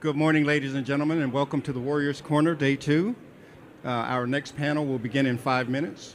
Good morning, ladies and gentlemen, and welcome to the Warriors Corner, Day 2. Our next panel will begin in 5 minutes.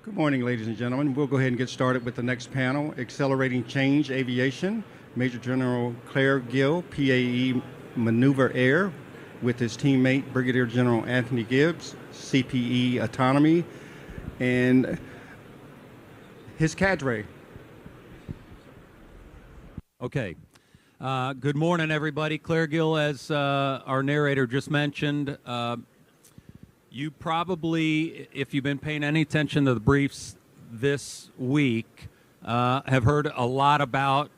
Good morning, ladies and gentlemen. We'll go ahead and get started with the next panel, Accelerating Change Aviation, Major General Claire Gill, PAE Maneuver Air, with his teammate, Brigadier General Anthony Gibbs, CPE Autonomy, and his cadre. Okay. Good morning, everybody. Claire Gill, as our narrator just mentioned. You probably, if you've been paying any attention to the briefs this week, have heard a lot about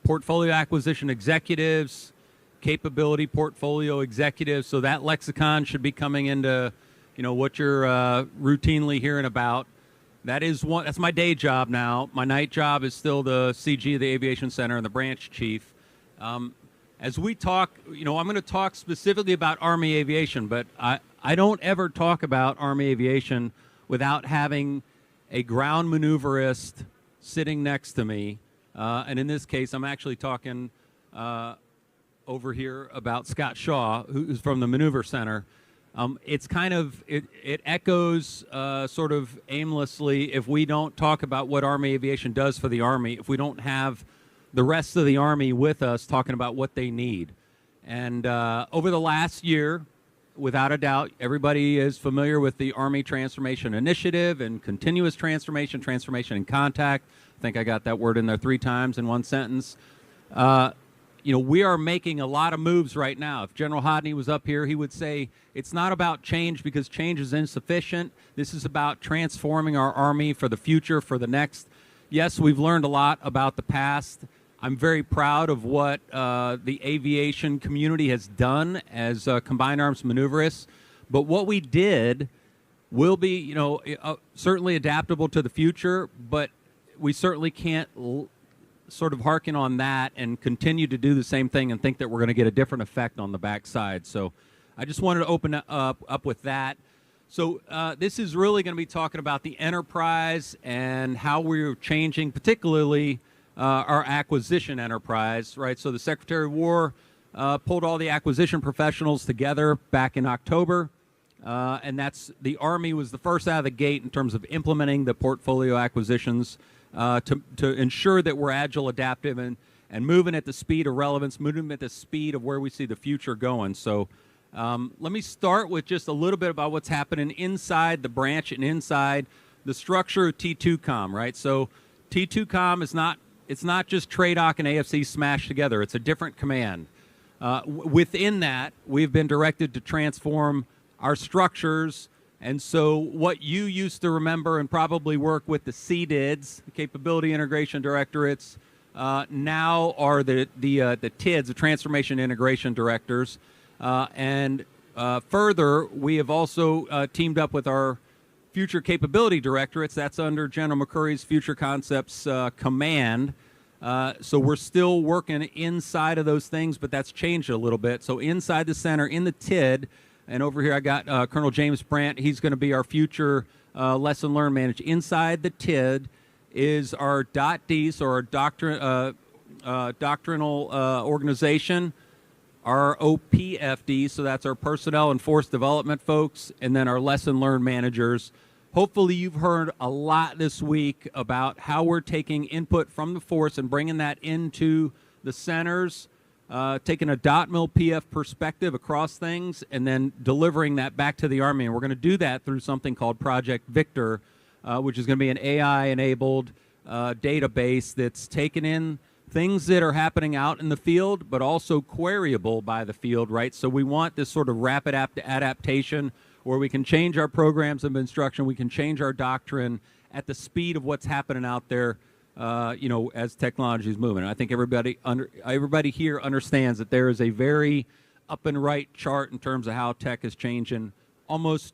portfolio acquisition executives, capability portfolio executives. So that lexicon should be coming into, what you're routinely hearing about. That's my day job now. My night job is still the CG of the Aviation Center and the branch chief. As we talk, I'm going to talk specifically about Army aviation, but I don't ever talk about Army aviation without having a ground maneuverist sitting next to me. And in this case, I'm actually talking over here about Scott Shaw, who's from the Maneuver Center. It's kind of, it echoes sort of aimlessly if we don't talk about what Army aviation does for the Army, if we don't have the rest of the Army with us talking about what they need. And over the last year, without a doubt, everybody is familiar with the Army Transformation Initiative and continuous transformation, transformation in contact. I think I got that word in there 3 times in one sentence. You know, we are making a lot of moves right now. If General Hodney was up here, he would say it's not about change because change is insufficient. This is about transforming our Army for the future, for the next. Yes, we've learned a lot about the past. I'm very proud of what the aviation community has done as combined arms maneuverists. But what we did will be, you know, certainly adaptable to the future, but we certainly can't sort of hearken on that and continue to do the same thing and think that we're going to get a different effect on the backside. So I just wanted to open up with that. So this is really going to be talking about the enterprise and how we're changing, particularly our acquisition enterprise, right? So the Secretary of War pulled all the acquisition professionals together back in October, and that's the Army was the first out of the gate in terms of implementing the portfolio acquisitions to ensure that we're agile, adaptive, and moving at the speed of relevance, moving at the speed of where we see the future going. So let me start with just a little bit about what's happening inside the branch and inside the structure of T2COM, right? So T2COM is not, it's not just TRADOC and AFC smashed together. It's a different command. Within that, we've been directed to transform our structures. And so what you used to remember and probably work with the CDIDs, the Capability Integration Directorates, now are the TIDs, the Transformation Integration Directors. Further, we have also teamed up with our Future Capability Directorates. That's under General McCurry's Future Concepts Command. So we're still working inside of those things, but that's changed a little bit. So inside the center, in the TID, and over here I got Colonel James Brandt. He's going to be our future lesson learned manager. Inside the TID is our .D, so our doctrinal organization, our OPFD, so that's our personnel and force development folks, and then our lesson learned managers. Hopefully you've heard a lot this week about how we're taking input from the force and bringing that into the centers, taking a .mil PF perspective across things, and then delivering that back to the Army. And we're going to do that through something called Project Victor, which is going to be an AI-enabled database that's taken in things that are happening out in the field, but also queryable by the field, right? So we want this sort of rapid adaptation where we can change our programs of instruction, we can change our doctrine at the speed of what's happening out there, you know, as technology is moving. And I think everybody here understands that there is a very up and right chart in terms of how tech is changing almost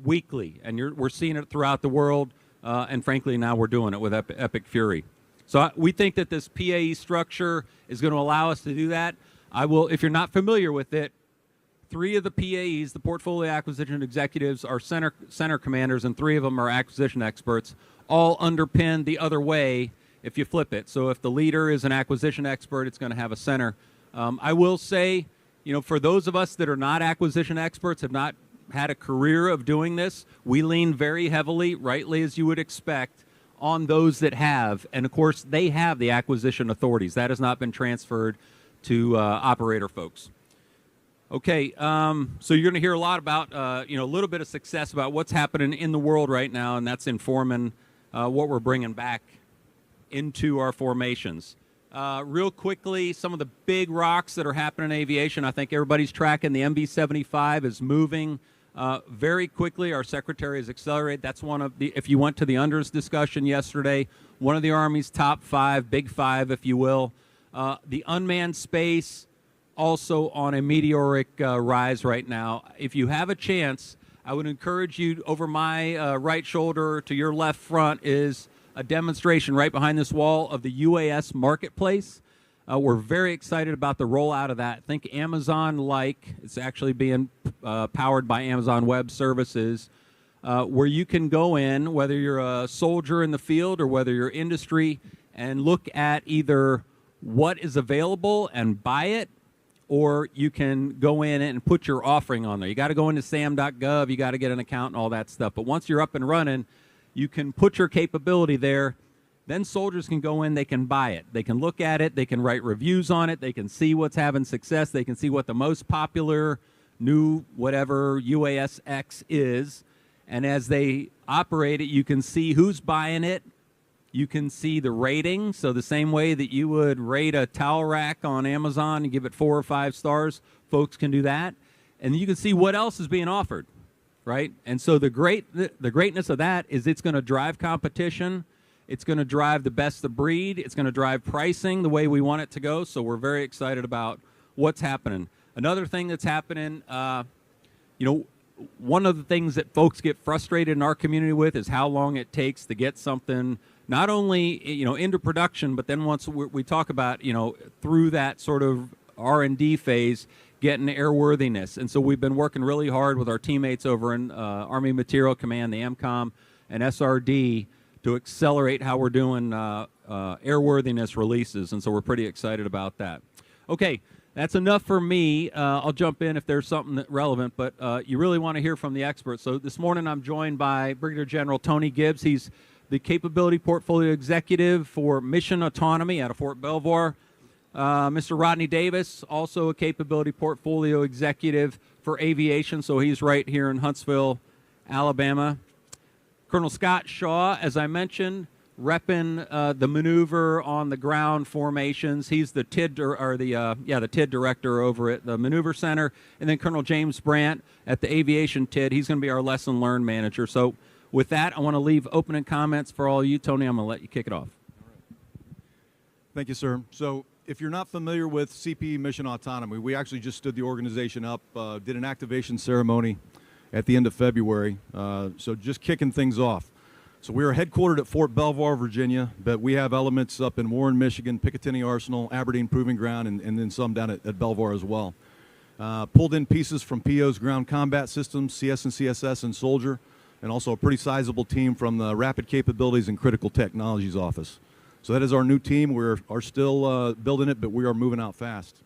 weekly, and we're seeing it throughout the world, and frankly now we're doing it with Epic Fury. So we think that this PAE structure is going to allow us to do that. I will, if you're not familiar with it, 3 of the PAEs, the portfolio acquisition executives, are center commanders, and 3 of them are acquisition experts, all underpinned the other way if you flip it. So if the leader is an acquisition expert, it's going to have a center. I will say, you know, for those of us that are not acquisition experts, have not had a career of doing this, we lean very heavily, rightly as you would expect, on those that have. And of course, they have the acquisition authorities. That has not been transferred to operator folks. Okay, so you're going to hear a lot about, you know, a little bit of success about what's happening in the world right now, and that's informing what we're bringing back into our formations. Real quickly, some of the big rocks that are happening in aviation, I think everybody's tracking. The MB-75 is moving very quickly. Our Secretary has accelerated. That's one of the, if you went to the UNDRS discussion yesterday, one of the Army's top 5, big 5, if you will. The unmanned space, also on a meteoric rise right now. If you have a chance, I would encourage you, over my right shoulder to your left front is a demonstration right behind this wall of the UAS marketplace. We're very excited about the rollout of that. Think Amazon-like. It's actually being powered by Amazon Web Services. where you can go in, whether you're a soldier in the field or whether you're industry, and look at either what is available and buy it, or you can go in and put your offering on there. You got to go into sam.gov, you got to get an account and all that stuff. But once you're up and running, you can put your capability there. Then soldiers can go in, they can buy it. They can look at it, they can write reviews on it, they can see what's having success, they can see what the most popular new whatever UASX is. And as they operate it, you can see who's buying it. You can see the rating. So the same way that you would rate a towel rack on Amazon and give it 4 or 5 stars, folks can do that. And you can see what else is being offered, right? And so the greatness of that is it's going to drive competition. It's going to drive the best of breed. It's going to drive pricing the way we want it to go. So we're very excited about what's happening. Another thing that's happening, one of the things that folks get frustrated in our community with is how long it takes to get something not only into production, but then once we talk about through that sort of R&D phase, getting airworthiness. And so we've been working really hard with our teammates over in Army Material Command, the AMCOM, and SRD to accelerate how we're doing airworthiness releases. And so we're pretty excited about that. Okay. That's enough for me. I'll jump in if there's something relevant, but you really want to hear from the experts. So this morning I'm joined by Brigadier General Tony Gibbs. He's the Capability Portfolio Executive for Mission Autonomy out of Fort Belvoir. Mr. Rodney Davis, also a Capability Portfolio Executive for Aviation, so he's right here in Huntsville, Alabama. Colonel Scott Shaw, as I mentioned, repping the maneuver on the ground formations. He's the TID the TID director over at the Maneuver Center, and then Colonel James Brandt at the Aviation TID. He's going to be our lesson learned manager. So with that, I want to leave opening comments for all of you. Tony, I'm going to let you kick it off. Thank you, sir. So if you're not familiar with CP Mission Autonomy, we actually just stood the organization up, did an activation ceremony at the end of February. So just kicking things off. So we are headquartered at Fort Belvoir, Virginia, but we have elements up in Warren, Michigan, Picatinny Arsenal, Aberdeen Proving Ground, and then some down at Belvoir as well. Pulled in pieces from PO's Ground Combat Systems, CS and CSS, and Soldier, and also a pretty sizable team from the Rapid Capabilities and Critical Technologies Office. So that is our new team. We are still building it, but we are moving out fast.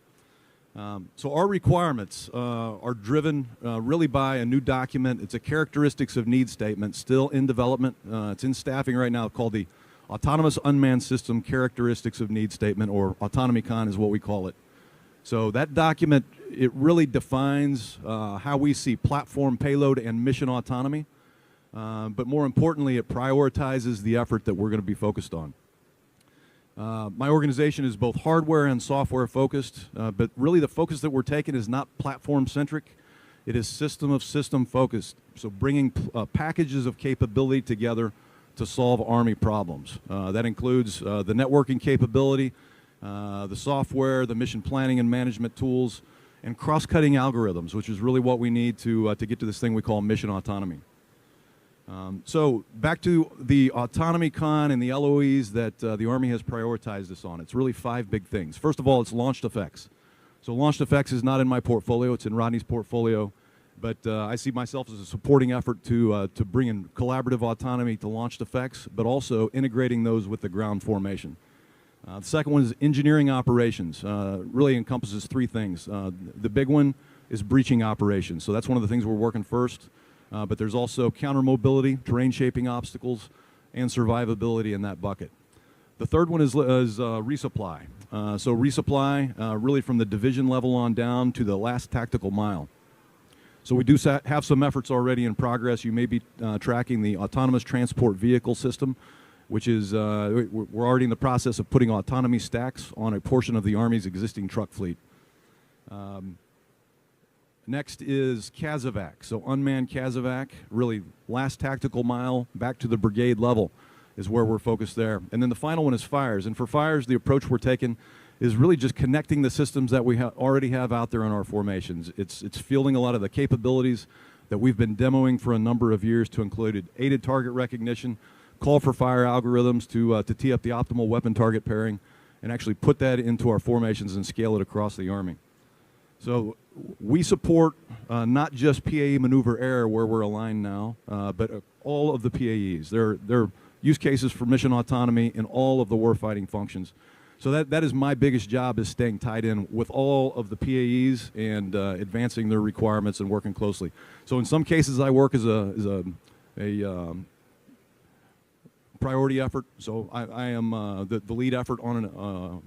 So our requirements are driven really by a new document. It's a characteristics of need statement, still in development. It's in staffing right now, called the Autonomous Unmanned System Characteristics of Need Statement, or AutonomyCon is what we call it. So that document, it really defines how we see platform, payload, and mission autonomy. But more importantly, it prioritizes the effort that we're going to be focused on. My organization is both hardware and software focused, but really the focus that we're taking is not platform centric. It is system of system focused. So bringing packages of capability together to solve Army problems. That includes the networking capability, the software, the mission planning and management tools, and cross-cutting algorithms, which is really what we need to get to this thing we call mission autonomy. So back to the AutonomyCon and the LOEs that the Army has prioritized us on. It's really 5 big things. First of all, it's launched effects. So launched effects is not in my portfolio, it's in Rodney's portfolio, but I see myself as a supporting effort to bring in collaborative autonomy to launched effects, but also integrating those with the ground formation. The second one is engineering operations. Really encompasses 3 things. The big one is breaching operations. So that's one of the things we're working first. But there's also counter mobility, terrain shaping obstacles, and survivability in that bucket. The third one is resupply. So resupply really from the division level on down to the last tactical mile. So we do have some efforts already in progress. You may be tracking the Autonomous Transport Vehicle System, which is, we're already in the process of putting autonomy stacks on a portion of the Army's existing truck fleet. Next is CASEVAC, so unmanned CASEVAC, really last tactical mile back to the brigade level is where we're focused there. And then the final one is fires. And for fires, the approach we're taking is really just connecting the systems that we already have out there in our formations. It's fielding a lot of the capabilities that we've been demoing for a number of years to include aided target recognition, call for fire algorithms to tee up the optimal weapon target pairing, and actually put that into our formations and scale it across the Army. So we support not just PAE maneuver air where we're aligned now, but all of the PAEs. There are use cases for mission autonomy in all of the warfighting functions. So that is my biggest job, is staying tied in with all of the PAEs and advancing their requirements and working closely. So in some cases I work as a priority effort. So I am the lead effort on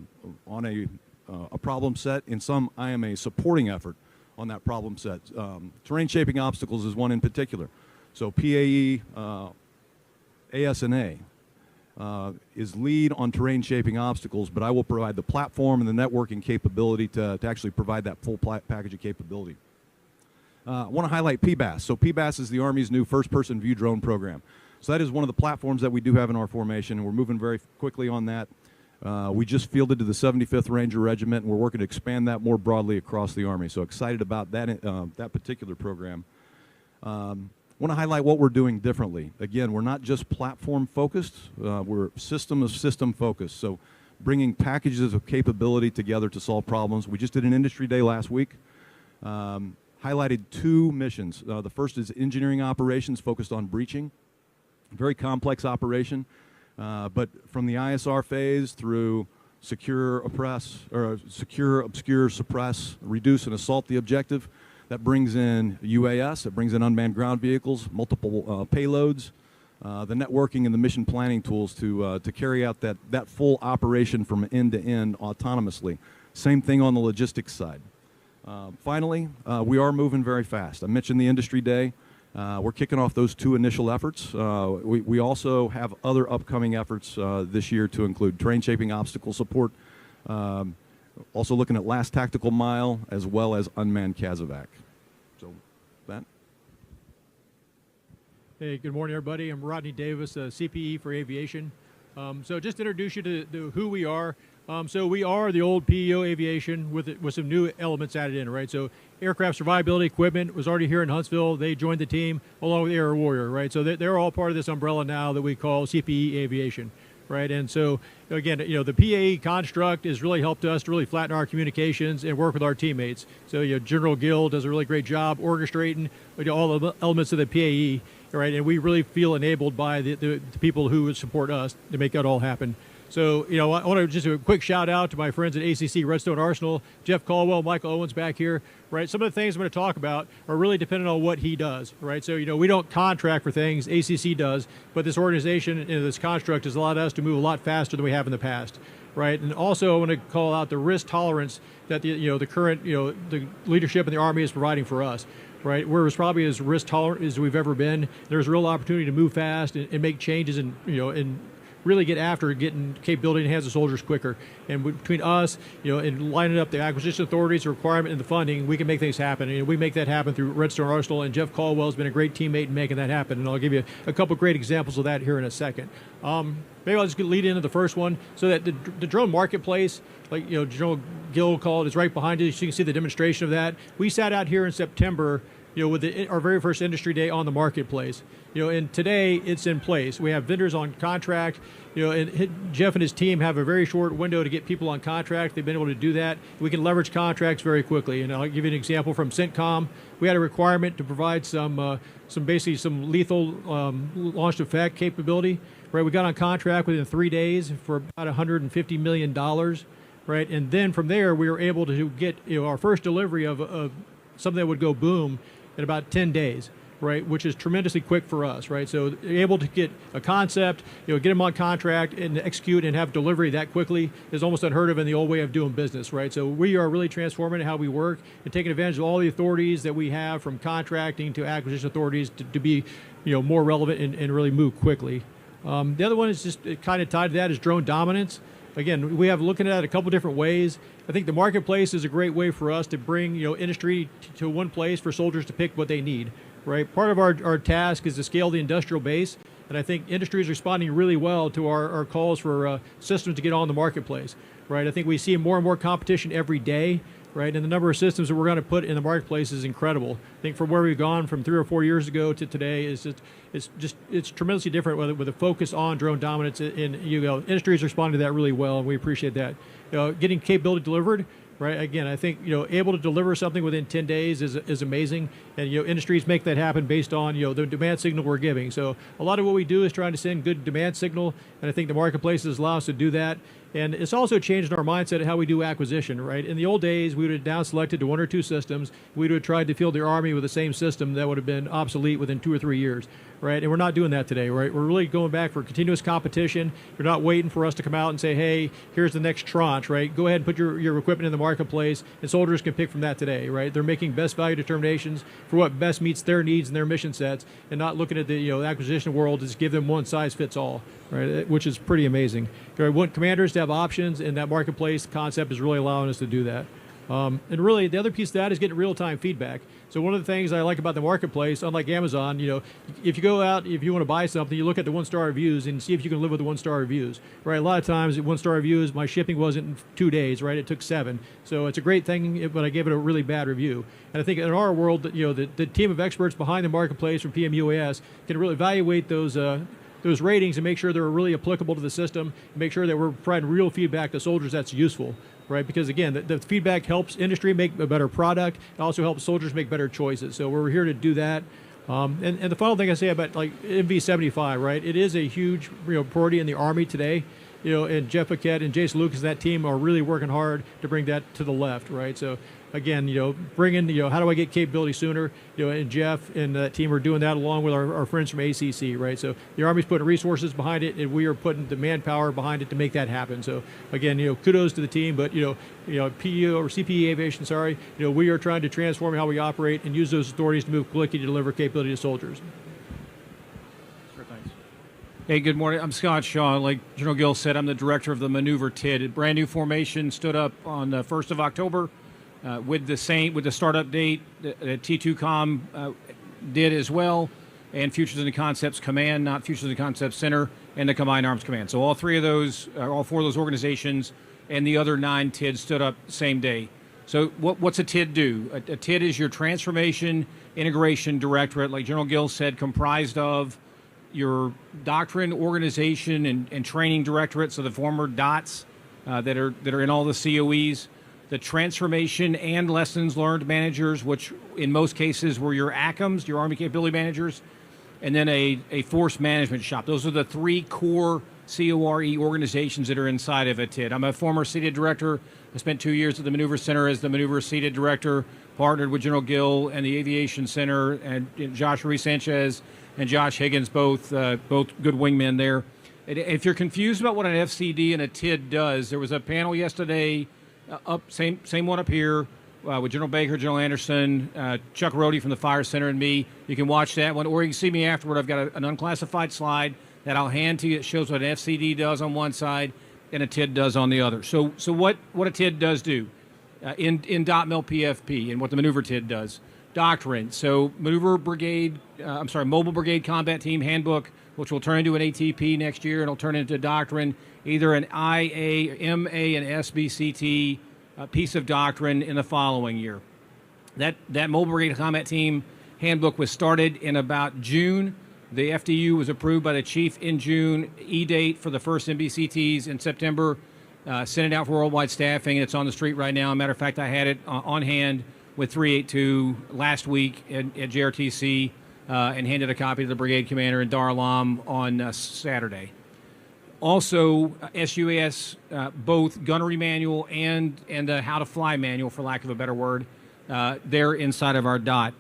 a problem set. In some, I am a supporting effort on that problem set. Terrain shaping obstacles is one in particular. So PAE, ASNA is lead on terrain shaping obstacles, but I will provide the platform and the networking capability to actually provide that full package of capability. I want to highlight PBAS. So PBAS is the Army's new first-person view drone program. So that is one of the platforms that we do have in our formation, and we're moving very quickly on that. We just fielded to the 75th Ranger Regiment, and we're working to expand that more broadly across the Army. So excited about that, that particular program. I want to highlight what we're doing differently. Again, we're not just platform focused, we're system of system focused. So bringing packages of capability together to solve problems. We just did an industry day last week. Highlighted two missions. The first is engineering operations focused on breaching. Very complex operation, but from the ISR phase through secure, oppress, or secure, obscure, suppress, reduce, and assault the objective. That brings in UAS, it brings in unmanned ground vehicles, multiple payloads, the networking and the mission planning tools to carry out that full operation from end to end autonomously. Same thing on the logistics side. Finally, we are moving very fast. I mentioned the industry day. We're kicking off those two initial efforts. We also have other upcoming efforts this year to include terrain shaping obstacle support, also looking at last tactical mile, as well as unmanned CASEVAC. So, that. Hey, good morning, everybody. I'm Rodney Davis, CPE for Aviation. So just to introduce you to who we are. So we are the old PEO Aviation with some new elements added in, right? So aircraft survivability equipment was already here in Huntsville. They joined the team along with Air Warrior, right? So they're all part of this umbrella now that we call CPE Aviation, right? And so again, the PAE construct has really helped us to really flatten our communications and work with our teammates. So General Gill does a really great job orchestrating all the elements of the PAE, right? And we really feel enabled by the people who would support us to make that all happen. So, I want to just do a quick shout out to my friends at ACC Redstone Arsenal, Jeff Caldwell, Michael Owens back here, right? Some of the things I'm going to talk about are really dependent on what he does, right? So, we don't contract for things, ACC does, but this organization, this construct has allowed us to move a lot faster than we have in the past, right? And also I want to call out the risk tolerance that the current, the leadership in the Army is providing for us. Right, we're probably as risk tolerant as we've ever been. There's real opportunity to move fast and make changes and and really get after getting capability in the hands of soldiers quicker. And between us, and lining up the acquisition authorities, the requirement, and the funding, we can make things happen. And we make that happen through Redstone Arsenal. And Jeff Caldwell has been a great teammate in making that happen. And I'll give you a couple great examples of that here in a second. Maybe I'll just lead into the first one. So that the drone marketplace, like General Gill called, is right behind you. So you can see the demonstration of that. We sat out here in September, with our very first industry day on the marketplace. And today it's in place. We have vendors on contract. And Jeff and his team have a very short window to get people on contract. They've been able to do that. We can leverage contracts very quickly. And I'll give you an example from CENTCOM. We had a requirement to provide some lethal launched effect capability. Right, we got on contract within 3 days for about $150 million. Right, and then from there we were able to get our first delivery of something that would go boom in about 10 days, right, which is tremendously quick for us, right? So able to get a concept, get them on contract and execute and have delivery that quickly is almost unheard of in the old way of doing business, right? So we are really transforming how we work and taking advantage of all the authorities that we have, from contracting to acquisition authorities, to be more relevant and really move quickly. The other one is just kind of tied to that is drone dominance. Again, we have looking at it a couple different ways. I think the marketplace is a great way for us to bring industry to one place for soldiers to pick what they need. Right, part of our task is to scale the industrial base, and I think industry is responding really well to our calls for systems to get on the marketplace. Right, I think we see more and more competition every day. Right, and the number of systems that we're going to put in the marketplace is incredible. I think from where we've gone from 3 or 4 years ago to today is it's tremendously different with a focus on drone dominance. And industry is responding to that really well, and we appreciate that. Getting capability delivered, right? Again, I think, able to deliver something within 10 days is amazing. And, industries make that happen based on, the demand signal we're giving. So a lot of what we do is trying to send good demand signal, and I think the marketplaces allow us to do that. And it's also changed our mindset of how we do acquisition, right? In the old days, we would have down selected to 1 or 2 systems. We would have tried to field the Army with the same system that would have been obsolete within 2 or 3 years, right? And we're not doing that today, right? We're really going back for continuous competition. You're not waiting for us to come out and say, hey, here's the next tranche, right? Go ahead and put your equipment in the marketplace, and soldiers can pick from that today, right? They're making best value determinations for what best meets their needs and their mission sets, and not looking at the acquisition world to just give them one size fits all, right? Which is pretty amazing. We want commanders to have options, and that marketplace concept is really allowing us to do that. And really, the other piece of that is getting real-time feedback. So one of the things I like about the marketplace, unlike Amazon, if you go out, if you want to buy something, you look at the 1-star reviews and see if you can live with the 1-star reviews, right? A lot of times, 1-star reviews, my shipping wasn't in 2 days, right? It took 7. So it's a great thing, but I gave it a really bad review. And I think in our world, the team of experts behind the marketplace from PM UAS can really evaluate those ratings and make sure they're really applicable to the system, and make sure that we're providing real feedback to soldiers that's useful, right? Because again, the feedback helps industry make a better product. It also helps soldiers make better choices. So we're here to do that. And the final thing I say about like MV-75, right? It is a huge priority in the Army today. And Jeff Paquette and Jason Lucas and that team are really working hard to bring that to the left, right? So again, bring in, how do I get capability sooner? And Jeff and that team are doing that along with our friends from ACC, right? So the Army's putting resources behind it, and we are putting the manpower behind it to make that happen. So again, kudos to the team, but PE or CPE Aviation, sorry, we are trying to transform how we operate and use those authorities to move quickly to deliver capability to soldiers. Hey, good morning. I'm Scott Shaw. Like General Gill said, I'm the director of the maneuver TID. A brand new formation stood up on the 1st of October with the startup date. T2Com did as well, and Futures and Concepts Command, not Futures and Concepts Center, and the Combined Arms Command. So all 4 of those organizations and the other 9 TIDs stood up same day. So what's a TID do? A TID is your Transformation Integration Directorate, like General Gill said, comprised of your Doctrine, Organization, and Training Directorate, so the former DOTs that are in all the COEs, the Transformation and Lessons Learned Managers, which in most cases were your ACMs, your Army Capability Managers, and then a Force Management Shop. Those are the 3 core CORE organizations that are inside of a TID. I'm a former seated director. I spent 2 years at the Maneuver Center as the Maneuver Seated Director, partnered with General Gill and the Aviation Center, and Josh Ruiz-Sanchez and Josh Higgins, both good wingmen there. If you're confused about what an FCD and a TID does, there was a panel yesterday, same one up here, with General Baker, General Anderson, Chuck Rohde from the Fire Center, and me. You can watch that one, or you can see me afterward. I've got an unclassified slide that I'll hand to you. It shows what an FCD does on one side and a TID does on the other. So what a TID does do in .mil PFP and what the maneuver TID does. Doctrine. So Mobile Brigade Combat Team Handbook, which will turn into an ATP next year, and it'll turn into doctrine, either an IA, MA, and SBCT piece of doctrine in the following year. That Mobile Brigade Combat Team Handbook was started in about June. The FDU was approved by the chief in June. E-date for the first MBCTs in September. Sent it out for worldwide staffing. It's on the street right now. Matter of fact, I had it on hand with 382 last week at JRTC and handed a copy to the brigade commander in Dar Alam on Saturday. Also, SUAS, both gunnery manual and the how to fly manual, for lack of a better word, they're inside of our DOT.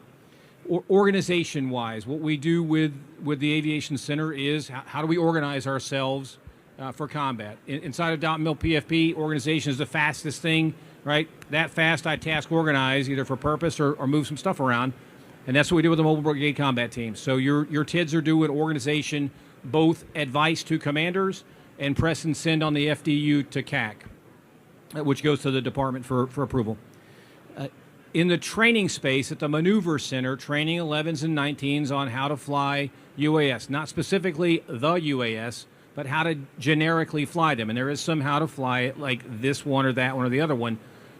Organization-wise, what we do with the Aviation Center is how do we organize ourselves for combat. Inside of .mil PFP, organization is the fastest thing, right? That fast I task organize either for purpose or move some stuff around. And that's what we do with the Mobile Brigade Combat Team. So your TIDs are doing organization, both advice to commanders and press and send on the FDU to CAC, which goes to the department for approval. In the training space at the Maneuver Center, training 11s and 19s on how to fly UAS. Not specifically the UAS, but how to generically fly them. And there is some how to fly it like this one or that one or the other one.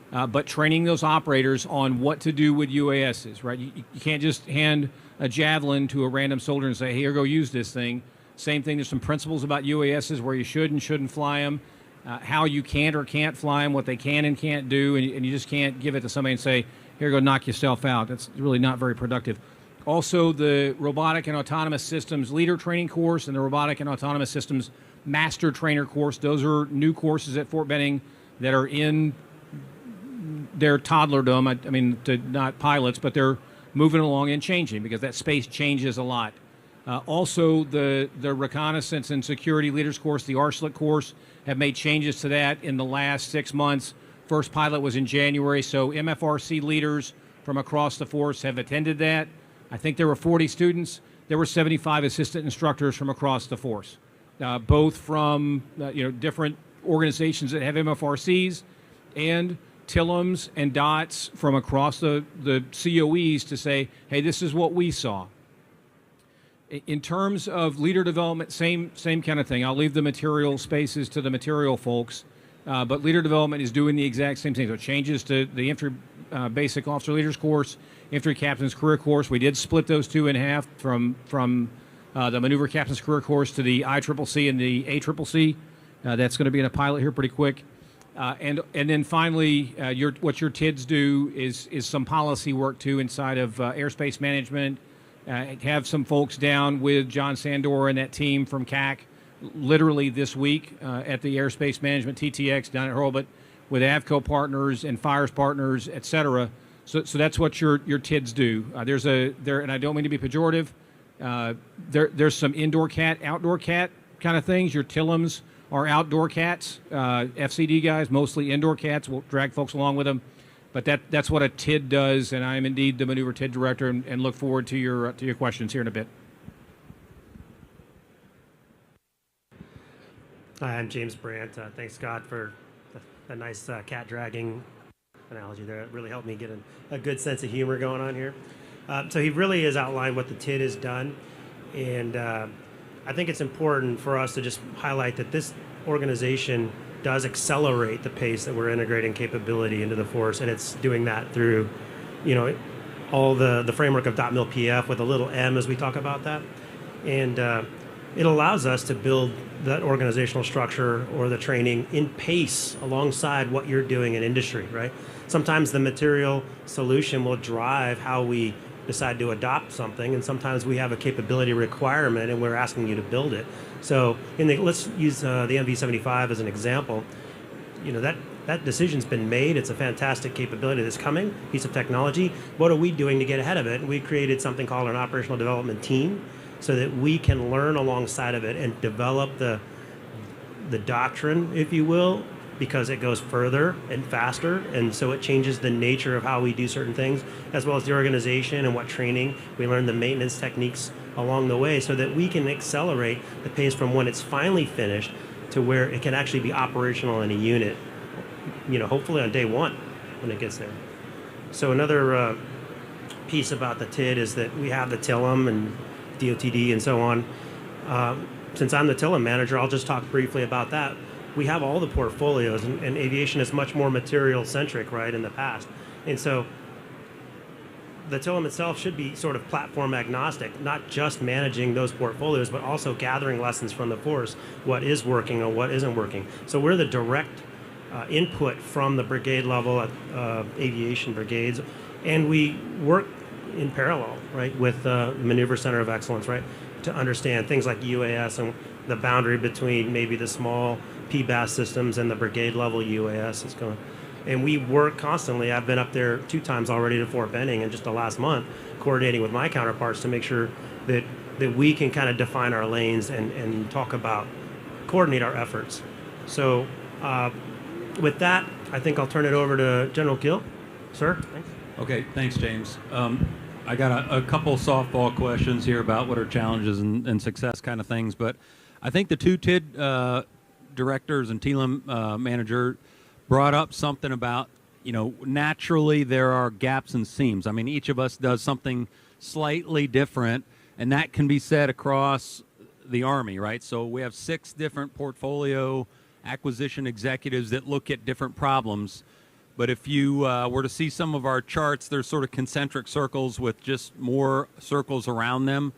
But training those operators on what to do with UASs, right? You can't just hand a Javelin to a random soldier and say, here, go use this thing. Same thing, there's some principles about UASs where you should and shouldn't fly them. how you can or can't fly them, what they can and can't do, and you just can't give it to somebody and say, here, go knock yourself out. That's really not very productive. Also, the Robotic and Autonomous Systems Leader Training course and the Robotic and Autonomous Systems Master Trainer course, those are new courses at Fort Benning that are in their toddlerdom. I mean, not pilots, but they're moving along and changing because that space changes a lot. Also, the Reconnaissance and Security Leaders course, the RSLIC course, have made changes to that in the last 6 months. First pilot was in January, so MFRC leaders from across the force have attended that. I think there were 40 students. There were 75 assistant instructors from across the force, both from different organizations that have MFRCs and TILMs and DOTs from across the COEs to say, hey, this is what we saw. In terms of leader development, same kind of thing. I'll leave the material spaces to the material folks, but leader development is doing the exact same thing. So changes to the infantry basic officer leaders course, infantry captain's career course. We did split those two in half from the maneuver captain's career course to the ICCC and the ACCC. That's going to be in a pilot here pretty quick. And then finally, what your TIDs do is some policy work too inside of airspace management. Have some folks down with John Sandor and that team from CAC literally this week at the Airspace Management TTX down at Hurlbut with AVCO partners and Fires partners, et cetera. So that's what your TIDs do. And I don't mean to be pejorative. There's some indoor cat, outdoor cat kind of things. Your TILMs are outdoor cats. FCD guys, mostly indoor cats. We'll drag folks along with them. But that's what a TID does, and I am indeed the Maneuver TID Director, and look forward to your questions here in a bit. Hi, I'm James Brandt. Thanks, Scott, for a nice cat dragging analogy there. It really helped me get a good sense of humor going on here. So he really has outlined what the TID has done, and I think it's important for us to just highlight that this organization does accelerate the pace that we're integrating capability into the force, and it's doing that through, all the framework of .mil PF with a little m as we talk about that, and it allows us to build that organizational structure or the training in pace alongside what you're doing in industry, right? Sometimes the material solution will drive how we decide to adopt something, and sometimes we have a capability requirement and we're asking you to build it. So let's use the MV-75 as an example. That decision's been made. It's a fantastic capability that's coming, piece of technology. What are we doing to get ahead of it? And we created something called an operational development team so that we can learn alongside of it and develop the doctrine, if you will, because it goes further and faster, and so it changes the nature of how we do certain things, as well as the organization and what training. We learn the maintenance techniques along the way so that we can accelerate the pace from when it's finally finished to where it can actually be operational in a unit, hopefully on day one when it gets there. So another piece about the TID is that we have the TILM and DOTD and so on. Since I'm the TILM manager, I'll just talk briefly about that. We have all the portfolios, and aviation is much more material-centric, right, in the past. And so the TILM itself should be sort of platform agnostic, not just managing those portfolios, but also gathering lessons from the force, what is working and what isn't working. So we're the direct input from the brigade level, aviation brigades, and we work in parallel, right, with the Maneuver Center of Excellence, right, to understand things like UAS and the boundary between maybe the small PBAS systems and the brigade level UAS is going. And we work constantly. I've been up there 2 times already to Fort Benning in just the last month, coordinating with my counterparts to make sure that we can kind of define our lanes and talk about, coordinate our efforts. So with that, I think I'll turn it over to General Gill. Sir, thanks. Okay, thanks, James. I got a couple softball questions here about what are challenges and success kind of things, but I think the 2 TID directors and TLM manager brought up something about, naturally there are gaps and seams. I mean, each of us does something slightly different, and that can be said across the Army, right? So we have 6 different portfolio acquisition executives that look at different problems. But if you were to see some of our charts, there's sort of concentric circles with just more circles around them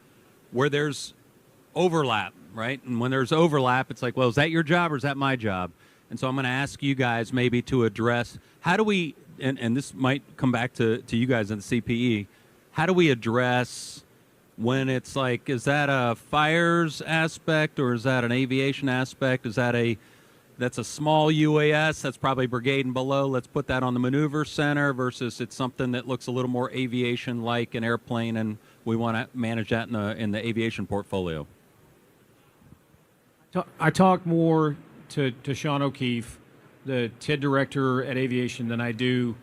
where there's overlap, right? And when there's overlap, it's like, well, is that your job or is that my job? And so I'm going to ask you guys maybe to address how do we, and this might come back to you guys in the CPE, how do we address when it's like, is that a fires aspect or is that an aviation aspect? Is that that's a small UAS, that's probably brigade and below, let's put that on the maneuver center, versus it's something that looks a little more aviation like an airplane and we want to manage that in the aviation portfolio? I talk more to Sean O'Keefe, the TID director at aviation, than I do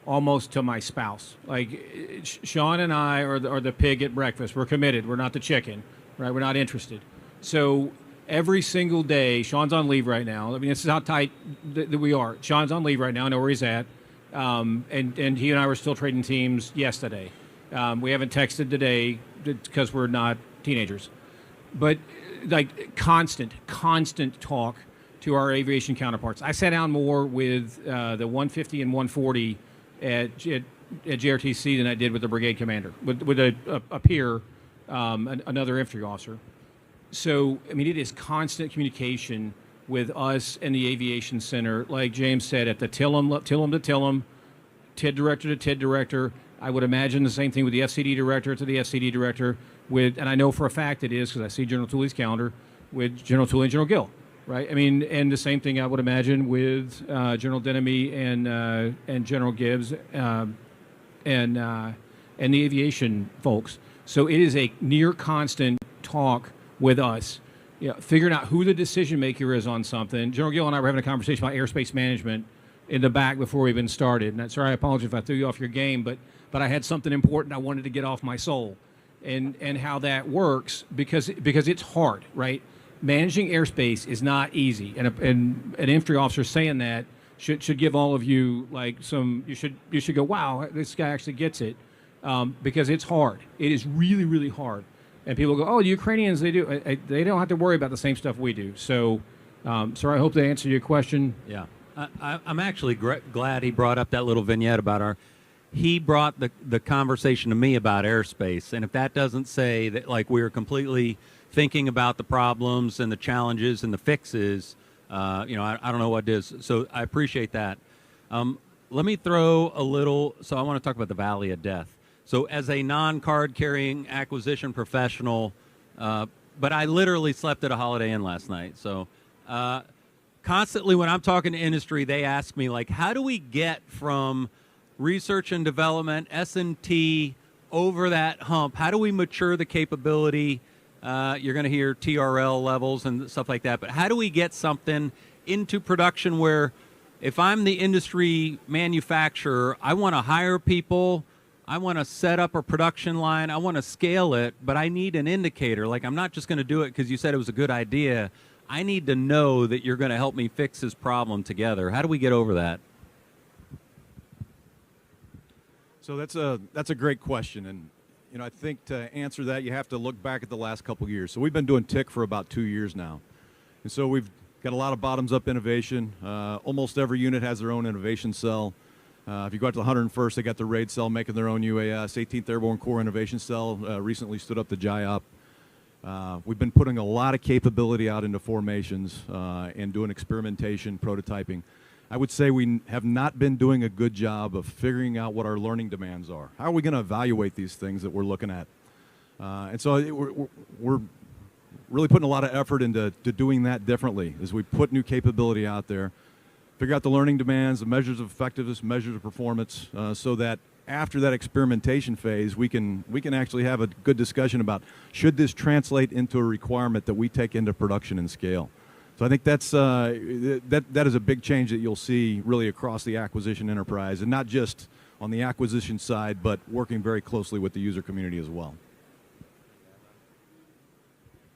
almost to my spouse. Like, Sean and I are the pig at breakfast. We're committed. We're not the chicken, right? We're not interested. So every single day, Sean's on leave right now. I mean, this is how tight that we are. Sean's on leave right now. I know where he's at. And he and I were still trading teams yesterday. We haven't texted today because we're not teenagers. But like constant talk to our aviation counterparts. I sat down more with the 150 and 140 at JRTC than I did with the brigade commander, with a peer, another infantry officer. So, I mean, it is constant communication with us and the aviation center, like James said, at the Tillum to Tillum, TID director to TID director. I would imagine the same thing with the FCD director to the FCD director, and I know for a fact it is because I see General Tooley's calendar with General Tooley and General Gill, right? I mean, and the same thing I would imagine with General Denemy and General Gibbs and the aviation folks. So it is a near constant talk with us, figuring out who the decision maker is on something. General Gill and I were having a conversation about airspace management in the back before we even started. And sorry, I apologize if I threw you off your game, but I had something important I wanted to get off my soul, and how that works because it's hard, right? Managing airspace is not easy, and an infantry officer saying that should give all of you like some. You should go, wow, this guy actually gets it, because it's hard. It is really, really hard. And people go, oh, the Ukrainians, they don't have to worry about the same stuff we do. So, sir, I hope they answer your question. Yeah. I'm actually glad he brought up that little vignette about he brought the conversation to me about airspace. And if that doesn't say that, like, we're completely thinking about the problems and the challenges and the fixes, I don't know what it is. So I appreciate that. Let me throw a little, so I want to talk about the Valley of Death. So as a non-card carrying acquisition professional, but I literally slept at a Holiday Inn last night. So constantly when I'm talking to industry, they ask me, like, how do we get from research and development, S&T, over that hump? How do we mature the capability? You're going to hear TRL levels and stuff like that. But how do we get something into production where if I'm the industry manufacturer, I want to hire people, I want to set up a production line, I want to scale it, but I need an indicator. Like, I'm not just going to do it because you said it was a good idea. I need to know that you're going to help me fix this problem together. How do we get over that? So that's a great question, and I think to answer that you have to look back at the last couple of years. So we've been doing TIC for about 2 years now, and so we've got a lot of bottoms-up innovation. Almost every unit has their own innovation cell. If you go out to the 101st, they got the RAID cell making their own UAS. 18th Airborne Corps Innovation Cell recently stood up the JIOP. We've been putting a lot of capability out into formations and doing experimentation, prototyping. I would say we have not been doing a good job of figuring out what our learning demands are. How are we going to evaluate these things that we're looking at? And so we're really putting a lot of effort into doing that differently as we put new capability out there, figure out the learning demands, the measures of effectiveness, measures of performance, so that after that experimentation phase, we can actually have a good discussion about should this translate into a requirement that we take into production and scale. So I think that is a big change that you'll see really across the acquisition enterprise, and not just on the acquisition side, but working very closely with the user community as well.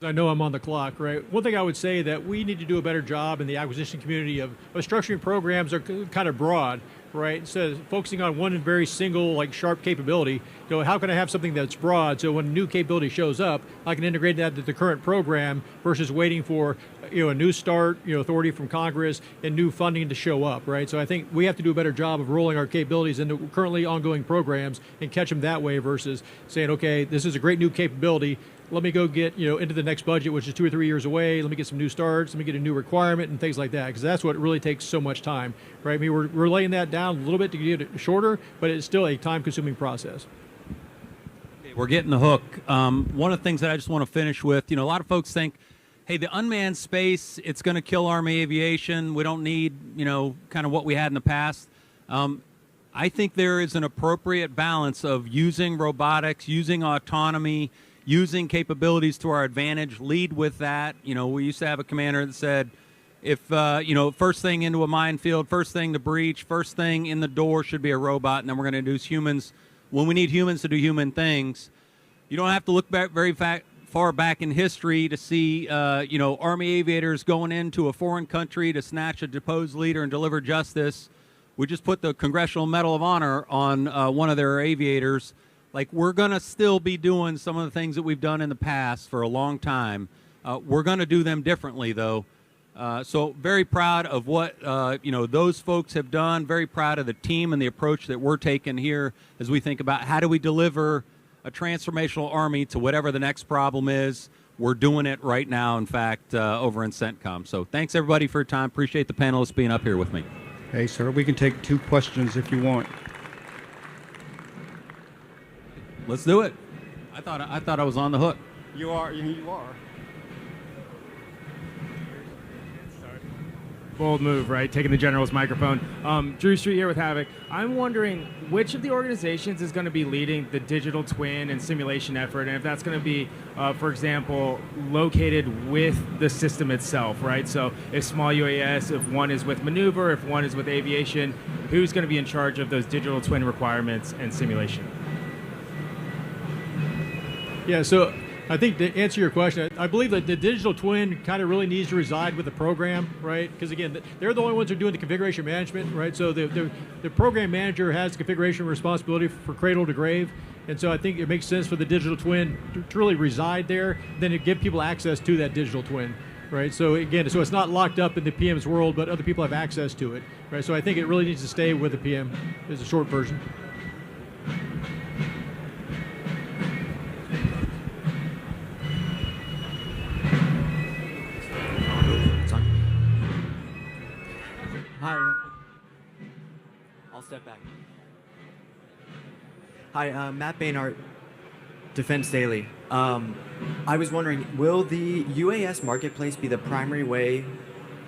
I know I'm on the clock, right? One thing I would say that we need to do a better job in the acquisition community of structuring programs that are kind of broad, right? Instead of focusing on one very single, like, sharp capability, how can I have something that's broad so when a new capability shows up, I can integrate that to the current program versus waiting for a new start, authority from Congress and new funding to show up, right? So I think we have to do a better job of rolling our capabilities into currently ongoing programs and catch them that way versus saying, okay, this is a great new capability. let me go get, into the next budget, which is 2 or 3 years away. Let me get some new starts. Let me get a new requirement and things like that, because that's what really takes so much time, right? I mean, we're laying that down a little bit to get it shorter, but it's still a time-consuming process. We're getting the hook. One of the things that I just want to finish with, a lot of folks think, hey, the unmanned space, it's going to kill Army aviation. We don't need, kind of what we had in the past. I think there is an appropriate balance of using robotics, using autonomy, using capabilities to our advantage. Lead with that. We used to have a commander that said, if, first thing into a minefield, first thing to breach, first thing in the door should be a robot, and then we're going to induce humans when we need humans to do human things. You don't have to look back very far back in history to see, Army aviators going into a foreign country to snatch a deposed leader and deliver justice. We just put the Congressional Medal of Honor on one of their aviators. Like, we're going to still be doing some of the things that we've done in the past for a long time. We're going to do them differently, though. So very proud of what, those folks have done. Very proud of the team and the approach that we're taking here as we think about how do we deliver a transformational Army to whatever the next problem is. We're doing it right now, in fact, over in CENTCOM. So thanks, everybody, for your time. Appreciate the panelists being up here with me. Hey, sir, we can take 2 questions if you want. Let's do it. I thought I was on the hook. You are. You are. Bold move, right? Taking the general's microphone. Drew Street here with Havoc. I'm wondering which of the organizations is going to be leading the digital twin and simulation effort, and if that's going to be, for example, located with the system itself, right? So if small UAS, if one is with maneuver, if one is with aviation, who's going to be in charge of those digital twin requirements and simulation? Yeah, so I think to answer your question, I believe that the digital twin kind of really needs to reside with the program, right? Because again, they're the only ones who are doing the configuration management, right? So the program manager has the configuration responsibility for cradle to grave. And so I think it makes sense for the digital twin to really reside there, then to give people access to that digital twin, right? So again, so it's not locked up in the PM's world, but other people have access to it, right? So I think it really needs to stay with the PM is a short version. Hi. I'll step back. Hi, Matt Bainart, Defense Daily. I was wondering, will the UAS marketplace be the primary way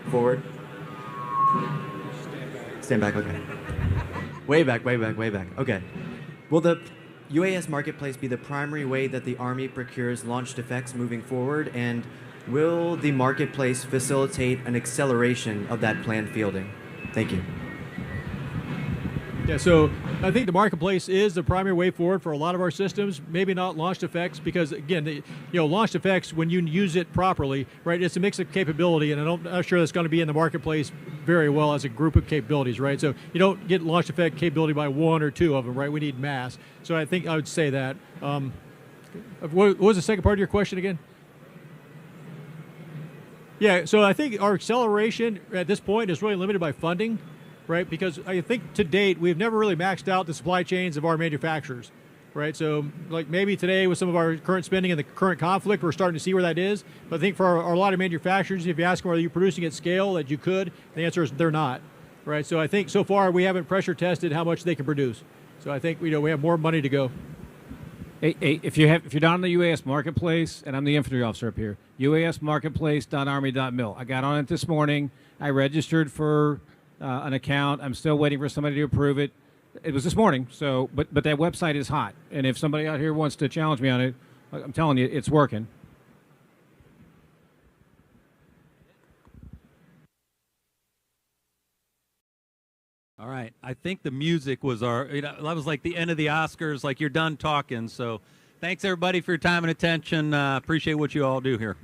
forward? Stand back, okay. Way back. Okay. Will the UAS marketplace be the primary way that the Army procures launched effects moving forward? And will the marketplace facilitate an acceleration of that planned fielding? Thank you. Yeah, so I think the marketplace is the primary way forward for a lot of our systems. Maybe not launched effects, because again, launched effects, when you use it properly, right? It's a mix of capability, and I'm not sure that's going to be in the marketplace very well as a group of capabilities, right? So you don't get launched effect capability by 1 or 2 of them, right? We need mass. So I think I would say that. What was the second part of your question again? Yeah, so I think our acceleration at this point is really limited by funding, right? Because I think to date, we've never really maxed out the supply chains of our manufacturers, right? So like maybe today with some of our current spending and the current conflict, we're starting to see where that is. But I think for a lot of manufacturers, if you ask them, are you producing at scale that you could, the answer is they're not, right? So I think so far we haven't pressure tested how much they can produce. So I think we have more money to go. Hey, if you're down in the UAS marketplace, and I'm the infantry officer up here, UASmarketplace.army.mil. I got on it this morning. I registered for an account. I'm still waiting for somebody to approve it. It was this morning, so but that website is hot. And if somebody out here wants to challenge me on it, I'm telling you, it's working. All right. I think the music was that was like the end of the Oscars, like you're done talking. So thanks, everybody, for your time and attention. Appreciate what you all do here.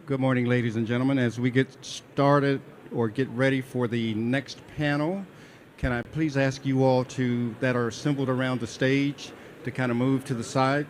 Good morning, ladies and gentlemen. As we get started or get ready for the next panel, can I please ask you all that are assembled around the stage to kind of move to the side?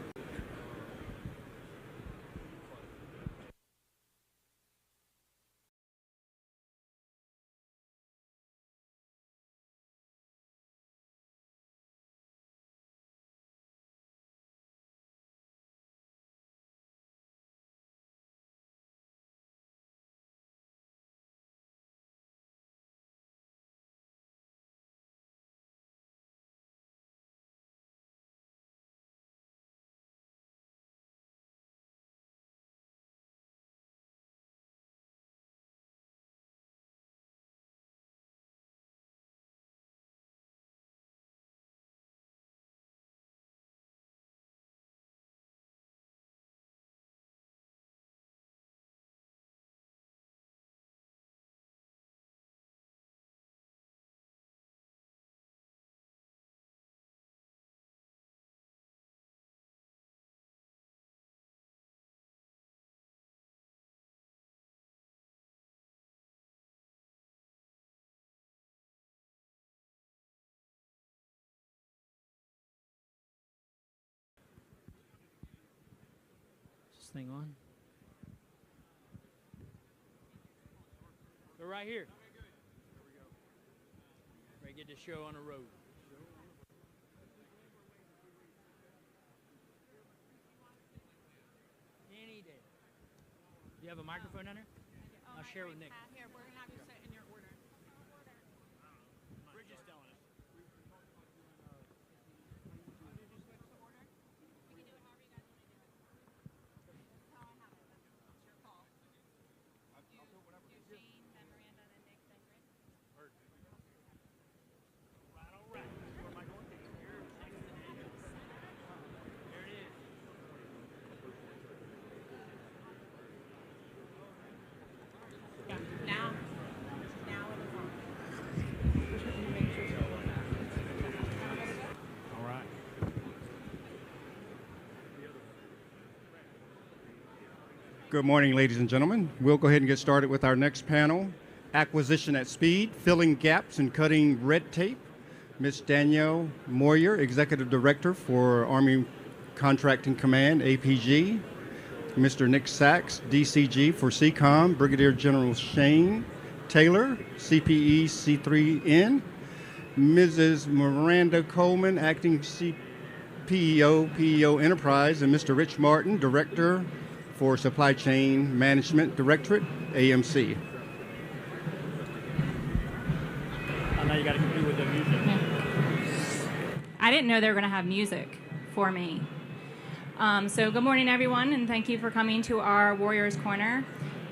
This thing on? They're right here. Ready to get the show on the road. Any day. Do you have a microphone on there? I'll share with Nick. Here, we're going to have you sit in your order. Bridget's telling us. Good morning, ladies and gentlemen. We'll go ahead and get started with our next panel, Acquisition at Speed, Filling Gaps and Cutting Red Tape. Ms. Danielle Moyer, Executive Director for Army Contracting Command, APG. Mr. Nick Sachs, DCG for CCOM. Brigadier General Shane Taylor, CPE C3N. Mrs. Miranda Coleman, Acting PEO Enterprise. And Mr. Rich Martin, Director for Supply Chain Management Directorate, AMC. I know you got to compete with the music. I didn't know they were going to have music for me. So good morning, everyone, and thank you for coming to our Warriors Corner.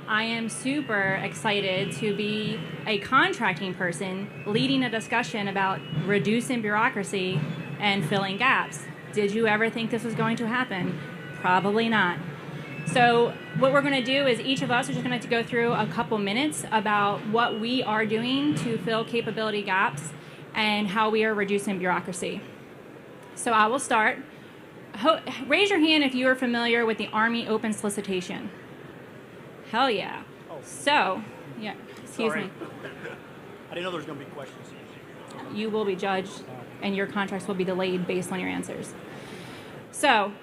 I am super excited to be a contracting person leading a discussion about reducing bureaucracy and filling gaps. Did you ever think this was going to happen? Probably not. So what we're going to do is each of us are just going to go through a couple minutes about what we are doing to fill capability gaps and how we are reducing bureaucracy. So I will start. Raise your hand if you are familiar with the Army open solicitation. Hell yeah. Oh. So, yeah, excuse Sorry. me. I didn't know there was going to be questions. You will be judged and your contracts will be delayed based on your answers. So,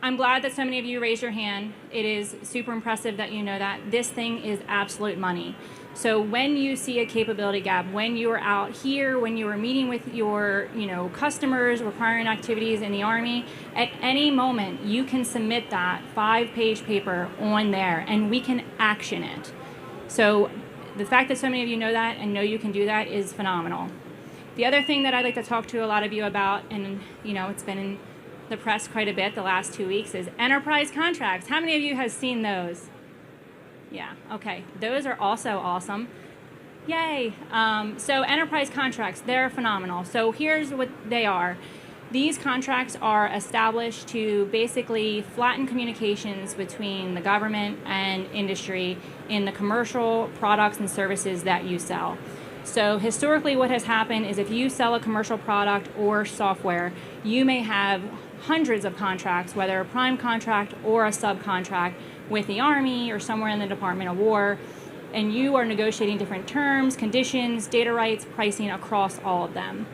I'm glad that so many of you raised your hand. It is super impressive that you know that. This thing is absolute money. So when you see a capability gap, when you are out here, when you are meeting with your customers requiring activities in the Army, at any moment you can submit that 5-page paper on there and we can action it. So the fact that so many of you know that and know you can do that is phenomenal. The other thing that I'd like to talk to a lot of you about, and it's been in the press quite a bit the last 2 weeks, is enterprise contracts. How many of you have seen those? Yeah, okay. Those are also awesome. Yay. So enterprise contracts, they're phenomenal. So here's what they are. These contracts are established to basically flatten communications between the government and industry in the commercial products and services that you sell. So historically what has happened is if you sell a commercial product or software, you may have hundreds of contracts, whether a prime contract or a subcontract, with the Army or somewhere in the Department of War, and you are negotiating different terms, conditions, data rights, pricing across all of them.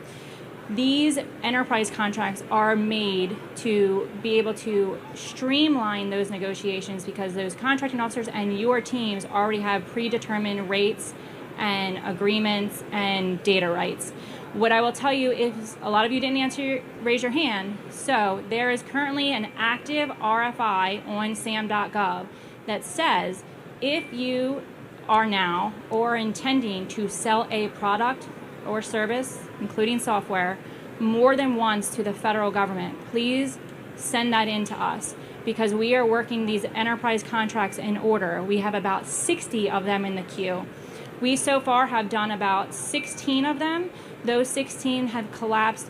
These enterprise contracts are made to be able to streamline those negotiations because those contracting officers and your teams already have predetermined rates and agreements and data rights. What I will tell you is, a lot of you didn't answer, raise your hand. So there is currently an active RFI on sam.gov that says if you are now or intending to sell a product or service, including software, more than once to the federal government, please send that in to us because we are working these enterprise contracts in order. We have about 60 of them in the queue. We so far have done about 16 of them. Those 16 have collapsed.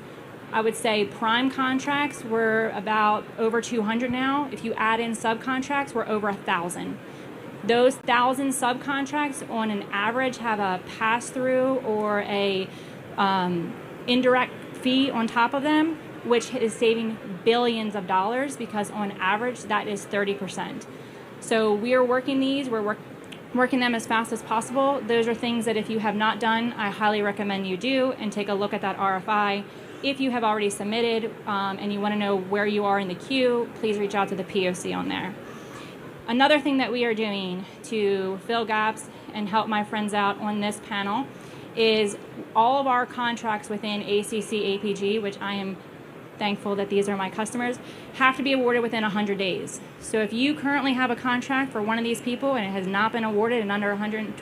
I would say prime contracts were about over 200 now. If you add in subcontracts, we're over 1,000. Those 1,000 subcontracts on an average have a pass-through or a indirect fee on top of them, which is saving billions of dollars because on average that is 30%. So we are working these, we're working them as fast as possible. Those are things that if you have not done, I highly recommend you do and take a look at that RFI. If you have already submitted and you want to know where you are in the queue, please reach out to the POC on there. Another thing that we are doing to fill gaps and help my friends out on this panel is all of our contracts within ACC APG, which I am thankful that these are my customers, have to be awarded within 100 days. So if you currently have a contract for one of these people and it has not been awarded in under 100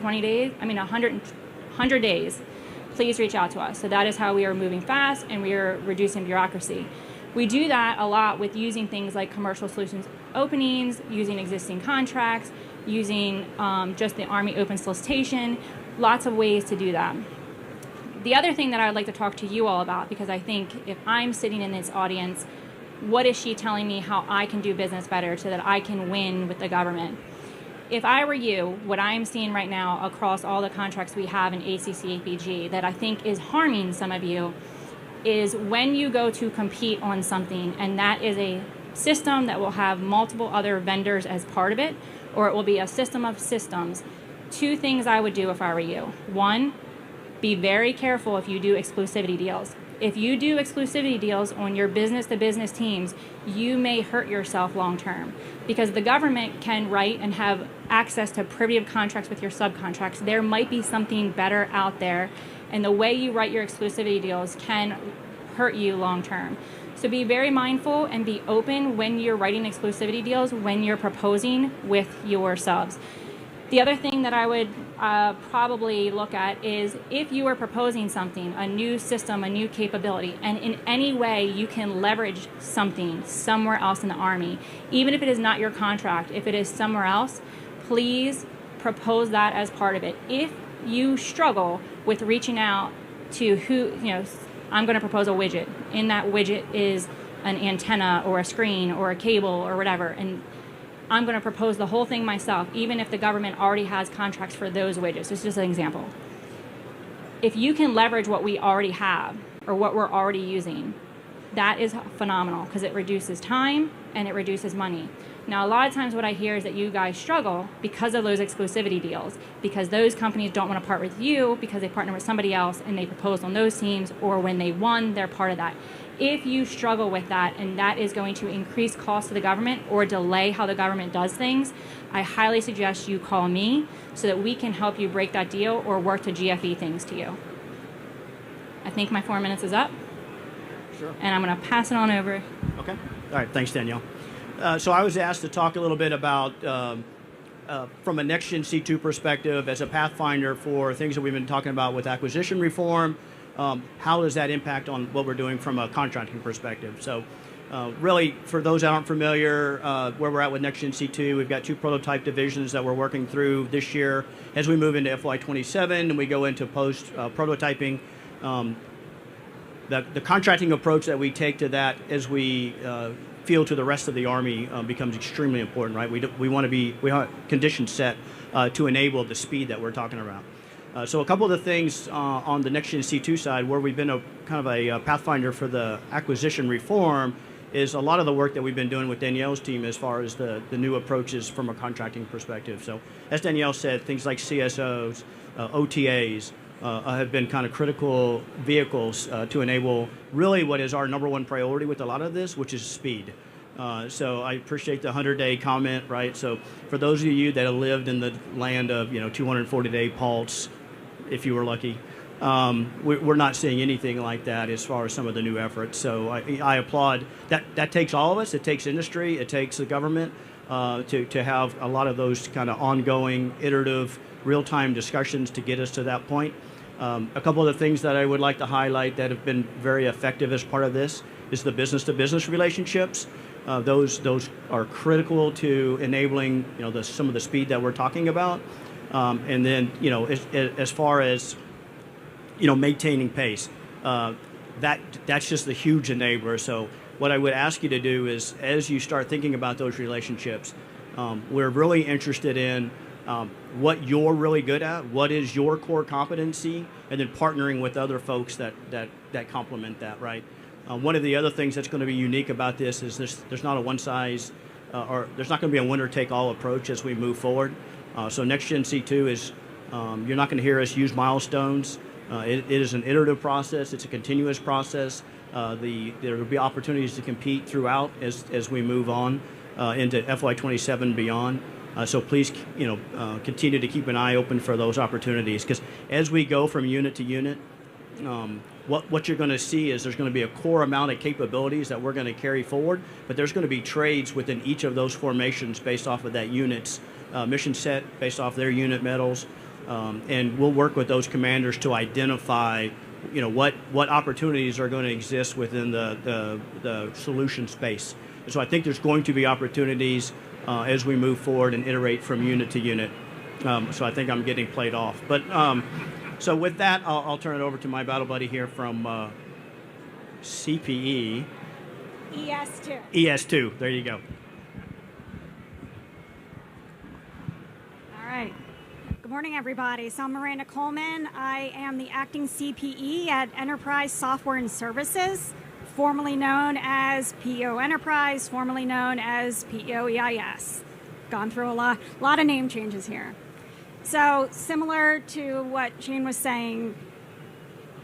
days, please reach out to us. So that is how we are moving fast and we are reducing bureaucracy. We do that a lot with using things like commercial solutions openings, using existing contracts, using just the Army open solicitation, lots of ways to do that. The other thing that I would like to talk to you all about, because I think if I'm sitting in this audience, what is she telling me how I can do business better so that I can win with the government? If I were you, what I'm seeing right now across all the contracts we have in ACC APG that I think is harming some of you is when you go to compete on something and that is a system that will have multiple other vendors as part of it, or it will be a system of systems, two things I would do if I were you. One, be very careful if you do exclusivity deals. If you do exclusivity deals on your business-to-business teams, you may hurt yourself long-term because the government can write and have access to privative contracts with your subcontracts. There might be something better out there, and the way you write your exclusivity deals can hurt you long-term. So be very mindful and be open when you're writing exclusivity deals, when you're proposing with your subs. The other thing that I would probably look at is if you are proposing something, a new system, a new capability, and in any way you can leverage something somewhere else in the Army, even if it is not your contract, if it is somewhere else, please propose that as part of it. If you struggle with reaching out to who, I'm going to propose a widget. In that widget is an antenna or a screen or a cable or whatever, and I'm going to propose the whole thing myself, even if the government already has contracts for those widgets. It's just an example. If you can leverage what we already have or what we're already using, that is phenomenal because it reduces time and it reduces money. Now, a lot of times what I hear is that you guys struggle because of those exclusivity deals, because those companies don't want to part with you because they partner with somebody else and they proposed on those teams, or when they won, they're part of that. If you struggle with that and that is going to increase costs to the government or delay how the government does things, I highly suggest you call me so that we can help you break that deal or work to GFE things to you. I think my 4 minutes is up. Sure. And I'm going to pass it on over. Okay. All right. Thanks, Danielle. So I was asked to talk a little bit about, from a next-gen C2 perspective, as a pathfinder for things that we've been talking about with acquisition reform, how does that impact on what we're doing from a contracting perspective? So really, for those that aren't familiar, where we're at with next-gen C2, we've got two prototype divisions that we're working through this year. As we move into FY27 and we go into post-prototyping, the contracting approach that we take to that as we feel to the rest of the Army becomes extremely important, right? We want conditions set to enable the speed that we're talking about. So a couple of the things on the next-gen C2 side where we've been kind of a pathfinder for the acquisition reform is a lot of the work that we've been doing with Danielle's team as far as the new approaches from a contracting perspective. So as Danielle said, things like CSOs, OTAs have been kind of critical vehicles to enable really what is our number one priority with a lot of this, which is speed. So I appreciate the 100-day comment, right? So for those of you that have lived in the land of 240-day pulse, if you were lucky, we're not seeing anything like that as far as some of the new efforts. So I applaud that. That takes all of us. It takes industry. It takes the government to have a lot of those kind of ongoing, iterative, real-time discussions to get us to that point. A couple of the things that I would like to highlight that have been very effective as part of this is the business-to-business relationships. Those are critical to enabling some of the speed that we're talking about. And then as far as maintaining pace, that's just a huge enabler. So what I would ask you to do is, as you start thinking about those relationships, we're really interested in what you're really good at, what is your core competency, and then partnering with other folks that complement that, right? One of the other things that's going to be unique about this is there's not a one size, or there's not going to be a winner-take-all approach as we move forward. So Next Gen C2 is, you're not going to hear us use milestones. It is an iterative process. It's a continuous process. There will be opportunities to compete throughout as we move on into FY27 and beyond. So please, continue to keep an eye open for those opportunities, because as we go from unit to unit, what you're going to see is there's going to be a core amount of capabilities that we're going to carry forward, but there's going to be trades within each of those formations based off of that unit's mission set, based off their unit medals, and we'll work with those commanders to identify, what opportunities are going to exist within the solution space. And so I think there's going to be opportunities as we move forward and iterate from unit to unit. So I think I'm getting played off, but. So with that, I'll turn it over to my battle buddy here from CPE. ES2. ES2, there you go. All right. Good morning, everybody. So I'm Miranda Coleman. I am the acting CPE at Enterprise Software and Services, formerly known as PEO Enterprise, formerly known as PEO EIS. Gone through a lot of name changes here. So similar to what Shane was saying,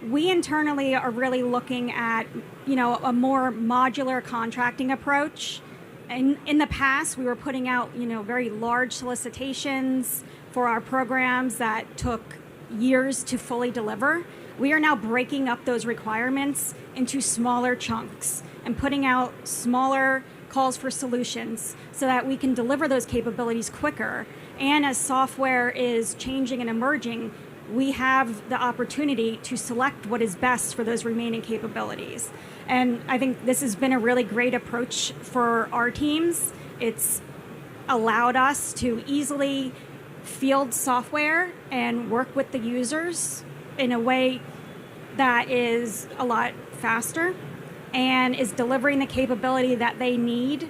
we internally are really looking at, a more modular contracting approach. In the past, we were putting out, very large solicitations for our programs that took years to fully deliver. We are now breaking up those requirements into smaller chunks and putting out smaller calls for solutions so that we can deliver those capabilities quicker. And as software is changing and emerging, we have the opportunity to select what is best for those remaining capabilities. And I think this has been a really great approach for our teams. It's allowed us to easily field software and work with the users in a way that is a lot faster and is delivering the capability that they need.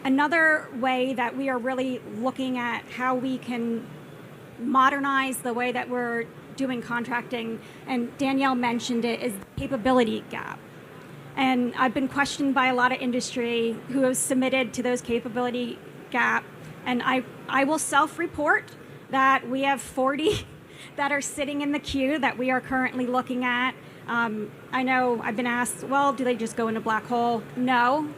Another way that we are really looking at how we can modernize the way that we're doing contracting, and Danielle mentioned it, is the capability gap. And I've been questioned by a lot of industry who have submitted to those capability gap, and I will self-report that we have 40 that are sitting in the queue that we are currently looking at. I know I've been asked, well, do they just go into black hole? No.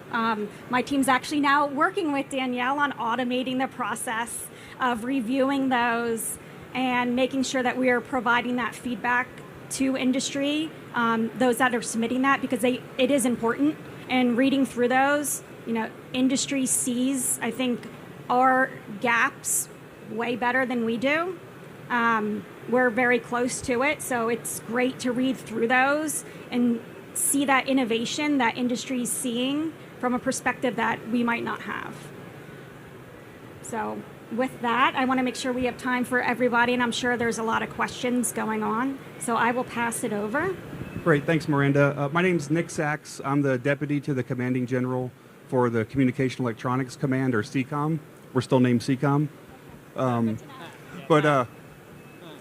My team's actually now working with Danielle on automating the process of reviewing those and making sure that we are providing that feedback to industry, those that are submitting that, because it is important. And reading through those, industry sees, I think, our gaps way better than we do. We're very close to it, so it's great to read through those and see that innovation that industry is seeing from a perspective that we might not have. So with that, I want to make sure we have time for everybody, and I'm sure there's a lot of questions going on, so I will pass it over. Great, thanks, Miranda. My name's Nick Sachs. I'm the Deputy to the Commanding General for the Communication Electronics Command, or CCOM. We're still named CCOM.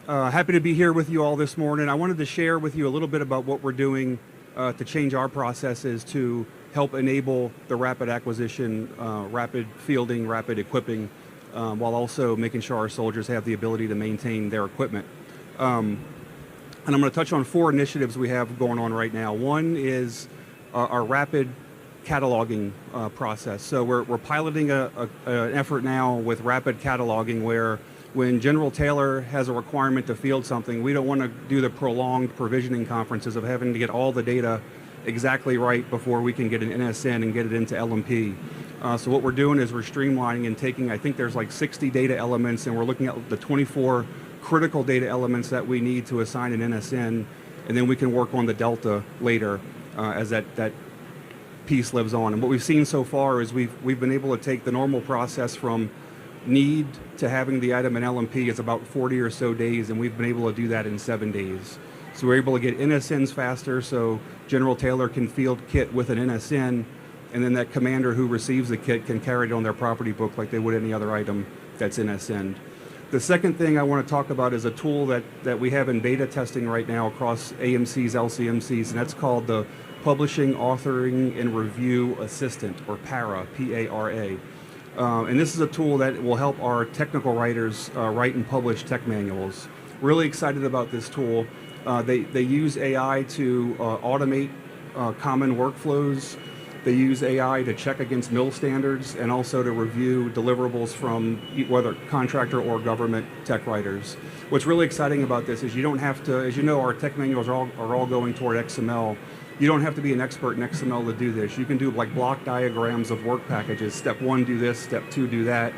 Happy to be here with you all this morning. I wanted to share with you a little bit about what we're doing to change our processes to help enable the rapid acquisition, rapid fielding, rapid equipping, while also making sure our soldiers have the ability to maintain their equipment. And I'm going to touch on 4 initiatives we have going on right now. One is our rapid cataloging process. So we're piloting an effort now with rapid cataloging where when General Taylor has a requirement to field something, we don't want to do the prolonged provisioning conferences of having to get all the data exactly right before we can get an NSN and get it into LMP. So what we're doing is we're streamlining and taking, I think there's like 60 data elements, and we're looking at the 24 critical data elements that we need to assign an NSN, and then we can work on the delta later as that piece lives on. And what we've seen so far is we've been able to take the normal process from need to having the item in LMP is about 40 or so days, and we've been able to do that in 7 days. So we're able to get NSNs faster, so General Taylor can field kit with an NSN, and then that commander who receives the kit can carry it on their property book like they would any other item that's NSN'd. The second thing I want to talk about is a tool that we have in beta testing right now across AMCs, LCMCs, and that's called the Publishing, Authoring, and Review Assistant, or PARA, P-A-R-A. And this is a tool that will help our technical writers write and publish tech manuals. Really excited about this tool. They use AI to automate common workflows. They use AI to check against mill standards and also to review deliverables from whether contractor or government tech writers. What's really exciting about this is you don't have to, as you know, our tech manuals are all going toward XML. You don't have to be an expert in XML to do this. You can do like block diagrams of work packages. Step 1, do this. Step 2, do that.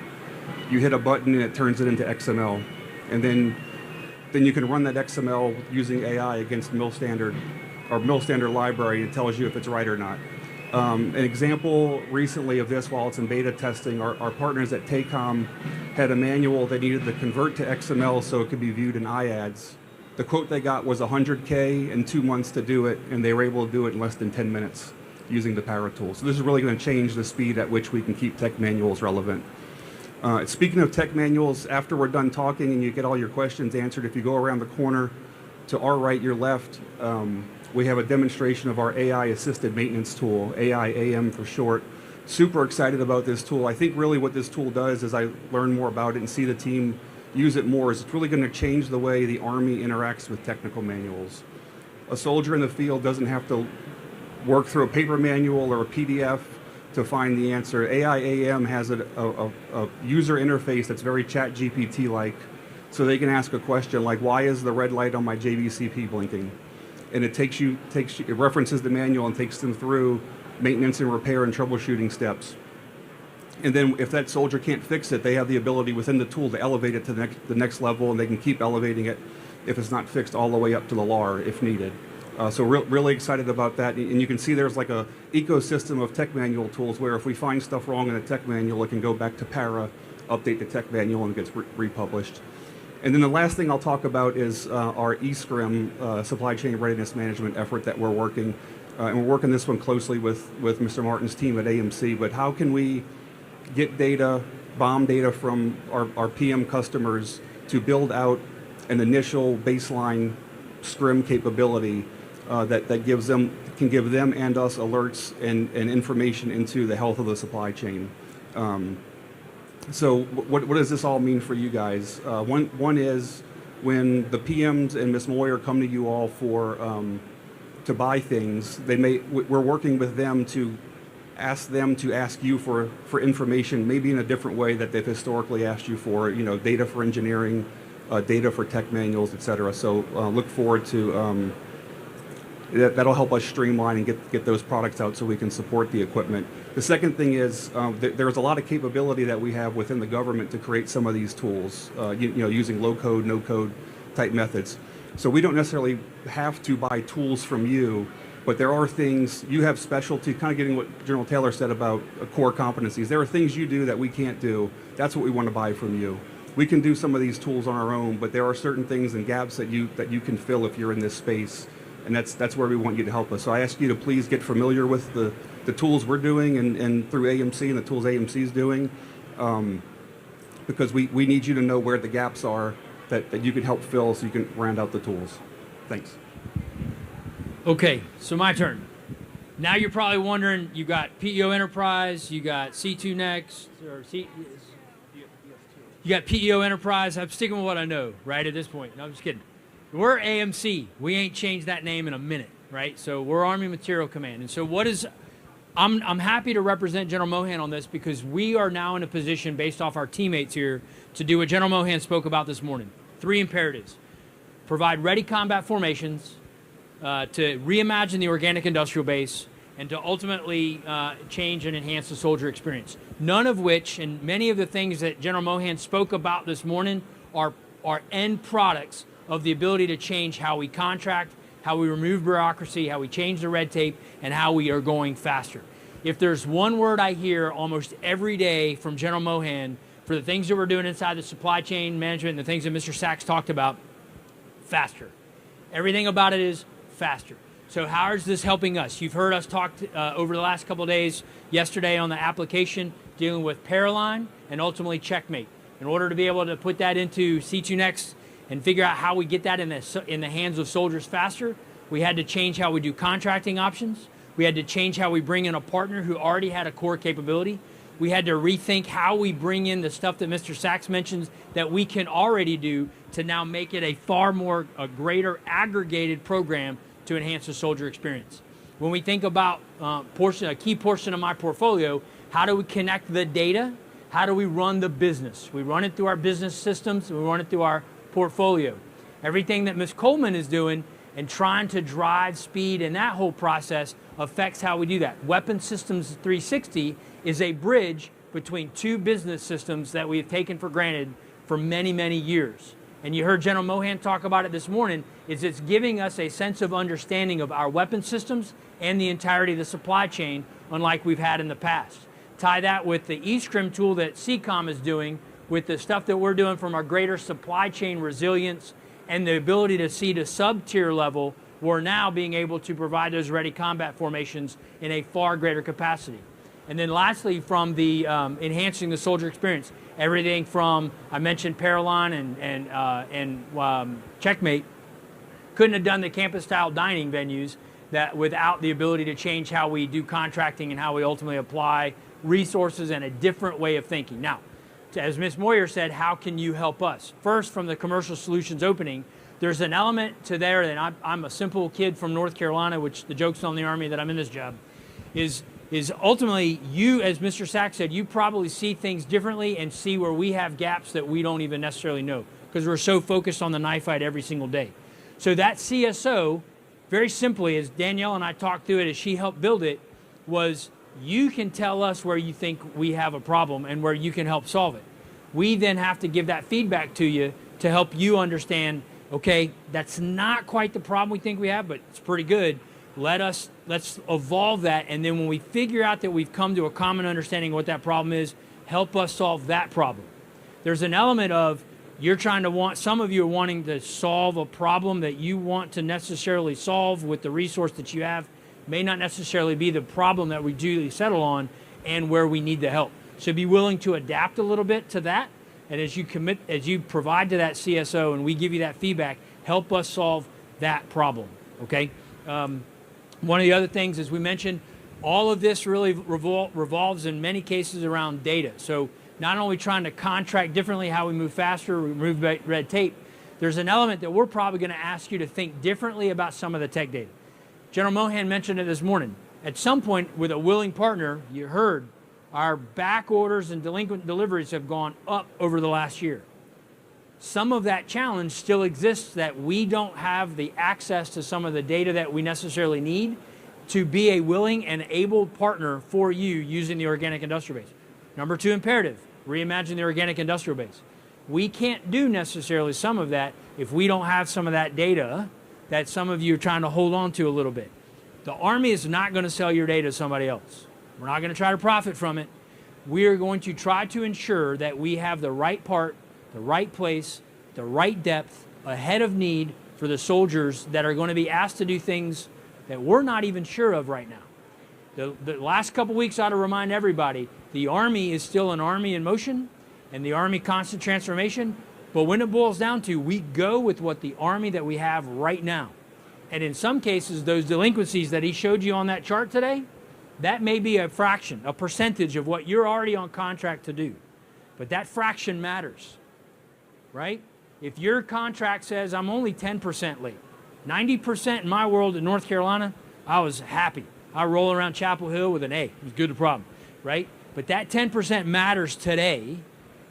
You hit a button and it turns it into XML. And then you can run that XML using AI against mill standard library. It tells you if it's right or not. An example recently of this, while it's in beta testing, our partners at TACOM had a manual they needed to convert to XML so it could be viewed in IADS. The quote they got was $100K and 2 months to do it, and they were able to do it in less than 10 minutes using the Para tool. So this is really going to change the speed at which we can keep tech manuals relevant. Speaking of tech manuals, after we're done talking and you get all your questions answered, if you go around the corner to our right, your left, we have a demonstration of our AI-assisted maintenance tool, AI-AM for short. Super excited about this tool. I think really what this tool does as I learn more about it and see the team use it more is it's really going to change the way the Army interacts with technical manuals. A soldier in the field doesn't have to work through a paper manual or a PDF to find the answer. AI-AM has a user interface that's very ChatGPT-like, so they can ask a question like, why is the red light on my JVCP blinking? And it it references the manual and takes them through maintenance and repair and troubleshooting steps. And then if that soldier can't fix it, they have the ability within the tool to elevate it to the next level, and they can keep elevating it if it's not fixed all the way up to the LAR if needed. So really excited about that. And you can see there's like a ecosystem of tech manual tools where if we find stuff wrong in a tech manual, it can go back to Para, update the tech manual, and it gets republished. And then the last thing I'll talk about is our eScrim supply chain readiness management effort that we're working. And we're working this one closely with Mr. Martin's team at AMC. But how can we get data, BOM data from our PM customers to build out an initial baseline scrim capability that can give them and us alerts and information into the health of the supply chain. So what does this all mean for you guys? One is when the PMs and Ms. Moyer come to you all to buy things, we're working with them to ask you for information, maybe in a different way that they've historically asked you for, data for engineering, data for tech manuals, et cetera. So look forward to that'll help us streamline and get those products out so we can support the equipment. The second thing is there's a lot of capability that we have within the government to create some of these tools, using low code, no code type methods. So we don't necessarily have to buy tools from you, but there are things, you have specialty, kind of getting what General Taylor said about core competencies. There are things you do that we can't do. That's what we want to buy from you. We can do some of these tools on our own, but there are certain things and gaps that you can fill if you're in this space, and that's where we want you to help us. So I ask you to please get familiar with the tools we're doing and through AMC and the tools AMC is doing, because we need you to know where the gaps are that you can help fill so you can round out the tools. Thanks. Okay, so my turn. Now you're probably wondering, you got PEO Enterprise, you got C2 Next, or you got PEO Enterprise. I'm sticking with what I know, right, at this point. No, I'm just kidding. We're AMC. We ain't changed that name in a minute, right? So we're Army Material Command. And so what is, I'm happy to represent General Mohan on this because we are now in a position, based off our teammates here, to do what General Mohan spoke about this morning. 3 imperatives. Provide ready combat formations, to reimagine the organic industrial base, and to ultimately change and enhance the soldier experience. None of which, and many of the things that General Mohan spoke about this morning, are end products of the ability to change how we contract, how we remove bureaucracy, how we change the red tape, and how we are going faster. If there's one word I hear almost every day from General Mohan for the things that we're doing inside the supply chain management and the things that Mr. Sachs talked about, faster. Everything about it is faster. So how is this helping us? You've heard us talk over the last couple of days, yesterday on the application, dealing with Paraline and ultimately Checkmate. In order to be able to put that into C2 Next and figure out how we get that in the hands of soldiers faster, we had to change how we do contracting options. We had to change how we bring in a partner who already had a core capability. We had to rethink how we bring in the stuff that Mr. Sachs mentions that we can already do to now make it a greater aggregated program to enhance the soldier experience. When we think about a key portion of my portfolio, how do we connect the data? How do we run the business? We run it through our business systems, and we run it through our portfolio. Everything that Ms. Coleman is doing and trying to drive speed in that whole process affects how we do that. Weapon Systems 360 is a bridge between 2 business systems that we have taken for granted for many, many years. And you heard General Mohan talk about it this morning, is it's giving us a sense of understanding of our weapon systems and the entirety of the supply chain, unlike we've had in the past. Tie that with the eScrim tool that CCOM is doing, with the stuff that we're doing from our greater supply chain resilience and the ability to see to sub-tier level, we're now being able to provide those ready combat formations in a far greater capacity. And then lastly, from the enhancing the soldier experience, everything from, I mentioned Paraline and Checkmate, couldn't have done the campus-style dining venues that without the ability to change how we do contracting and how we ultimately apply resources and a different way of thinking. Now, as Ms. Moyer said, how can you help us? First, from the commercial solutions opening, there's an element to there that I'm a simple kid from North Carolina, which the joke's on the Army that I'm in this job, is ultimately you, as Mr. Sachs said, you probably see things differently and see where we have gaps that we don't even necessarily know because we're so focused on the knife fight every single day. So that CSO, very simply, as Danielle and I talked through it as she helped build it, was you can tell us where you think we have a problem and where you can help solve it. We then have to give that feedback to you to help you understand, okay, that's not quite the problem we think we have, but it's pretty good. Let's evolve that, and then when we figure out that we've come to a common understanding of what that problem is, help us solve that problem. There's an element of some of you are wanting to solve a problem that you want to necessarily solve with the resource that you have, may not necessarily be the problem that we duly settle on and where we need the help. So be willing to adapt a little bit to that, and as you provide to that CSO and we give you that feedback, help us solve that problem, okay? One of the other things, as we mentioned, all of this really revolves in many cases around data. So not only trying to contract differently how we move faster, remove red tape, there's an element that we're probably going to ask you to think differently about some of the tech data. General Mohan mentioned it this morning. At some point, with a willing partner, you heard our back orders and delinquent deliveries have gone up over the last year. Some of that challenge still exists that we don't have the access to some of the data that we necessarily need to be a willing and able partner for you using the organic industrial base. Number 2 imperative, reimagine the organic industrial base. We can't do necessarily some of that if we don't have some of that data that some of you are trying to hold on to a little bit. The Army is not going to sell your data to somebody else. We're not going to try to profit from it. We are going to try to ensure that we have the right part, the right place, the right depth, ahead of need for the soldiers that are going to be asked to do things that we're not even sure of right now. The last couple weeks ought to remind everybody, the Army is still an Army in motion and the Army constant transformation, but when it boils down to, we go with what the Army that we have right now. And in some cases, those delinquencies that he showed you on that chart today, that may be a fraction, a percentage of what you're already on contract to do. But that fraction matters, right? If your contract says I'm only 10% late, 90% in my world in North Carolina, I was happy. I roll around Chapel Hill with an A. It was good to problem, right? But that 10% matters today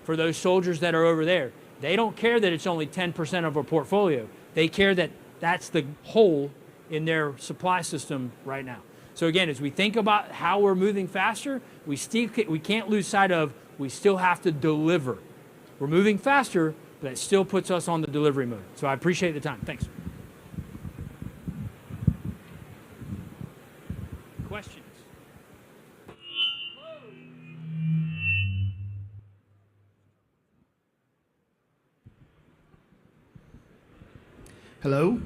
for those soldiers that are over there. They don't care that it's only 10% of our portfolio. They care that that's the hole in their supply system right now. So again, as we think about how we're moving faster, we can't lose sight of we still have to deliver. We're moving faster, but it still puts us on the delivery mode. So I appreciate the time. Thanks. Questions? Hello.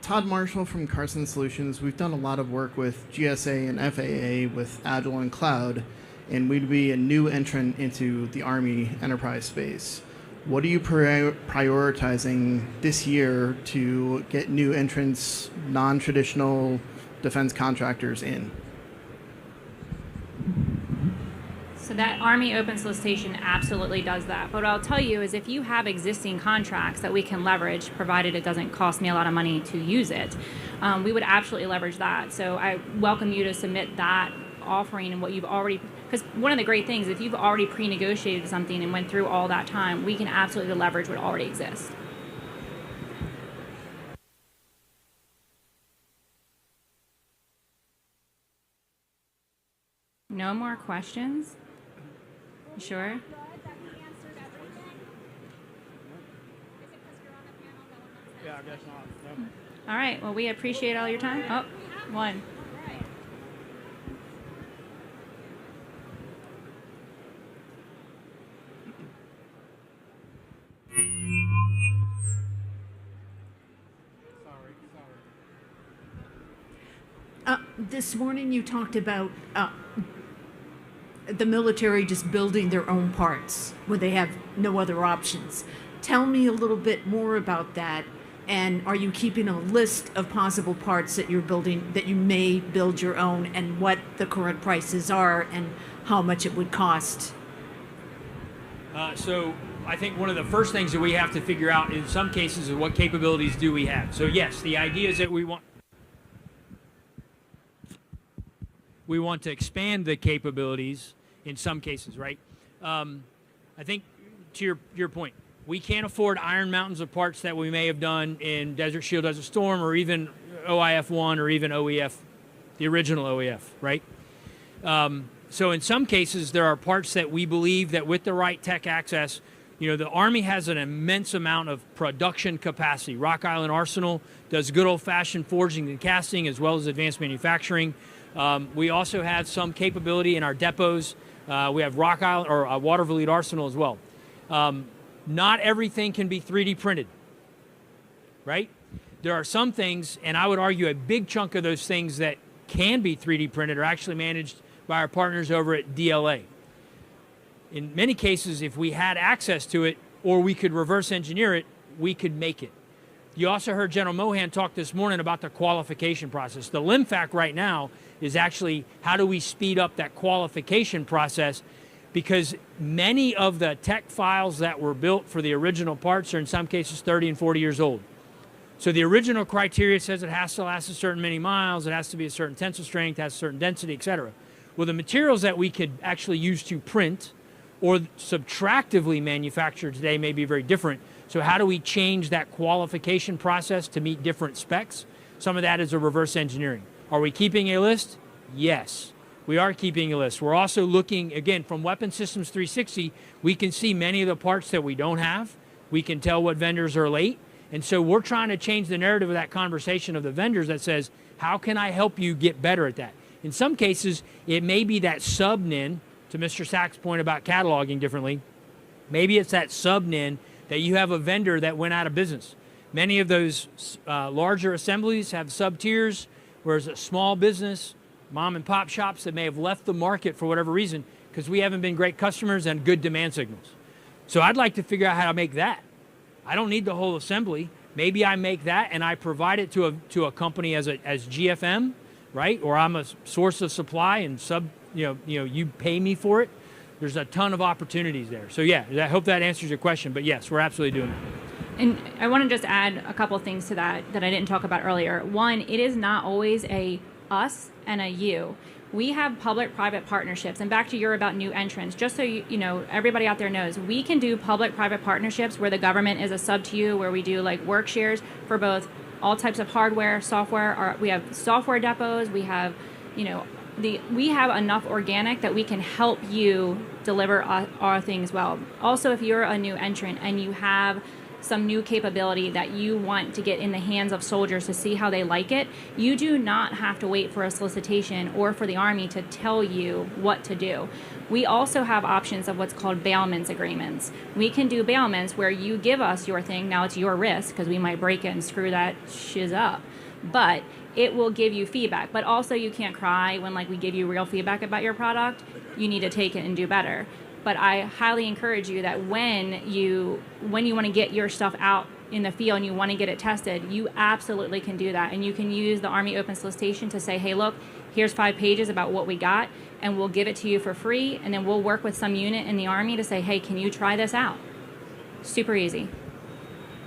Todd Marshall from Carson Solutions. We've done a lot of work with GSA and FAA with Agile and Cloud, and we'd be a new entrant into the Army enterprise space. What are you prioritizing this year to get new entrants, non-traditional defense contractors in? So that Army open solicitation absolutely does that. But what I'll tell you is if you have existing contracts that we can leverage, provided it doesn't cost me a lot of money to use it, we would absolutely leverage that. So I welcome you to submit that offering and what you've already, because one of the great things, if you've already pre-negotiated something and went through all that time, we can absolutely leverage what already exists. No more questions? You sure? Yeah, I guess not. No. All right. Well, we appreciate all your time. Oh, one. This morning you talked about the military just building their own parts when they have no other options. Tell me a little bit more about that, and are you keeping a list of possible parts that you're building, that you may build your own, and what the current prices are and how much it would cost? So I think one of the first things that we have to figure out in some cases is what capabilities do we have. So yes, the idea is that we want to expand the capabilities in some cases, right? I think to your point, we can't afford iron mountains of parts that we may have done in Desert Shield, Desert Storm, or even OIF-1 or even OEF, the original OEF, right? So in some cases, there are parts that we believe that with the right tech access, the Army has an immense amount of production capacity. Rock Island Arsenal does good old-fashioned forging and casting as well as advanced manufacturing. We also have some capability in our depots. We have Rock Island or Waterville Arsenal as well. Not everything can be 3D printed, right? There are some things, and I would argue a big chunk of those things that can be 3D printed are actually managed by our partners over at DLA. In many cases, if we had access to it or we could reverse engineer it, we could make it. You also heard General Mohan talk this morning about the qualification process. The LIMFAC right now is actually how do we speed up that qualification process, because many of the tech files that were built for the original parts are in some cases 30 and 40 years old. So the original criteria says it has to last a certain many miles, it has to be a certain tensile strength, has a certain density, etc. Well, the materials that we could actually use to print or subtractively manufacture today may be very different. So how do we change that qualification process to meet different specs? Some of that is a reverse engineering. Are we keeping a list? Yes, we are keeping a list. We're also looking, again, from Weapon Systems 360, we can see many of the parts that we don't have. We can tell what vendors are late. And so we're trying to change the narrative of that conversation of the vendors that says, how can I help you get better at that? In some cases, it may be that sub-NIN, to Mr. Sachs' point about cataloging differently, maybe it's that sub-NIN that you have a vendor that went out of business. Many of those larger assemblies have sub-tiers, whereas a small business, mom and pop shops that may have left the market for whatever reason because we haven't been great customers and good demand signals. So I'd like to figure out how to make that. I don't need the whole assembly. Maybe I make that and I provide it to a company as GFM, right? Or I'm a source of supply and you pay me for it. There's a ton of opportunities there. So yeah, I hope that answers your question. But yes, we're absolutely doing it. And I want to just add a couple of things to that I didn't talk about earlier. One, it is not always a us and a you. We have public-private partnerships. And back to your about new entrants, just so you know, everybody out there knows, we can do public-private partnerships where the government is a sub to you, where we do like work shares for both all types of hardware, software. We have software depots. We have, we have enough organic that we can help you deliver our things well. Also, if you're a new entrant and you have some new capability that you want to get in the hands of soldiers to see how they like it, you do not have to wait for a solicitation or for the Army to tell you what to do. We also have options of what's called bailments agreements. We can do bailments where you give us your thing. Now it's your risk because we might break it and screw that shiz up. But it will give you feedback. But also you can't cry when we give you real feedback about your product. You need to take it and do better. But I highly encourage you that when you want to get your stuff out in the field and you want to get it tested, you absolutely can do that. And you can use the Army Open Solicitation to say, hey, look, here's 5 pages about what we got, and we'll give it to you for free, and then we'll work with some unit in the Army to say, hey, can you try this out? Super easy.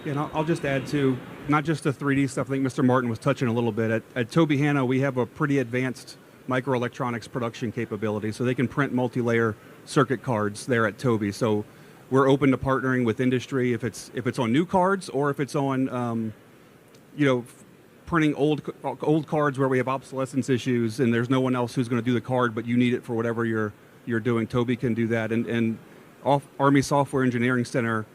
Yeah, and I'll just add to, not just the 3D stuff, I think Mr. Martin was touching a little bit. At Toby Hanna, we have a pretty advanced microelectronics production capability, so they can print multi-layer circuit cards there at Toby. So we're open to partnering with industry if it's on new cards or if it's on printing old cards where we have obsolescence issues and there's no one else who's going to do the card, but you need it for whatever you're doing. Toby can do that, and Army Software Engineering Center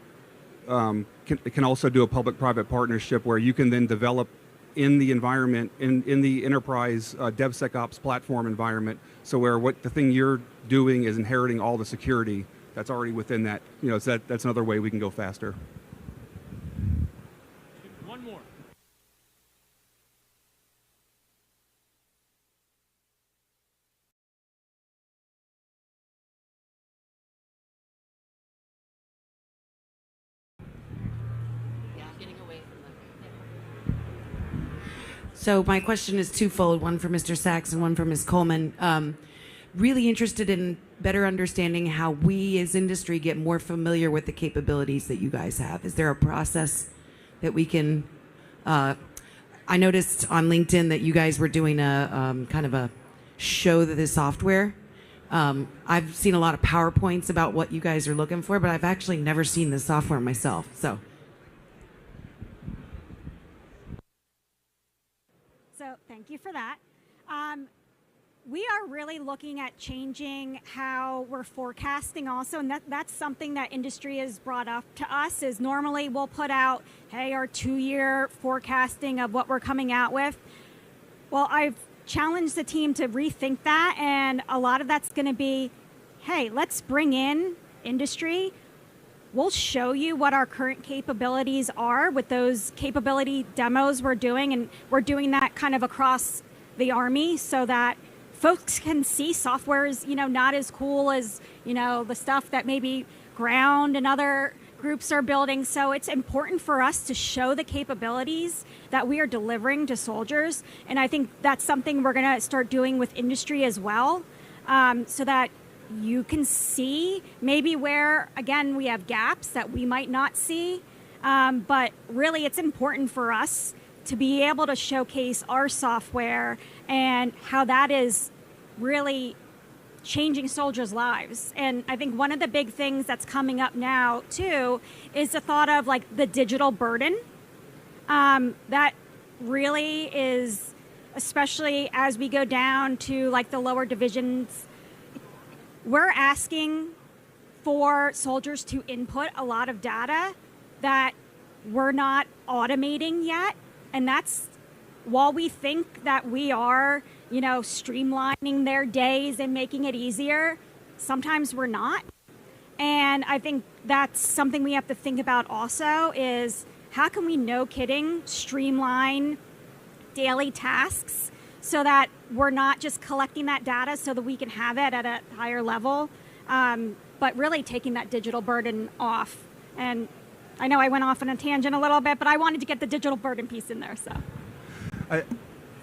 can also do a public-private partnership where you can then develop in the environment, in the enterprise DevSecOps platform environment, so where the thing you're doing is inheriting all the security that's already within that. So that's another way we can go faster. One more. So my question is twofold, one for Mr. Sachs and one for Ms. Coleman. Really interested in better understanding how we as industry get more familiar with the capabilities that you guys have. Is there a process that we can... I noticed on LinkedIn that you guys were doing a kind of a show of the software. I've seen a lot of PowerPoints about what you guys are looking for, but I've actually never seen the software myself. So thank you for that. We are really looking at changing how we're forecasting also, and that's something that industry has brought up to us, is normally we'll put out, hey, our 2-year forecasting of what we're coming out with. Well, I've challenged the team to rethink that, and a lot of that's going to be, hey, let's bring in industry. We'll show you what our current capabilities are with those capability demos we're doing, and we're doing that kind of across the Army so that folks can see software is, not as cool as, the stuff that maybe ground and other groups are building. So it's important for us to show the capabilities that we are delivering to soldiers. And I think that's something we're going to start doing with industry as well, so that you can see maybe where, again, we have gaps that we might not see. But really, it's important for us to be able to showcase our software and how that is really changing soldiers' lives. And I think one of the big things that's coming up now, too, is the thought of the digital burden. That really is, especially as we go down to the lower divisions, we're asking for soldiers to input a lot of data that we're not automating yet. And that's, while we think that we are, streamlining their days and making it easier, sometimes we're not. And I think that's something we have to think about also, is how can we, no kidding, streamline daily tasks so that we're not just collecting that data so that we can have it at a higher level, but really taking that digital burden off. And I know I went off on a tangent a little bit, but I wanted to get the digital burden piece in there. So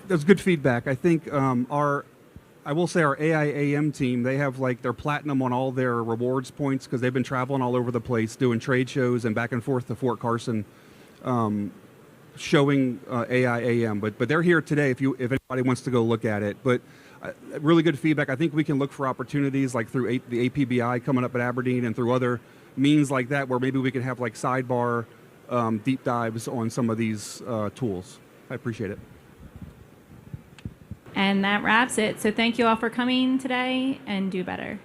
that's good feedback. I think I will say our AIAM team, they have like their platinum on all their rewards points because they've been traveling all over the place doing trade shows and back and forth to Fort Carson, showing AIAM. But they're here today if anybody wants to go look at it. But really good feedback. I think we can look for opportunities like through the APBI coming up at Aberdeen and through other means like that where maybe we can have like sidebar deep dives on some of these tools. I appreciate it. And that wraps it. So thank you all for coming today, and do better.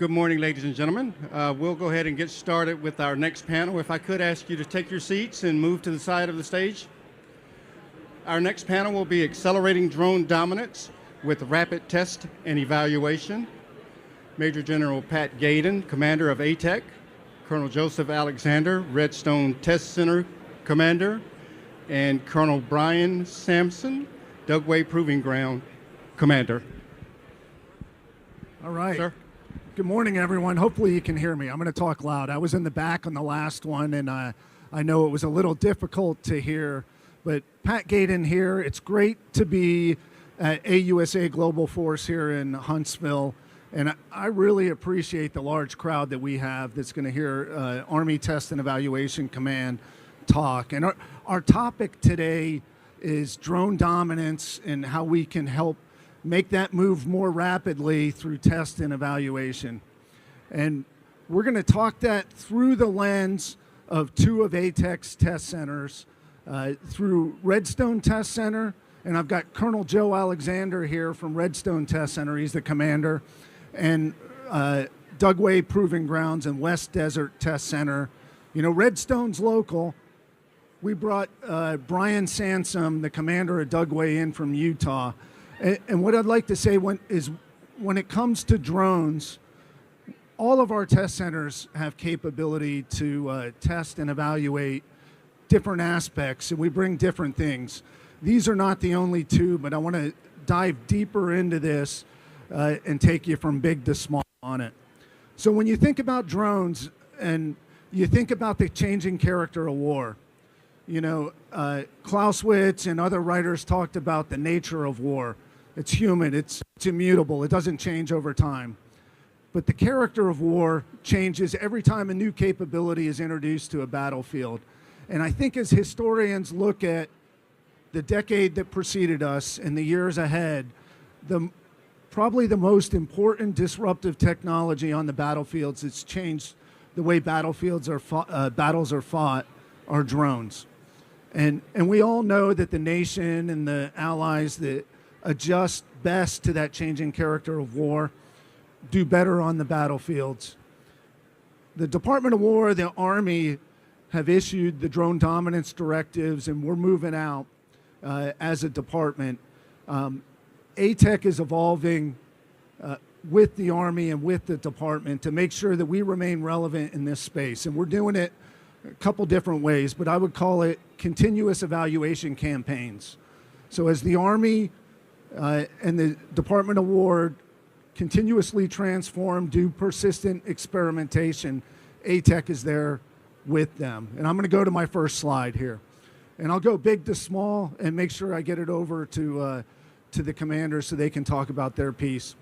Good morning, ladies and gentlemen. We'll go ahead and get started with our next panel. If I could ask you to take your seats and move to the side of the stage. Our next panel will be Accelerating Drone Dominance with Rapid Test and Evaluation. Major General Pat Gaydon, Commander of ATEC, Colonel Joseph Alexander, Redstone Test Center Commander, and Colonel Brian Sampson, Dugway Proving Ground Commander. All right. Sir? Good morning, everyone. Hopefully you can hear me. I'm going to talk loud. I was in the back on the last one, and I know it was a little difficult to hear, but Pat Gaydon here. It's great to be at AUSA Global Force here in Huntsville, and I really appreciate the large crowd that we have that's going to hear Army Test and Evaluation Command talk. And our topic today is drone dominance and how we can help make that move more rapidly through test and evaluation. And we're going to talk that through the lens of two of ATEC's test centers, through Redstone Test Center, and I've got Colonel Joe Alexander here from Redstone Test Center, he's the commander, and Dugway Proving Grounds and West Desert Test Center. You know, Redstone's local. We brought Brian Sampson, the commander of Dugway, in from Utah. And what I'd like to say is when it comes to drones, all of our test centers have capability to test and evaluate different aspects, and we bring different things. These are not the only two, but I want to dive deeper into this and take you from big to small on it. So when you think about drones and you think about the changing character of war, you know, Clausewitz and other writers talked about the nature of war. It's human, it's immutable, it doesn't change over time. But the character of war changes every time a new capability is introduced to a battlefield. And I think as historians look at the decade that preceded us and the years ahead, probably the most important disruptive technology on the battlefields that's changed the way battles are fought are drones. And we all know that the nation and the allies that adjust best to that changing character of war do better on the battlefields. The Department of War, the Army, have issued the drone dominance directives, and we're moving out as a department. ATEC is evolving with the Army and with the department to make sure that we remain relevant in this space. And we're doing it a couple different ways, but I would call it continuous evaluation campaigns. So as the Army and the Department of War continuously transform, do persistent experimentation, ATEC is there with them. And I'm going to go to my first slide here. And I'll go big to small and make sure I get it over to the commanders so they can talk about their piece.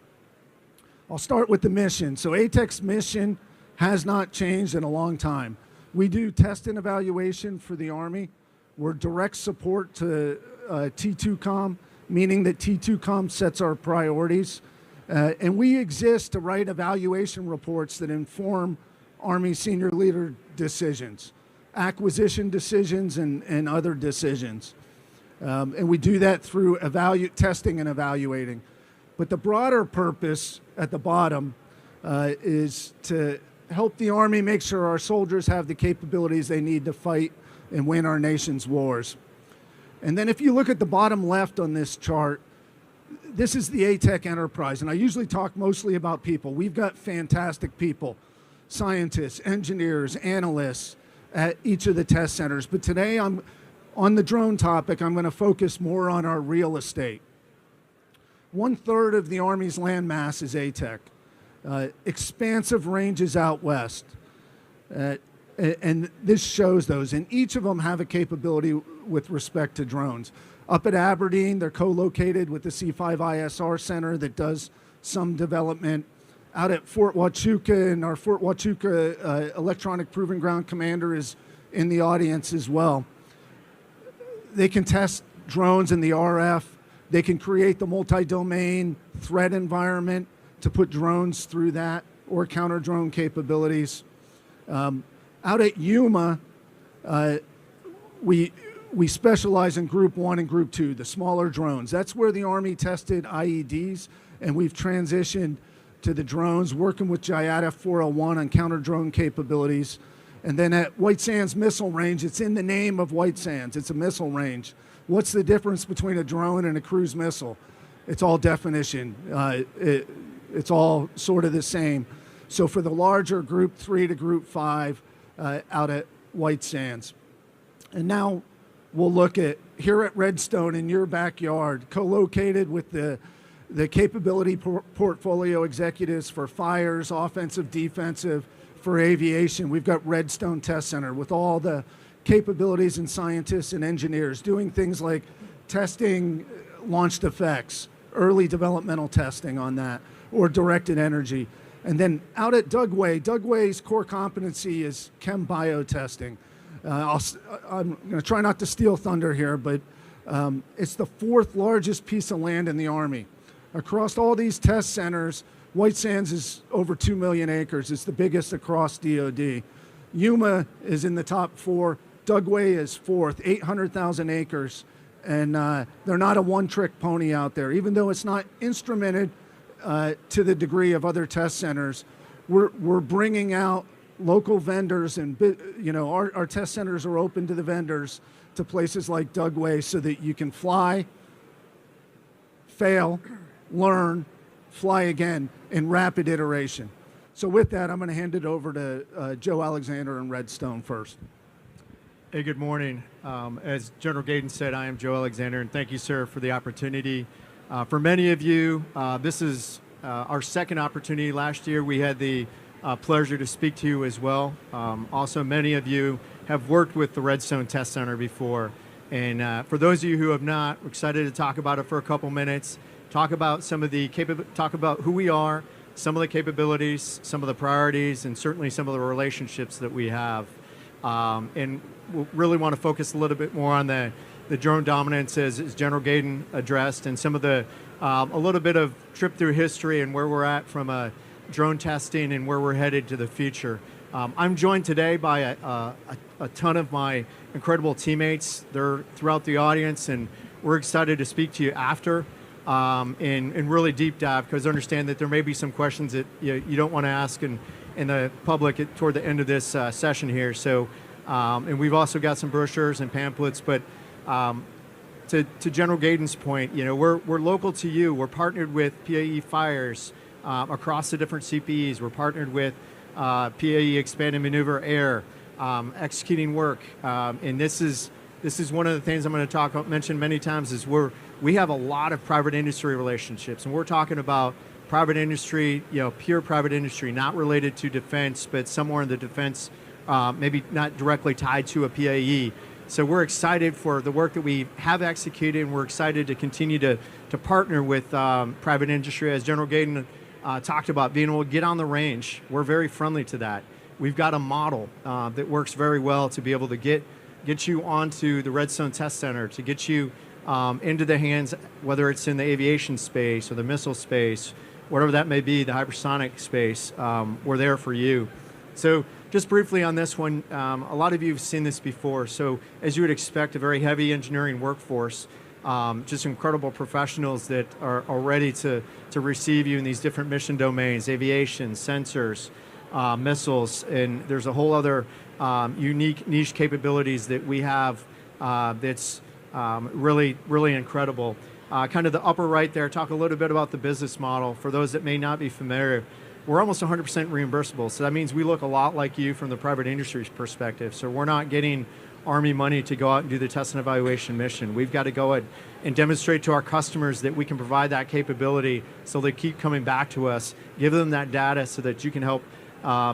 I'll start with the mission. So ATEC's mission has not changed in a long time. We do test and evaluation for the Army. We're direct support to T2COM, meaning that T2COM sets our priorities. And we exist to write evaluation reports that inform Army senior leader decisions, acquisition decisions, and other decisions. And we do that through testing and evaluating. But the broader purpose at the bottom is to help the Army make sure our soldiers have the capabilities they need to fight and win our nation's wars. And then if you look at the bottom left on this chart, this is the ATEC enterprise. And I usually talk mostly about people. We've got fantastic people, scientists, engineers, analysts at each of the test centers. But today on the drone topic, I'm going to focus more on our real estate. 1/3 of the Army's land mass is ATEC. Expansive ranges out west. And this shows those. And each of them have a capability with respect to drones. Up at Aberdeen, they're co-located with the C5ISR Center that does some development. Out at Fort Huachuca, and our Fort Huachuca Electronic Proving Ground Commander is in the audience as well. They can test drones in the RF. They can create the multi-domain threat environment to put drones through that or counter-drone capabilities. Out at Yuma, we specialize in Group 1 and Group 2, the smaller drones. That's where the Army tested IEDs, and we've transitioned to the drones, working with JIATA 401 on counter-drone capabilities. And then at White Sands Missile Range, it's in the name of White Sands. It's a missile range. What's the difference between a drone and a cruise missile? It's all definition. It's all sort of the same. So for the larger Group 3 to Group 5 out at White Sands. And now we'll look at here at Redstone in your backyard, co-located with the capability portfolio executives for fires, offensive, defensive, for aviation. We've got Redstone Test Center with all the capabilities and scientists and engineers doing things like testing launched effects, early developmental testing on that, or directed energy. And then out at Dugway's core competency is chem bio testing. I'm going to try not to steal thunder here, but it's the 4th largest piece of land in the Army. Across all these test centers, White Sands is over 2 million acres. It's the biggest across DOD. Yuma is in the top 4. Dugway is 4th, 800,000 acres. And they're not a one-trick pony out there. Even though it's not instrumented to the degree of other test centers, we're bringing out local vendors, and our test centers are open to the vendors to places like Dugway so that you can fly, fail, learn, fly again in rapid iteration. So with that, I'm going to hand it over to Joe Alexander and Redstone first. Hey, good morning. As General Gaydon said, I am Joe Alexander, and thank you, sir, for the opportunity. For many of you, this is our second opportunity. Last year, we had the pleasure to speak to you as well. Also, many of you have worked with the Redstone Test Center before. And for those of you who have not, we're excited to talk about it for a couple minutes, talk about some of the talk about who we are, some of the capabilities, some of the priorities, and certainly some of the relationships that we have. And we'll really want to focus a little bit more on the drone dominance as General Gaydon addressed, and some of the a little bit of trip through history and where we're at from a drone testing and where we're headed to the future. I'm joined today by a ton of my incredible teammates. They're throughout the audience, and we're excited to speak to you after and really deep dive, because I understand that there may be some questions that you don't want to ask in the public toward the end of this session here. So, and we've also got some brochures and pamphlets, but to General Gaydon's point, we're local to you. We're partnered with PAE Fires across the different CPEs. We're partnered with PAE Expand and Maneuver Air, executing work. And this is one of the things I'm going to mention many times is we have a lot of private industry relationships, and we're talking about private industry, pure private industry, not related to defense, but somewhere in the defense, maybe not directly tied to a PAE. So we're excited for the work that we have executed, and we're excited to continue to partner with private industry. As General Gaydon talked about, being able to get on the range, we're very friendly to that. We've got a model that works very well to be able to get you onto the Redstone Test Center, to get you into the hands, whether it's in the aviation space or the missile space, whatever that may be, the hypersonic space, we're there for you. So just briefly on this one, a lot of you have seen this before. So as you would expect, a very heavy engineering workforce, just incredible professionals that are ready to receive you in these different mission domains, aviation, sensors, missiles, and there's a whole other unique niche capabilities that we have that's really, really incredible. Kind of the upper right there, talk a little bit about the business model. For those that may not be familiar, we're almost 100% reimbursable. So that means we look a lot like you from the private industry's perspective. So we're not getting Army money to go out and do the test and evaluation mission. We've got to go and demonstrate to our customers that we can provide that capability, so they keep coming back to us, give them that data so that you can help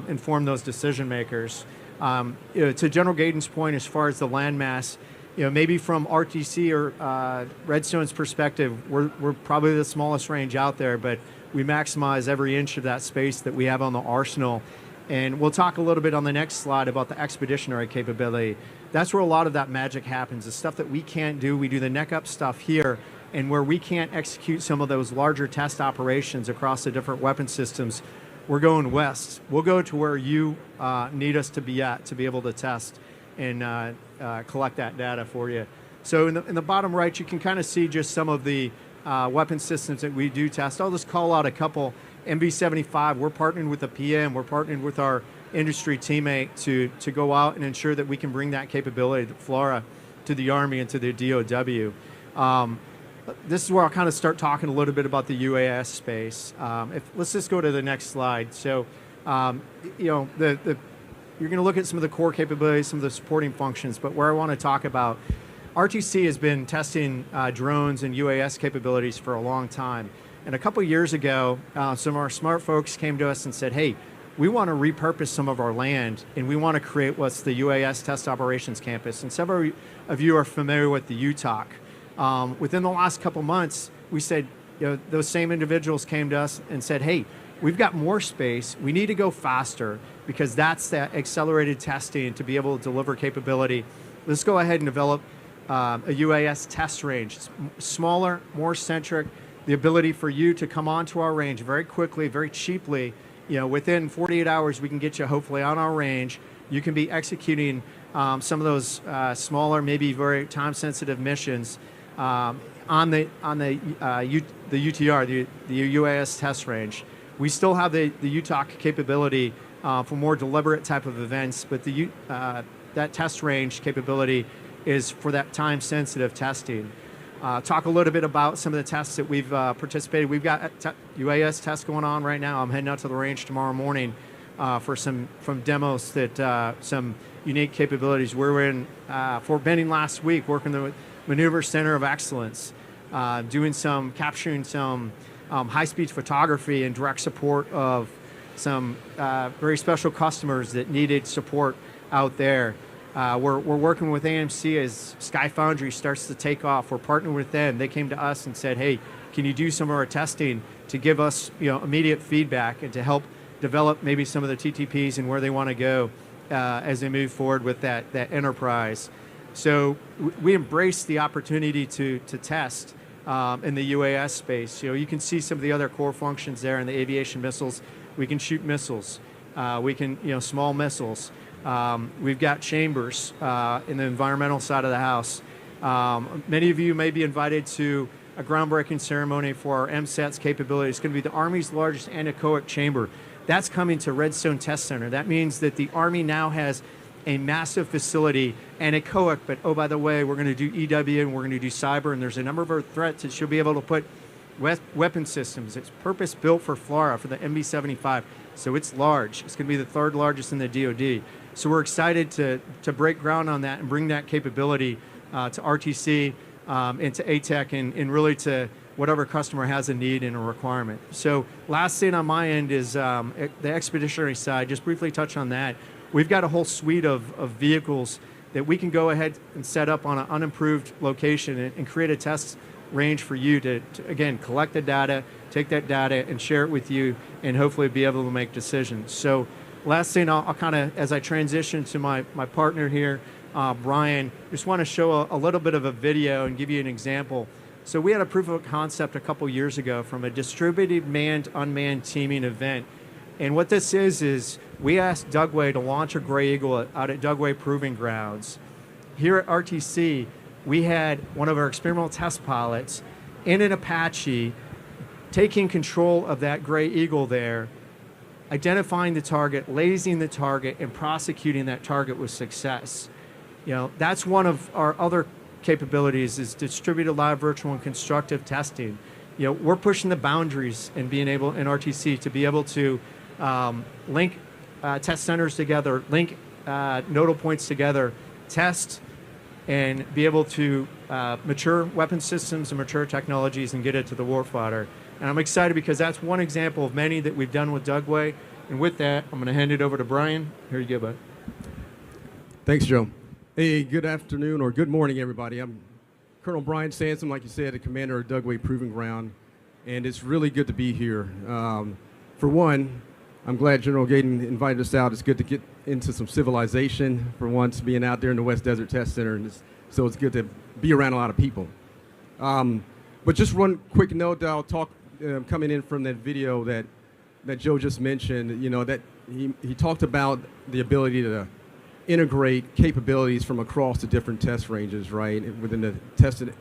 inform those decision makers. To General Gaydon's point, as far as the landmass, maybe from RTC or Redstone's perspective, we're probably the smallest range out there, but we maximize every inch of that space that we have on the arsenal. And we'll talk a little bit on the next slide about the expeditionary capability. That's where a lot of that magic happens. The stuff that we can't do, we do the neck up stuff here, and where we can't execute some of those larger test operations across the different weapon systems, we're going west. We'll go to where you need us to be at to be able to test and collect that data for you. So in the bottom right, you can kind of see just some of the weapon systems that we do test. I'll just call out a couple. MV75, we're partnering with the PM, we're partnering with our industry teammate to go out and ensure that we can bring that capability, the FLRAA, to the Army and to the DOW. This is where I'll kind of start talking a little bit about the UAS space. Let's just go to the next slide. So, you're going to look at some of the core capabilities, some of the supporting functions, but where I want to talk about, RTC has been testing drones and UAS capabilities for a long time. And a couple years ago, some of our smart folks came to us and said, hey, we want to repurpose some of our land and we want to create what's the UAS Test Operations Campus. And several of you are familiar with the UTOC. Within the last couple months, we said, those same individuals came to us and said, hey, we've got more space. We need to go faster because that's that accelerated testing to be able to deliver capability. Let's go ahead and develop a UAS test range. It's smaller, more centric, the ability for you to come onto our range very quickly, very cheaply. Within 48 hours, we can get you hopefully on our range. You can be executing some of those smaller, maybe very time-sensitive missions on the UTR, the UAS test range. We still have the UTOC capability for more deliberate type of events, but that test range capability is for that time-sensitive testing. Talk a little bit about some of the tests that we've participated. We've got UAS tests going on right now. I'm heading out to the range tomorrow morning for some demos that some unique capabilities. We were in Fort Benning last week working the Maneuver Center of Excellence, capturing some high-speed photography and direct support of some very special customers that needed support out there. We're working with AMC as Sky Foundry starts to take off. We're partnering with them. They came to us and said, hey, can you do some of our testing to give us immediate feedback and to help develop maybe some of the TTPs and where they want to go as they move forward with that enterprise. So we embrace the opportunity to test in the UAS space. You can see some of the other core functions there in the aviation missiles. We can shoot missiles. We can, small missiles. We've got chambers in the environmental side of the house. Many of you may be invited to a groundbreaking ceremony for our MSATS capability. It's going to be the Army's largest anechoic chamber. That's coming to Redstone Test Center. That means that the Army now has a massive facility, anechoic, but oh, by the way, we're going to do EW and we're going to do cyber, and there's a number of threats that she'll be able to put weapon systems. It's purpose-built for FLRAA, for the MV75, so it's large. It's going to be the third largest in the DoD. So we're excited to break ground on that and bring that capability to RTC and to ATEC and really to whatever customer has a need and a requirement. So last thing on my end is the expeditionary side. Just briefly touch on that. We've got a whole suite of vehicles that we can go ahead and set up on an unimproved location and create a test range for you to again, collect the data, take that data and share it with you and hopefully be able to make decisions. So last thing, I'll kind of, as I transition to my partner here, Brian, just want to show a little bit of a video and give you an example. So we had a proof of concept a couple years ago from a distributed manned-unmanned teaming event. And what this is we asked Dugway to launch a Gray Eagle out at Dugway Proving Grounds. Here at RTC, we had one of our experimental test pilots in an Apache taking control of that Gray Eagle there, identifying the target, lasing the target, and prosecuting that target with success. That's one of our other capabilities is distributed live, virtual, and constructive testing. We're pushing the boundaries and being able in RTC to be able to link test centers together, link nodal points together, test, and be able to mature weapon systems and mature technologies and get it to the warfighter. And I'm excited because that's one example of many that we've done with Dugway. And with that, I'm going to hand it over to Brian. Here you go, bud. Thanks, Joe. Hey, good afternoon or good morning, everybody. I'm Colonel Brian Sansom, like you said, the commander of Dugway Proving Ground, and it's really good to be here. For one, I'm glad General Gaydon invited us out. It's good to get into some civilization, for once, being out there in the West Desert Test Center, and so it's good to be around a lot of people. But just one quick note that I'll talk, coming in from that video that Joe just mentioned, that he talked about the ability to integrate capabilities from across the different test ranges, right, within the tested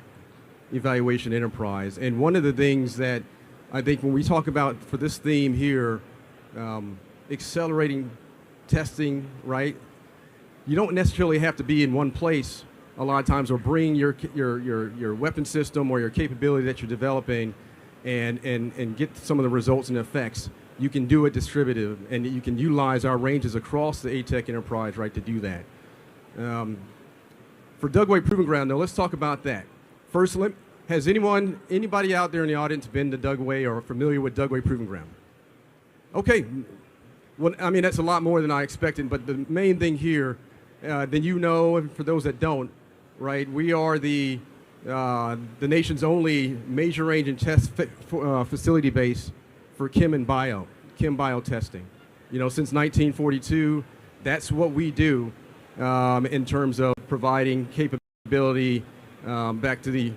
evaluation enterprise. And one of the things that I think when we talk about for this theme here, accelerating testing, right? You don't necessarily have to be in one place a lot of times, or bring your weapon system or your capability that you're developing and get some of the results and effects. You can do it distributed, and you can utilize our ranges across the ATEC enterprise, right, to do that. For Dugway Proving Ground, now let's talk about that. First, has anybody out there in the audience been to Dugway or familiar with Dugway Proving Ground? Okay, well, I mean, that's a lot more than I expected, but the main thing here, then you know, and for those that don't, right, we are the nation's only major range and test facility base for chem bio testing. You know, since 1942, that's what we do in terms of providing capability back to the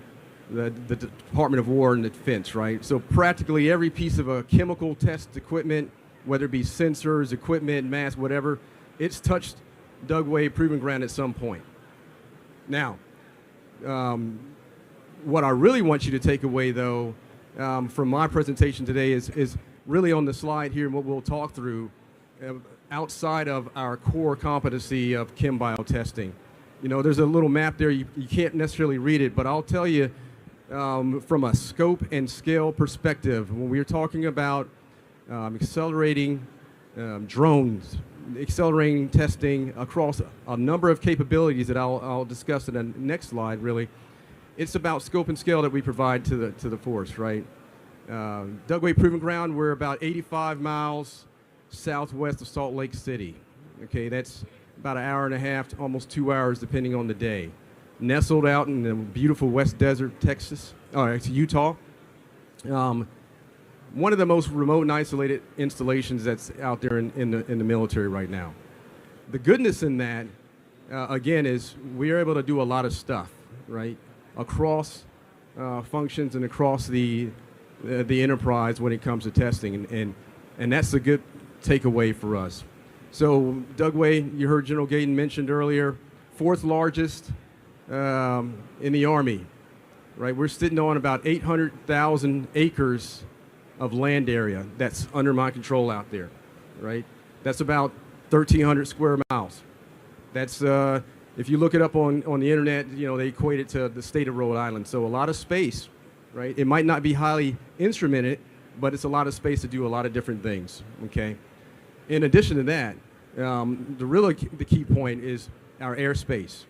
Department of War and Defense, right? So practically every piece of a chemical test equipment, whether it be sensors, equipment, mass, whatever, it's touched Dugway Proving Ground at some point. Now, what I really want you to take away, though, from my presentation today is really on the slide here and what we'll talk through outside of our core competency of chem bio testing. You know, there's a little map there. You can't necessarily read it, but I'll tell you from a scope and scale perspective, when we're talking about accelerating drones, accelerating testing across a number of capabilities that I'll discuss in the next slide, really, it's about scope and scale that we provide to the force, right? Dugway Proving Ground, we're about 85 miles southwest of Salt Lake City. Okay, that's about an hour and a half to almost 2 hours, depending on the day. Nestled out in the beautiful West Desert, Texas, Utah. One of the most remote and isolated installations that's out there in the military right now. The goodness in that, again, is we are able to do a lot of stuff, right, across functions and across the enterprise when it comes to testing, and that's a good takeaway for us. So Dugway, you heard General Gayton mentioned earlier, 4th largest in the Army, right? We're sitting on about 800,000 acres of land area that's under my control out there, right? That's about 1,300 square miles. That's, if you look it up on the internet, you know, they equate it to the state of Rhode Island. So a lot of space, right? It might not be highly instrumented, but it's a lot of space to do a lot of different things, okay? In addition to that, the key point is our airspace.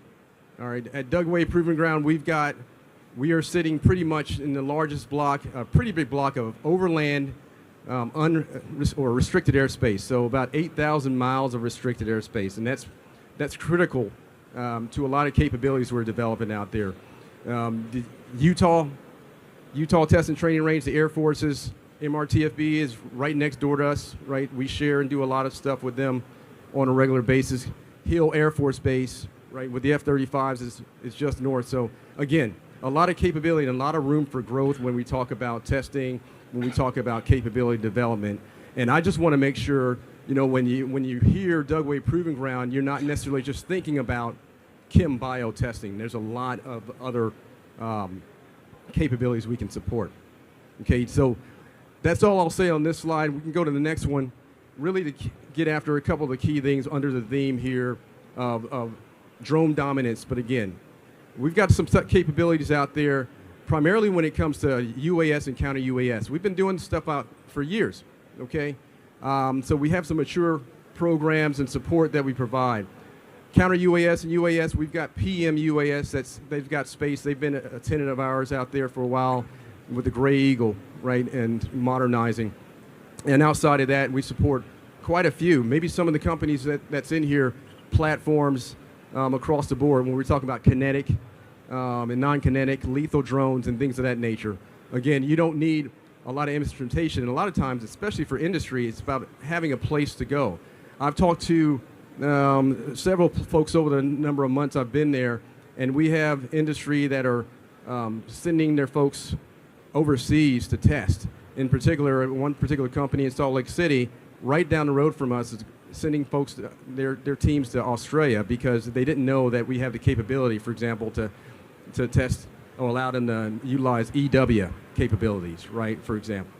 All right, at Dugway Proving Ground, we are sitting pretty much in the largest block, a pretty big block of overland or restricted airspace. So about 8,000 miles of restricted airspace, and that's critical to a lot of capabilities we're developing out there. The Utah Test and Training Range, the Air Force's MRTFB is right next door to us, right? We share and do a lot of stuff with them on a regular basis. Hill Air Force Base, right, with the F-35s is just north. So again, a lot of capability and a lot of room for growth when we talk about testing, when we talk about capability development. And I just want to make sure, you know, when you hear Dugway Proving Ground, you're not necessarily just thinking about chem bio testing. There's a lot of other capabilities we can support. Okay, so that's all I'll say on this slide. We can go to the next one, really to get after a couple of the key things under the theme here of drone dominance. But again, we've got some capabilities out there, primarily when it comes to UAS and counter UAS. We've been doing stuff out for years, okay? So we have some mature programs and support that we provide. Counter UAS and UAS, we've got PM UAS, they've got space. They've been a tenant of ours out there for a while with the Gray Eagle, right, and modernizing. And outside of that, we support quite a few, maybe some of the companies that's in here, platforms across the board when we're talking about kinetic and non-kinetic, lethal drones and things of that nature. Again, you don't need a lot of instrumentation, and a lot of times, especially for industry, it's about having a place to go. I've talked to several folks over the number of months I've been there, and we have industry that are sending their folks overseas to test. In particular, one particular company in Salt Lake City, right down the road from us, is sending folks, their teams to Australia because they didn't know that we have the capability, for example, to test allow them to utilize EW capabilities, right, for example.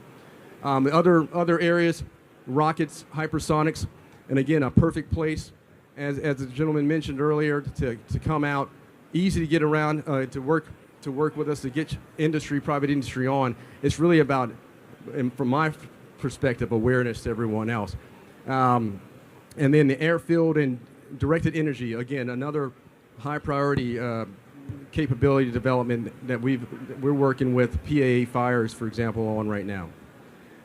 Other areas, rockets, hypersonics, and again, a perfect place, as the gentleman mentioned earlier, to come out, easy to get around, to work with us, to get industry, private industry on. It's really about, and from my perspective, awareness to everyone else. And then the airfield and directed energy, again, another high priority capability development that we're working with PAA Fires, for example, on right now.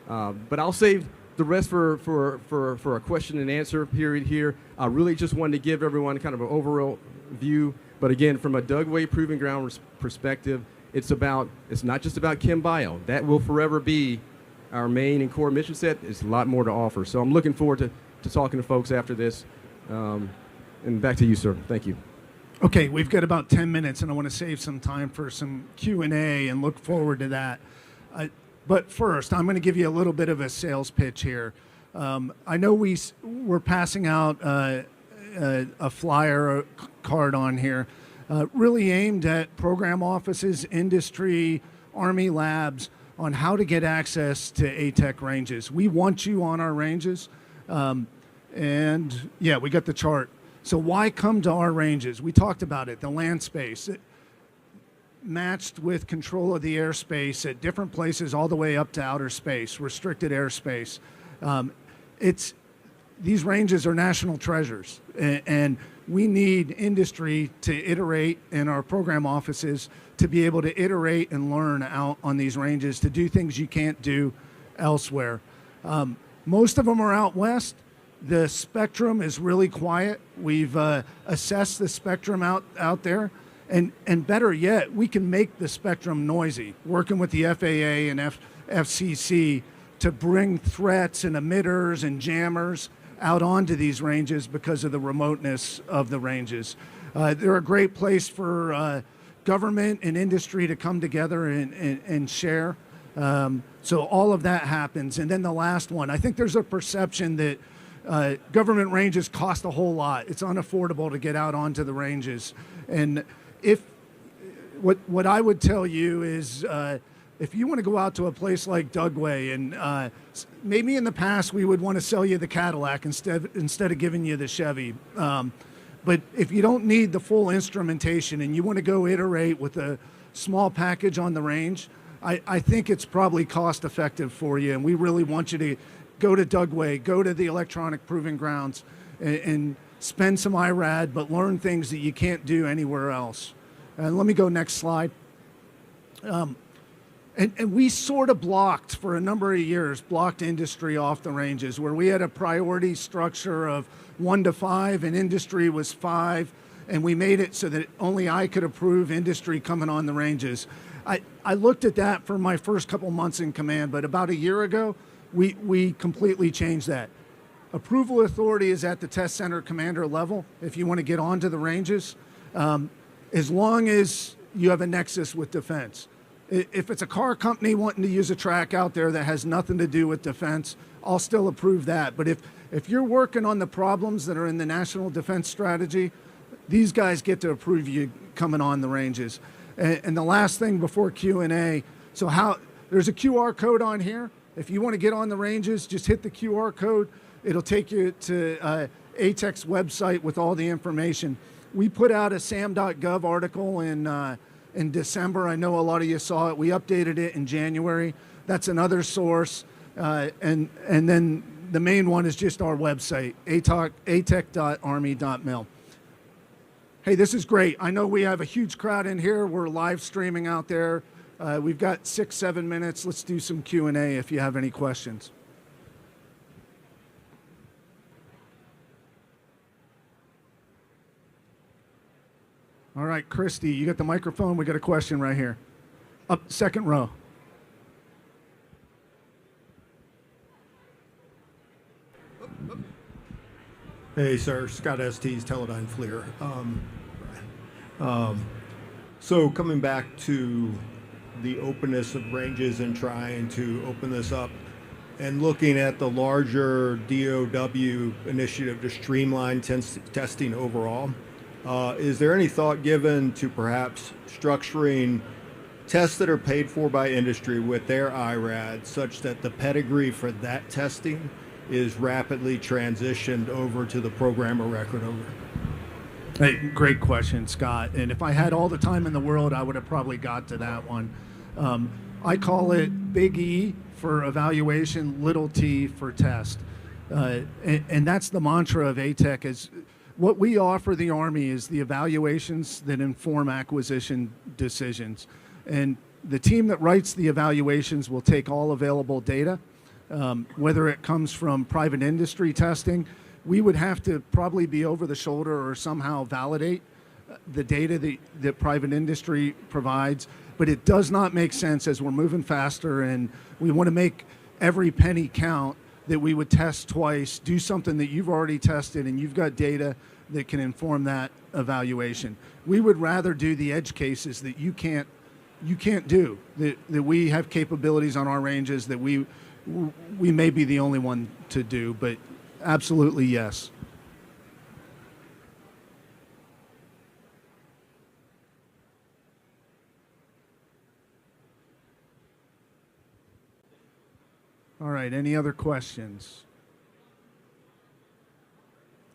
But I'll save the rest for a question and answer period here. I really just wanted to give everyone kind of an overall view. But again, from a Dugway Proving Ground perspective, it's not just about chem bio. That will forever be our main and core mission set. There's a lot more to offer. So I'm looking forward to talking to folks after this. And back to you, sir. Thank you. Okay, we've got about 10 minutes, and I want to save some time for some Q&A and look forward to that. But first, I'm going to give you a little bit of a sales pitch here. I know we're passing out a flyer, a card on here, really aimed at program offices, industry, Army labs, on how to get access to ATEC ranges. We want you on our ranges. And yeah, we got the chart. So why come to our ranges? We talked about it, the land space, matched with control of the airspace at different places all the way up to outer space, restricted airspace. These ranges are national treasures, and we need industry to iterate in our program offices to be able to iterate and learn out on these ranges to do things you can't do elsewhere. Most of them are out west. The spectrum is really quiet. We've assessed the spectrum out there. And better yet, we can make the spectrum noisy, working with the FAA and FCC to bring threats and emitters and jammers out onto these ranges because of the remoteness of the ranges. They're a great place for government and industry to come together and share. So all of that happens. And then the last one, I think there's a perception that government ranges cost a whole lot. It's unaffordable to get out onto the ranges. And what I would tell you is if you want to go out to a place like Dugway, and maybe in the past we would want to sell you the Cadillac instead of giving you the Chevy. But if you don't need the full instrumentation and you want to go iterate with a small package on the range, I think it's probably cost effective for you. And we really want you to go to Dugway, go to the electronic proving grounds, and spend some IRAD, but learn things that you can't do anywhere else. And let me go next slide. And we sort of blocked for a number of years, blocked industry off the ranges, where we had a priority structure of 1 to 5 and industry was 5. And we made it so that only I could approve industry coming on the ranges. I looked at that for my first couple months in command, but about a year ago, we completely changed that. Approval authority is at the test center commander level if you want to get onto the ranges, as long as you have a nexus with defense. If it's a car company wanting to use a track out there that has nothing to do with defense, I'll still approve that. But if you're working on the problems that are in the National Defense Strategy, these guys get to approve you coming on the ranges. And the last thing before Q&A, there's a QR code on here. If you want to get on the ranges, just hit the QR code. It'll take you to ATEC's website with all the information. We put out a SAM.gov article in December. I know a lot of you saw it. We updated it in January. That's another source. And then the main one is just our website, atec.army.mil. Hey, this is great. I know we have a huge crowd in here. We're live streaming out there. We've got 6-7 minutes. Let's do some Q&A if you have any questions. All right, Christy, you got the microphone. We got a question right here. Up second row. Hey, sir. Scott Estes, Teledyne FLIR. So coming back to the openness of ranges and trying to open this up and looking at the larger DOW initiative to streamline testing overall, is there any thought given to perhaps structuring tests that are paid for by industry with their IRAD, such that the pedigree for that testing is rapidly transitioned over to the program of record owner? Hey, great question, Scott. And if I had all the time in the world, I would have probably got to that one. I call it big E for evaluation, little t for test. And that's the mantra of ATEC. Is what we offer the Army is the evaluations that inform acquisition decisions. And the team that writes the evaluations will take all available data, whether it comes from private industry testing. We would have to probably be over the shoulder or somehow validate the data that private industry provides. But it does not make sense, as we're moving faster and we want to make every penny count, that we would test twice, do something that you've already tested and you've got data that can inform that evaluation. We would rather do the edge cases that you can't do, that we have capabilities on our ranges that we may be the only one to do, but absolutely yes. All right, any other questions?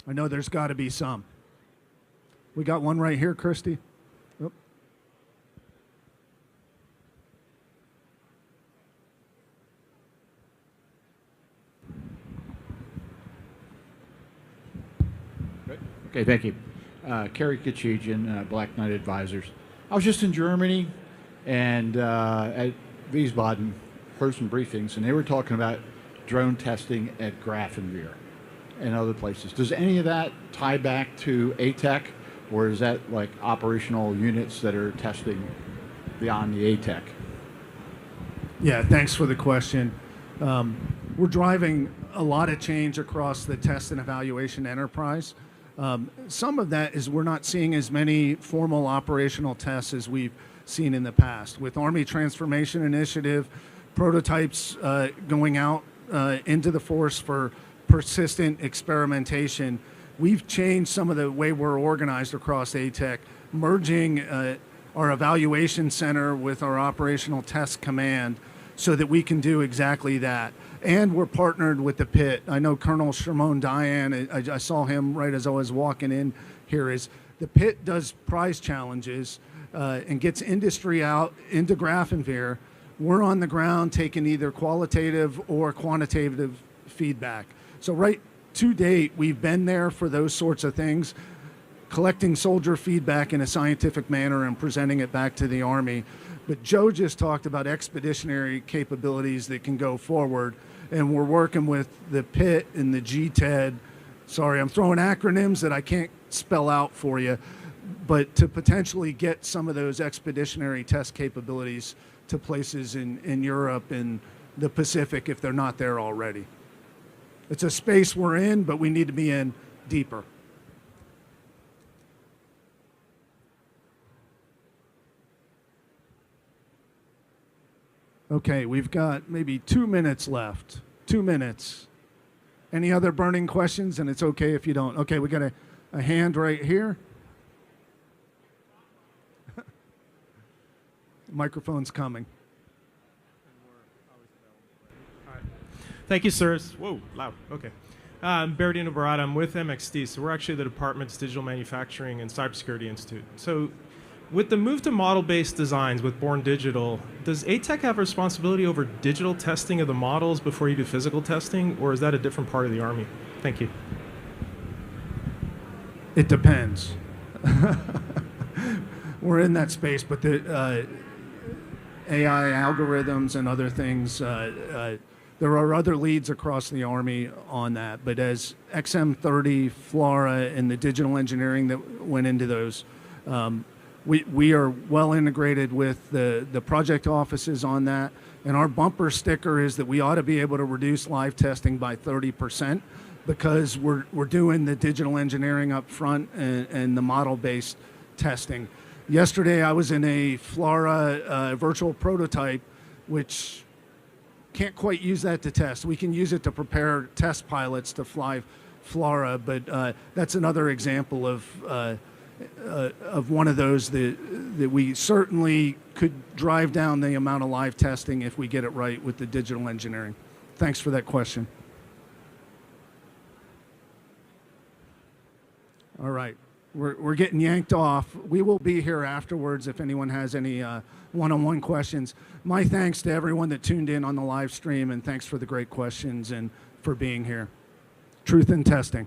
I know there's got to be some. We got one right here, Kirsty. Oh. Okay, thank you. Kerry Kachijian, Black Knight Advisors. I was just in Germany and at Wiesbaden, heard some briefings, and they were talking about drone testing at Grafenwehr and other places. Does any of that tie back to ATEC, or is that like operational units that are testing beyond the ATEC? Yeah, thanks for the question. We're driving a lot of change across the test and evaluation enterprise. Some of that is we're not seeing as many formal operational tests as we've seen in the past. With Army Transformation Initiative, prototypes going out into the force for persistent experimentation, we've changed some of the way we're organized across ATEC, merging our evaluation center with our operational test command so that we can do exactly that. And we're partnered with the PIT. I know Colonel Shimon Diane, I saw him right as I was walking in here, is the PIT does prize challenges and gets industry out into Grafenwehr. We're on the ground taking either qualitative or quantitative feedback. So right to date, we've been there for those sorts of things, collecting soldier feedback in a scientific manner and presenting it back to the Army. But Joe just talked about expeditionary capabilities that can go forward, and we're working with the PIT and the GTED. Sorry, I'm throwing acronyms that I can't spell out for you, but to potentially get some of those expeditionary test capabilities to places in Europe and the Pacific if they're not there already. It's a space we're in, but we need to be in deeper. Okay, we've got maybe 2 minutes left. 2 minutes. Any other burning questions? And it's okay if you don't. Okay, we got a hand right here. Microphone's coming. Thank you, sir. Whoa, loud. Okay. I'm Berdino Barada. I'm with MXD. So we're actually the department's Digital Manufacturing and Cybersecurity Institute. So with the move to model-based designs with Born Digital, does ATEC have responsibility over digital testing of the models before you do physical testing, or is that a different part of the Army? Thank you. It depends. We're in that space, but the AI algorithms and other things, there are other leads across the Army on that. But as XM30, FLRAA, and the digital engineering that went into those, we are well integrated with the project offices on that. And our bumper sticker is that we ought to be able to reduce live testing by 30% because we're doing the digital engineering up front and the model-based testing. Yesterday, I was in a FLRAA virtual prototype, which can't quite use that to test. We can use it to prepare test pilots to fly FLRAA, but that's another example of one of those that we certainly could drive down the amount of live testing if we get it right with the digital engineering. Thanks for that question. All right. We're getting yanked off. We will be here afterwards if anyone has any one-on-one questions. My thanks to everyone that tuned in on the live stream, and thanks for the great questions and for being here. Truth in testing.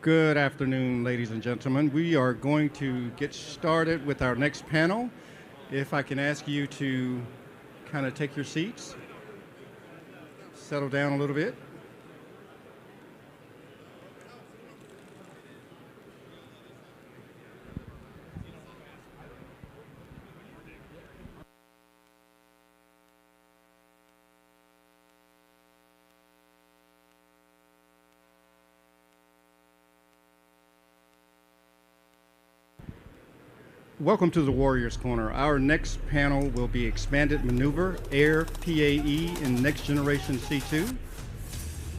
Good afternoon, ladies and gentlemen. We are going to get started with our next panel. If I can ask you to kind of take your seats, settle down a little bit. Welcome to the Warriors Corner. Our next panel will be Expanded Maneuver, Air, PAE, in Next Generation C2.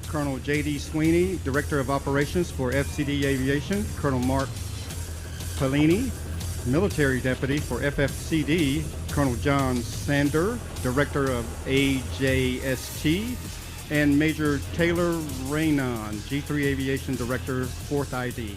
Colonel J.D. Sweeney, Director of Operations for FCD Aviation. Colonel Mark Pellini, Military Deputy for FFCD. Colonel John Sander, Director of AJST. And Major Taylor Raynon, G3 Aviation Director, 4th ID.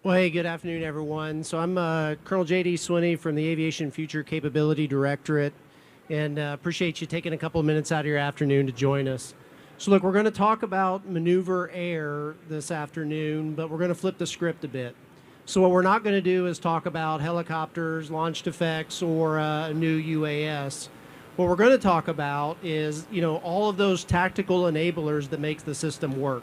Well, hey, good afternoon, everyone. So I'm Colonel J.D. Swinney from the Aviation Future Capability Directorate, and appreciate you taking a couple of minutes out of your afternoon to join us. So look, we're going to talk about maneuver air this afternoon, but we're going to flip the script a bit. So what we're not going to do is talk about helicopters, launched effects, or a new UAS. What we're going to talk about is, all of those tactical enablers that makes the system work.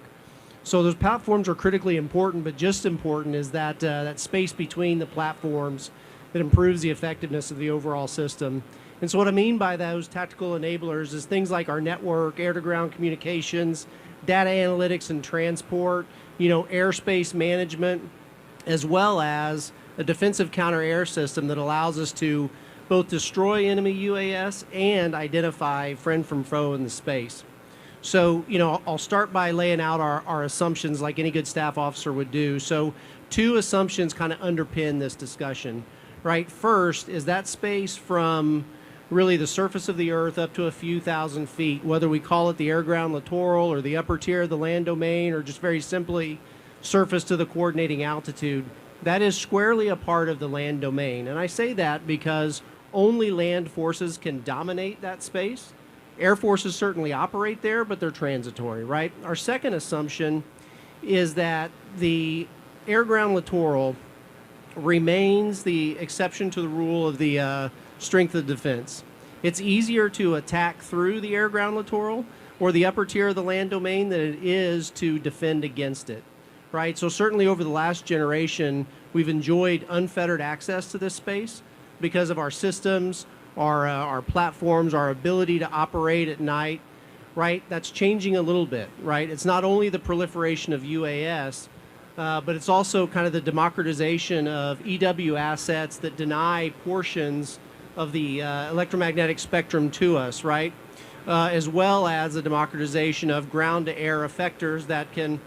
So those platforms are critically important, but just important is that that space between the platforms that improves the effectiveness of the overall system. And so what I mean by those tactical enablers is things like our network, air-to-ground communications, data analytics and transport, airspace management, as well as a defensive counter-air system that allows us to both destroy enemy UAS and identify friend from foe in the space. So, I'll start by laying out our assumptions like any good staff officer would do. So, two assumptions kind of underpin this discussion, right? First is that space from really the surface of the Earth up to a few thousand feet, whether we call it the air-ground littoral or the upper tier of the land domain or just very simply surface to the coordinating altitude, that is squarely a part of the land domain. And I say that because only land forces can dominate that space. Air forces certainly operate there, but they're transitory, right? Our second assumption is that the air-ground littoral remains the exception to the rule of the strength of defense. It's easier to attack through the air-ground littoral or the upper tier of the land domain than it is to defend against it, right? So certainly over the last generation, we've enjoyed unfettered access to this space because of our systems, our platforms, our ability to operate at night, right? That's changing a little bit, right? It's not only the proliferation of UAS, but it's also kind of the democratization of EW assets that deny portions of the electromagnetic spectrum to us, right? As well as the democratization of ground-to-air effectors that can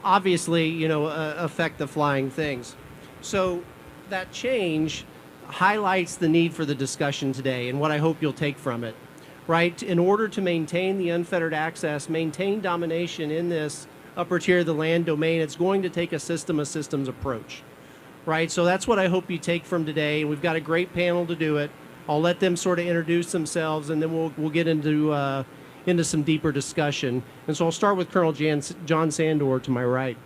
obviously, affect the flying things. So that change highlights the need for the discussion today and what I hope you'll take from it, right? In order to maintain the unfettered access, maintain domination in this upper tier of the land domain, it's going to take a systems approach, right? So that's what I hope you take from today. We've got a great panel to do it. I'll let them sort of introduce themselves, and then we'll get into some deeper discussion. And so I'll start with Colonel John Sandor to my right.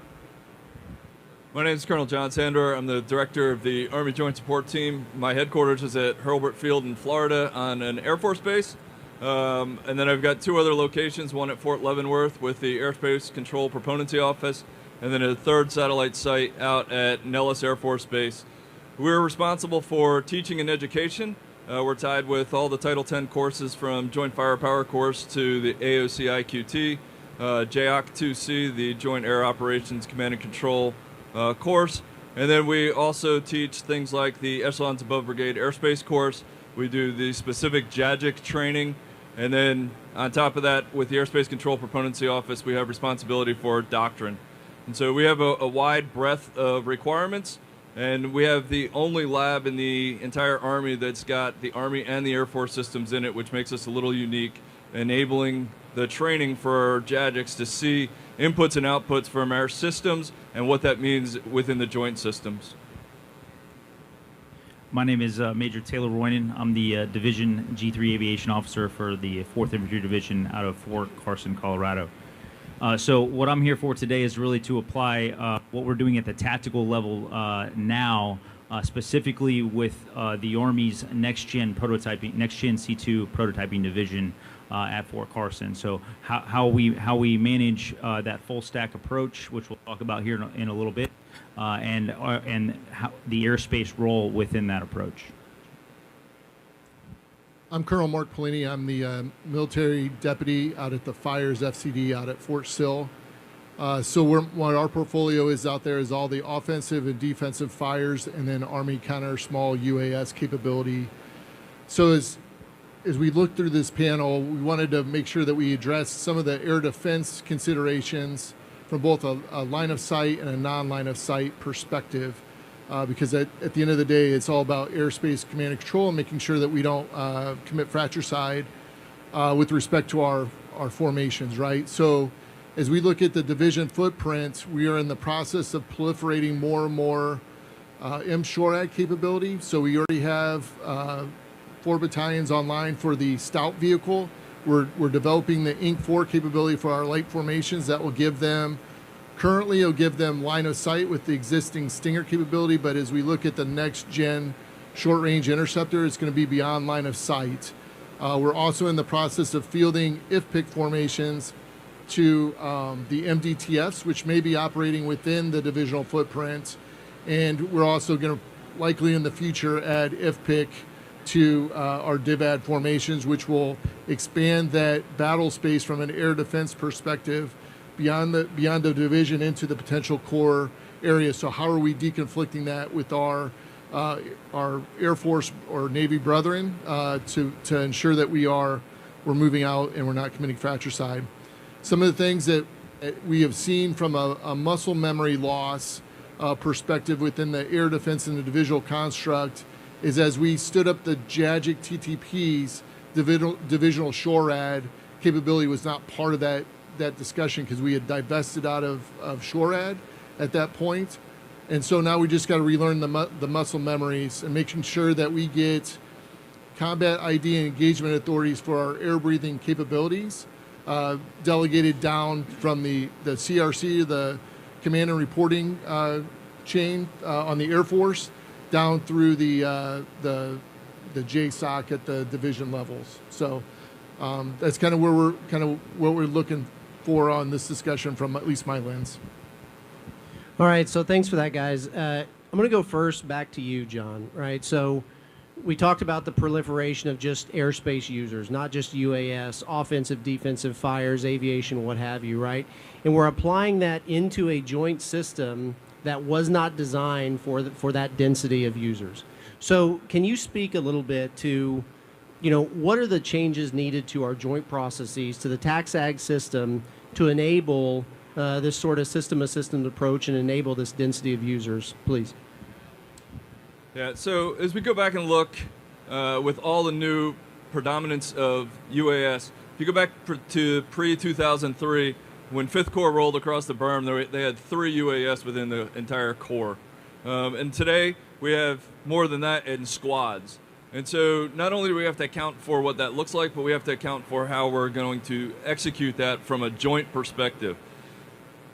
My name is Colonel John Sandor. I'm the director of the Army Joint Support Team. My headquarters is at Hurlburt Field in Florida on an Air Force base. And then I've got two other locations, one at Fort Leavenworth with the Airspace Control Proponency Office, and then a third satellite site out at Nellis Air Force Base. We're responsible for teaching and education. We're tied with all the Title X courses from Joint Firepower course to the AUSA IQT, JOC 2C, the Joint Air Operations Command and Control course. And then we also teach things like the Echelons Above Brigade Airspace course. We do the specific JAGIC training. And then on top of that, with the Airspace Control Proponency Office, we have responsibility for doctrine. And so we have a wide breadth of requirements. And we have the only lab in the entire Army that's got the Army and the Air Force systems in it, which makes us a little unique, enabling the training for our JADGICs to see inputs and outputs from our systems and what that means within the joint systems. My name is Major Taylor Roynan. I'm the Division G3 Aviation Officer for the 4th Infantry Division out of Fort Carson, Colorado. So what I'm here for today is really to apply what we're doing at the tactical level now, specifically with the Army's next-gen prototyping, next-gen C2 prototyping division at Fort Carson. So how we manage that full stack approach, which we'll talk about here in a little bit, and how the airspace role within that approach. I'm Colonel Mark Polini. I'm the military deputy out at the Fires FCD out at Fort Sill. So what our portfolio is out there is all the offensive and defensive fires and then Army counter small UAS capability. So as we look through this panel, we wanted to make sure that we address some of the air defense considerations from both a line of sight and a non-line of sight perspective. Because at the end of the day, it's all about airspace command and control and making sure that we don't commit fratricide with respect to our formations, right? So as we look at the division footprint, we are in the process of proliferating more and more M-SHORAD capability. So we already have 4 battalions online for the Stout vehicle. We're developing the Inc. 4 capability for our light formations that will give them currently, it'll give them line of sight with the existing Stinger capability, but as we look at the next gen short range interceptor, it's going to be beyond line of sight. We're also in the process of fielding IFPIC formations to the MDTFs, which may be operating within the divisional footprint. And we're also going to likely in the future add IFPIC to our DIVAD formations, which will expand that battle space from an air defense perspective beyond the division into the potential core area. So how are we deconflicting that with our Air Force or Navy brethren to ensure that we're moving out and we're not committing fratricide? Some of the things that we have seen from a muscle memory loss perspective within the air defense and the divisional construct is as we stood up the JADGIC TTPs, divisional SHORAD capability was not part of that discussion because we had divested out of SHORAD at that point. And so now we just got to relearn the muscle memories and making sure that we get combat ID and engagement authorities for our air breathing capabilities delegated down from the CRC, the command and reporting chain on the Air Force down through the JSOC at the division levels. So that's kind of what we're looking for on this discussion from at least my lens. All right, so thanks for that, guys. I'm going to go first back to you, John, right? So we talked about the proliferation of just airspace users, not just UAS, offensive, defensive fires, aviation, what have you, right? And we're applying that into a joint system that was not designed for that density of users. So can you speak a little bit to, what are the changes needed to our joint processes, to the TAXAG system to enable this sort of system-of-systems approach and enable this density of users, please? Yeah, so as we go back and look with all the new predominance of UAS, if you go back to pre-2003, when 5th Corps rolled across the berm, they had 3 UAS within the entire Corps. And today, we have more than that in squads. And so not only do we have to account for what that looks like, but we have to account for how we're going to execute that from a joint perspective.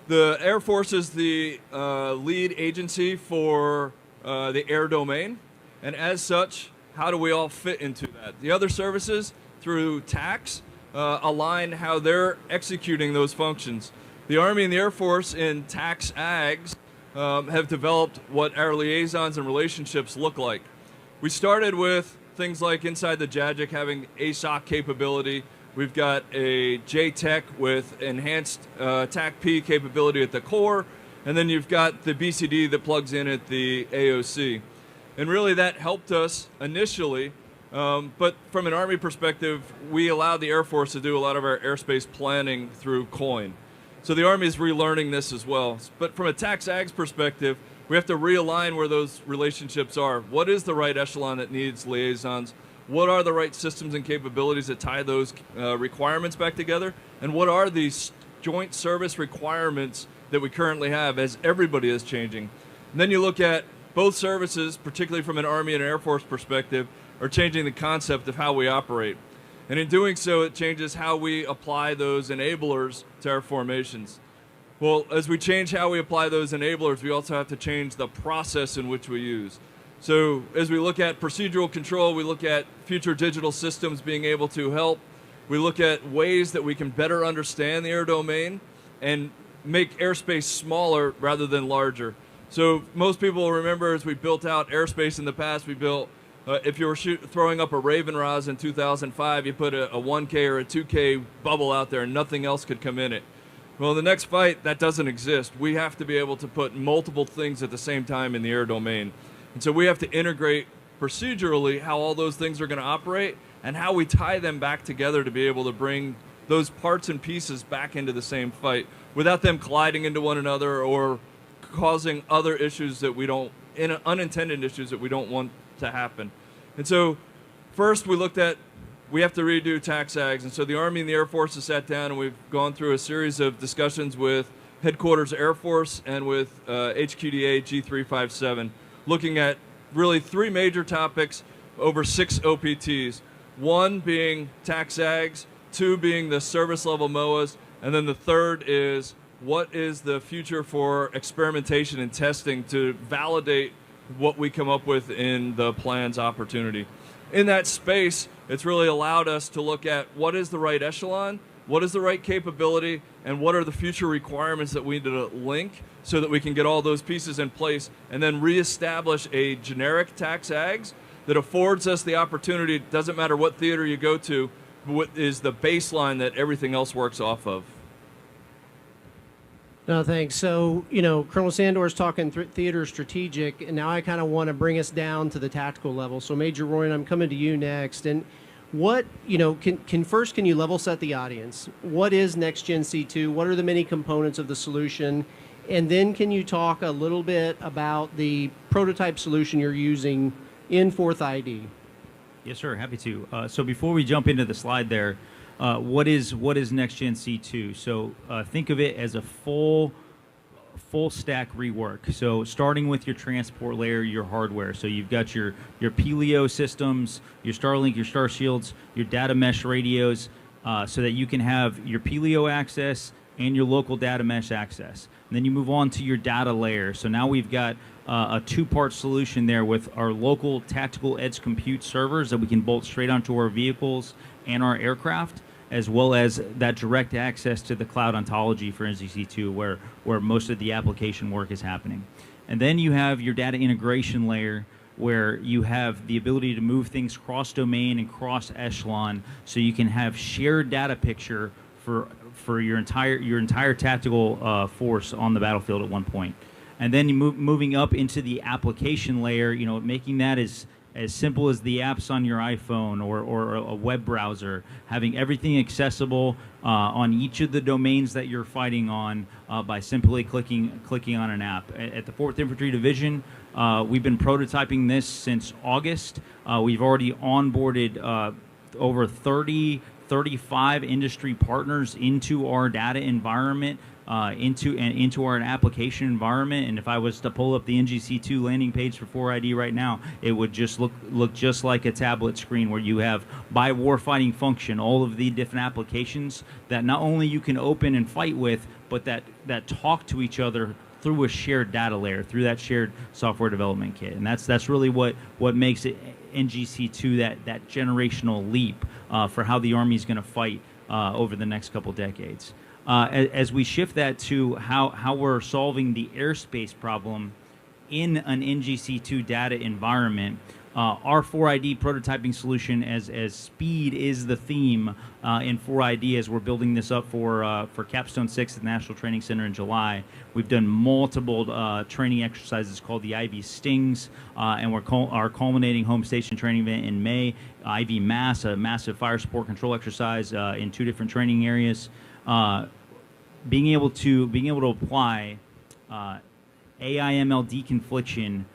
The Air Force is the lead agency for the air domain, and as such, how do we all fit into that? The other services, through TAX, align how they're executing those functions. The Army and the Air Force in TAX-AGS have developed what our liaisons and relationships look like. We started with things like inside the JADGIC having ASOC capability. We've got a JTEC with enhanced TAC-P capability at the core, and then you've got the BCD that plugs in at the AOC. And really that helped us initially, but from an Army perspective, we allowed the Air Force to do a lot of our airspace planning through COIN. So the Army is relearning this as well. But from a TAX-AGS perspective, we have to realign where those relationships are. What is the right echelon that needs liaisons? What are the right systems and capabilities that tie those requirements back together? And what are these joint service requirements that we currently have as everybody is changing? And then you look at both services, particularly from an Army and Air Force perspective, are changing the concept of how we operate. And in doing so, it changes how we apply those enablers to our formations. Well, as we change how we apply those enablers, we also have to change the process in which we use. So as we look at procedural control, we look at future digital systems being able to help. We look at ways that we can better understand the air domain and make airspace smaller rather than larger. So most people remember as we built out airspace in the past, we built, if you were throwing up a Raven Roz in 2005, you put a 1K or a 2K bubble out there and nothing else could come in it. Well, in the next fight, that doesn't exist. We have to be able to put multiple things at the same time in the air domain. And so we have to integrate procedurally how all those things are going to operate and how we tie them back together to be able to bring those parts and pieces back into the same fight without them colliding into one another or causing other issues that we don't, unintended issues that we don't want to happen. And so first we looked at, we have to redo TACSAGs, and so the Army and the Air Force has sat down and we've gone through a series of discussions with Headquarters Air Force and with HQDA G357, looking at really 3 major topics over 6 OPTs. 1 being TACSAGs, 2 being the service level MOAs, and then the 3rd is what is the future for experimentation and testing to validate what we come up with in the plan's opportunity. In that space, it's really allowed us to look at what is the right echelon, what is the right capability, and what are the future requirements that we need to link so that we can get all those pieces in place and then reestablish a generic TACSAGs that affords us the opportunity, it doesn't matter what theater you go to, what is the baseline that everything else works off of. No, thanks. So, Colonel Sandor's talking theater strategic, and now I kind of want to bring us down to the tactical level. So, Major Royan, I'm coming to you next. And what, can you level set the audience? What is Next Gen C2? What are the many components of the solution? And then can you talk a little bit about the prototype solution you're using in 4th ID? Yes, sir. Happy to. So before we jump into the slide there, what is Next Gen C2? So think of it as a full stack rework. So starting with your transport layer, your hardware. So you've got your Pelio systems, your Starlink, your Starshields, your data mesh radios, so that you can have your Pelio access and your local data mesh access. And then you move on to your data layer. So now we've got a 2-part solution there with our local tactical edge compute servers that we can bolt straight onto our vehicles and our aircraft, as well as that direct access to the cloud ontology for NGC2 where most of the application work is happening. And then you have your data integration layer where you have the ability to move things cross-domain and cross-echelon so you can have shared data picture for your entire tactical force on the battlefield at one point. And then you moving up into the application layer, making that as simple as the apps on your iPhone or a web browser, having everything accessible on each of the domains that you're fighting on by simply clicking on an app. At the 4th Infantry Division, we've been prototyping this since August. We've already onboarded over 35 industry partners into our data environment, into our application environment. And if I was to pull up the NGC2 landing page for 4ID right now, it would just look just like a tablet screen where you have by warfighting function all of the different applications that not only you can open and fight with, but that talk to each other through a shared data layer, through that shared software development kit. And that's really what makes it NGC2 that generational leap for how the Army's going to fight over the next couple decades. As we shift that to how we're solving the airspace problem in an NGC2 data environment, our 4ID prototyping solution, as speed is the theme in 4ID as we're building this up for Capstone 6 at the National Training Center in July. We've done multiple training exercises called the IV Stings, and our culminating home station training event in May, IV Mass, a massive fire support control exercise in 2 different training areas. Being able to apply AIML deconfliction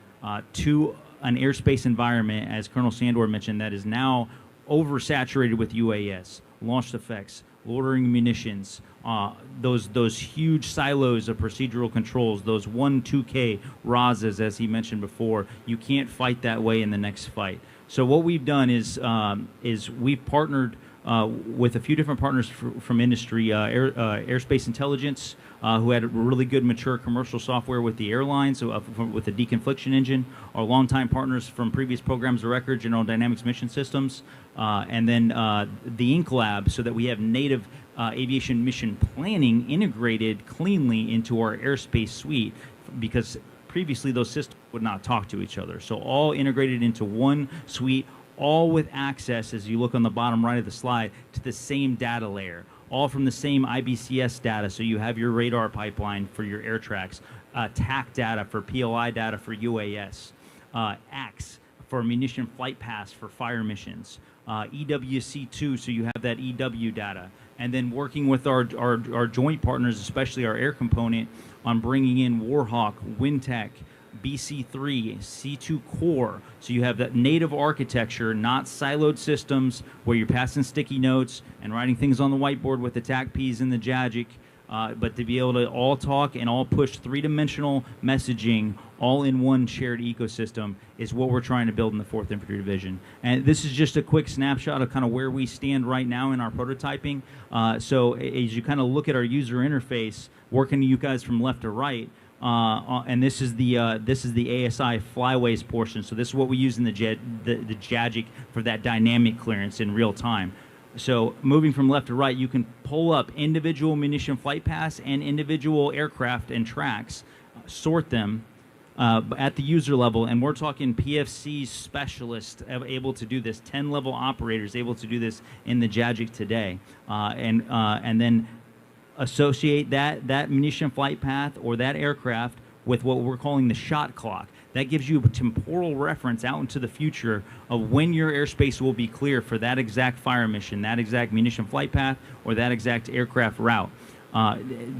to an airspace environment, as Colonel Sandor mentioned, that is now oversaturated with UAS, launched effects, loitering munitions, those huge silos of procedural controls, those 1-2K RASs, as he mentioned before. You can't fight that way in the next fight. So what we've done is we've partnered with a few different partners from industry, Airspace Intelligence, who had really good mature commercial software with the airlines, with the deconfliction engine, our longtime partners from previous programs of record, General Dynamics Mission Systems, and then the Inc. Lab, so that we have native aviation mission planning integrated cleanly into our airspace suite, because previously those systems would not talk to each other. So all integrated into one suite, all with access, as you look on the bottom right of the slide, to the same data layer, all from the same IBCS data. So you have your radar pipeline for your air tracks, TAC data for PLI data for UAS, AX for munition flight paths for fire missions, EWC2, so you have that EW data. And then working with our joint partners, especially our air component, on bringing in Warhawk, Wintech, BC3, C2 Core, so you have that native architecture, not siloed systems where you're passing sticky notes and writing things on the whiteboard with the TACPs and the JAGIC, but to be able to all talk and all push three-dimensional messaging all in one shared ecosystem is what we're trying to build in the 4th Infantry Division. And this is just a quick snapshot of kind of where we stand right now in our prototyping. So as you kind of look at our user interface, working you guys from left to right, and this is the ASI flyways portion. So this is what we use in the JAGIC for that dynamic clearance in real time. So moving from left to right, you can pull up individual munition flight paths and individual aircraft and tracks, sort them at the user level, and we're talking PFC specialists able to do this, 10-level operators able to do this in the JAGIC today, and then associate that munition flight path or that aircraft with what we're calling the shot clock. That gives you a temporal reference out into the future of when your airspace will be clear for that exact fire mission, that exact munition flight path, or that exact aircraft route.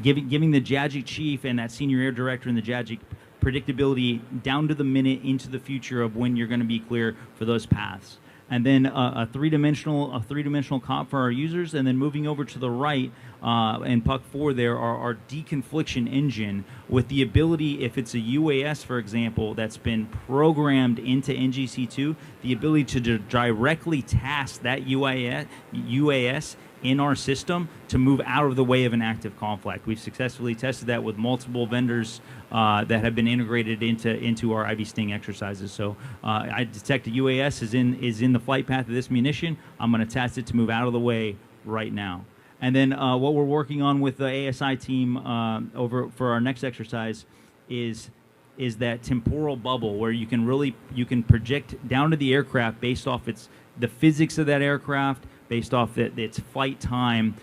Giving the JAGIC chief and that senior air director in the JAGIC predictability down to the minute into the future of when you're going to be clear for those paths. And then a three-dimensional comp for our users, and then moving over to the right and Puck 4 there are our deconfliction engine with the ability, if it's a UAS, for example, that's been programmed into NGC2, the ability to directly task that UAS in our system to move out of the way of an active conflict. We've successfully tested that with multiple vendors that have been integrated into our IB Sting exercises. So I detect a UAS is in the flight path of this munition. I'm going to task it to move out of the way right now. And then what we're working on with the ASI team over for our next exercise is that temporal bubble where you can project down to the aircraft based off the physics of that aircraft, based off its flight time,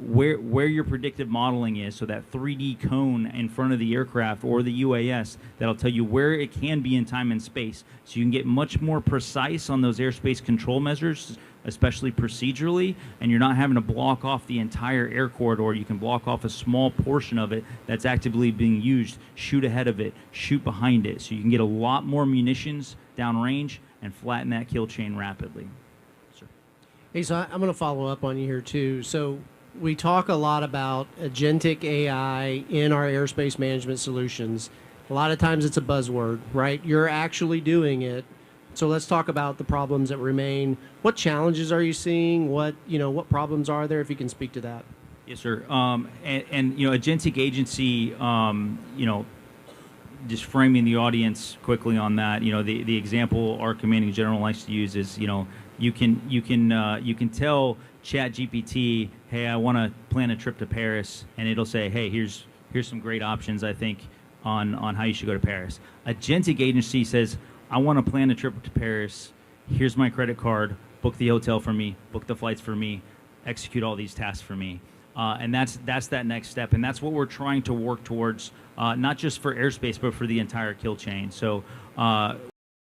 where your predictive modeling is, so that 3D cone in front of the aircraft or the UAS that'll tell you where it can be in time and space. So you can get much more precise on those airspace control measures, especially procedurally, and you're not having to block off the entire air corridor. You can block off a small portion of it that's actively being used, shoot ahead of it, shoot behind it. So you can get a lot more munitions downrange and flatten that kill chain rapidly. Hey, so I'm going to follow up on you here too. So we talk a lot about agentic AI in our airspace management solutions. A lot of times it's a buzzword, right? You're actually doing it. So let's talk about the problems that remain. What challenges are you seeing? What problems are there? If you can speak to that. Yes, sir. And agentic agency, just framing the audience quickly on that. The example our commanding general likes to use is, you can tell ChatGPT, hey, I want to plan a trip to Paris, and it'll say, hey, here's some great options, I think, on how you should go to Paris. Agentic agency says, I want to plan a trip to Paris. Here's my credit card. Book the hotel for me. Book the flights for me. Execute all these tasks for me. And that's that next step, and that's what we're trying to work towards, not just for airspace, but for the entire kill chain. So.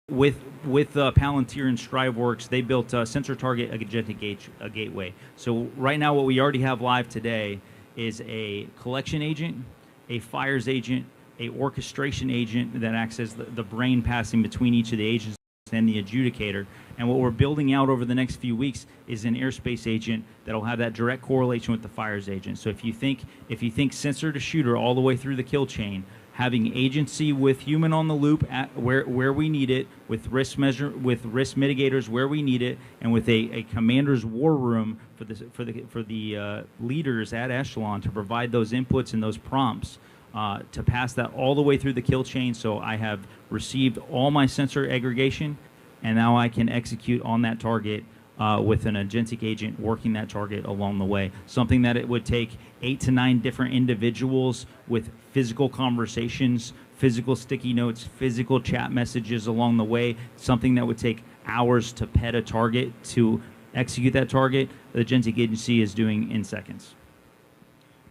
With Palantir and StriveWorks, they built a sensor target agentic gateway. So right now what we already have live today is a collection agent, a fires agent, a orchestration agent that acts as the brain passing between each of the agents and the adjudicator. And what we're building out over the next few weeks is an airspace agent that'll have that direct correlation with the fires agent. So if you think sensor to shooter all the way through the kill chain, having agency with human on the loop at where we need it, with risk mitigators where we need it, and with a commander's war room for the leaders at echelon to provide those inputs and those prompts to pass that all the way through the kill chain. So I have received all my sensor aggregation, and now I can execute on that target with an agentic agent working that target along the way. Something that it would take 8 to 9 different individuals with physical conversations, physical sticky notes, physical chat messages along the way. Something that would take hours to pet a target to execute that target, the agentic agency is doing in seconds.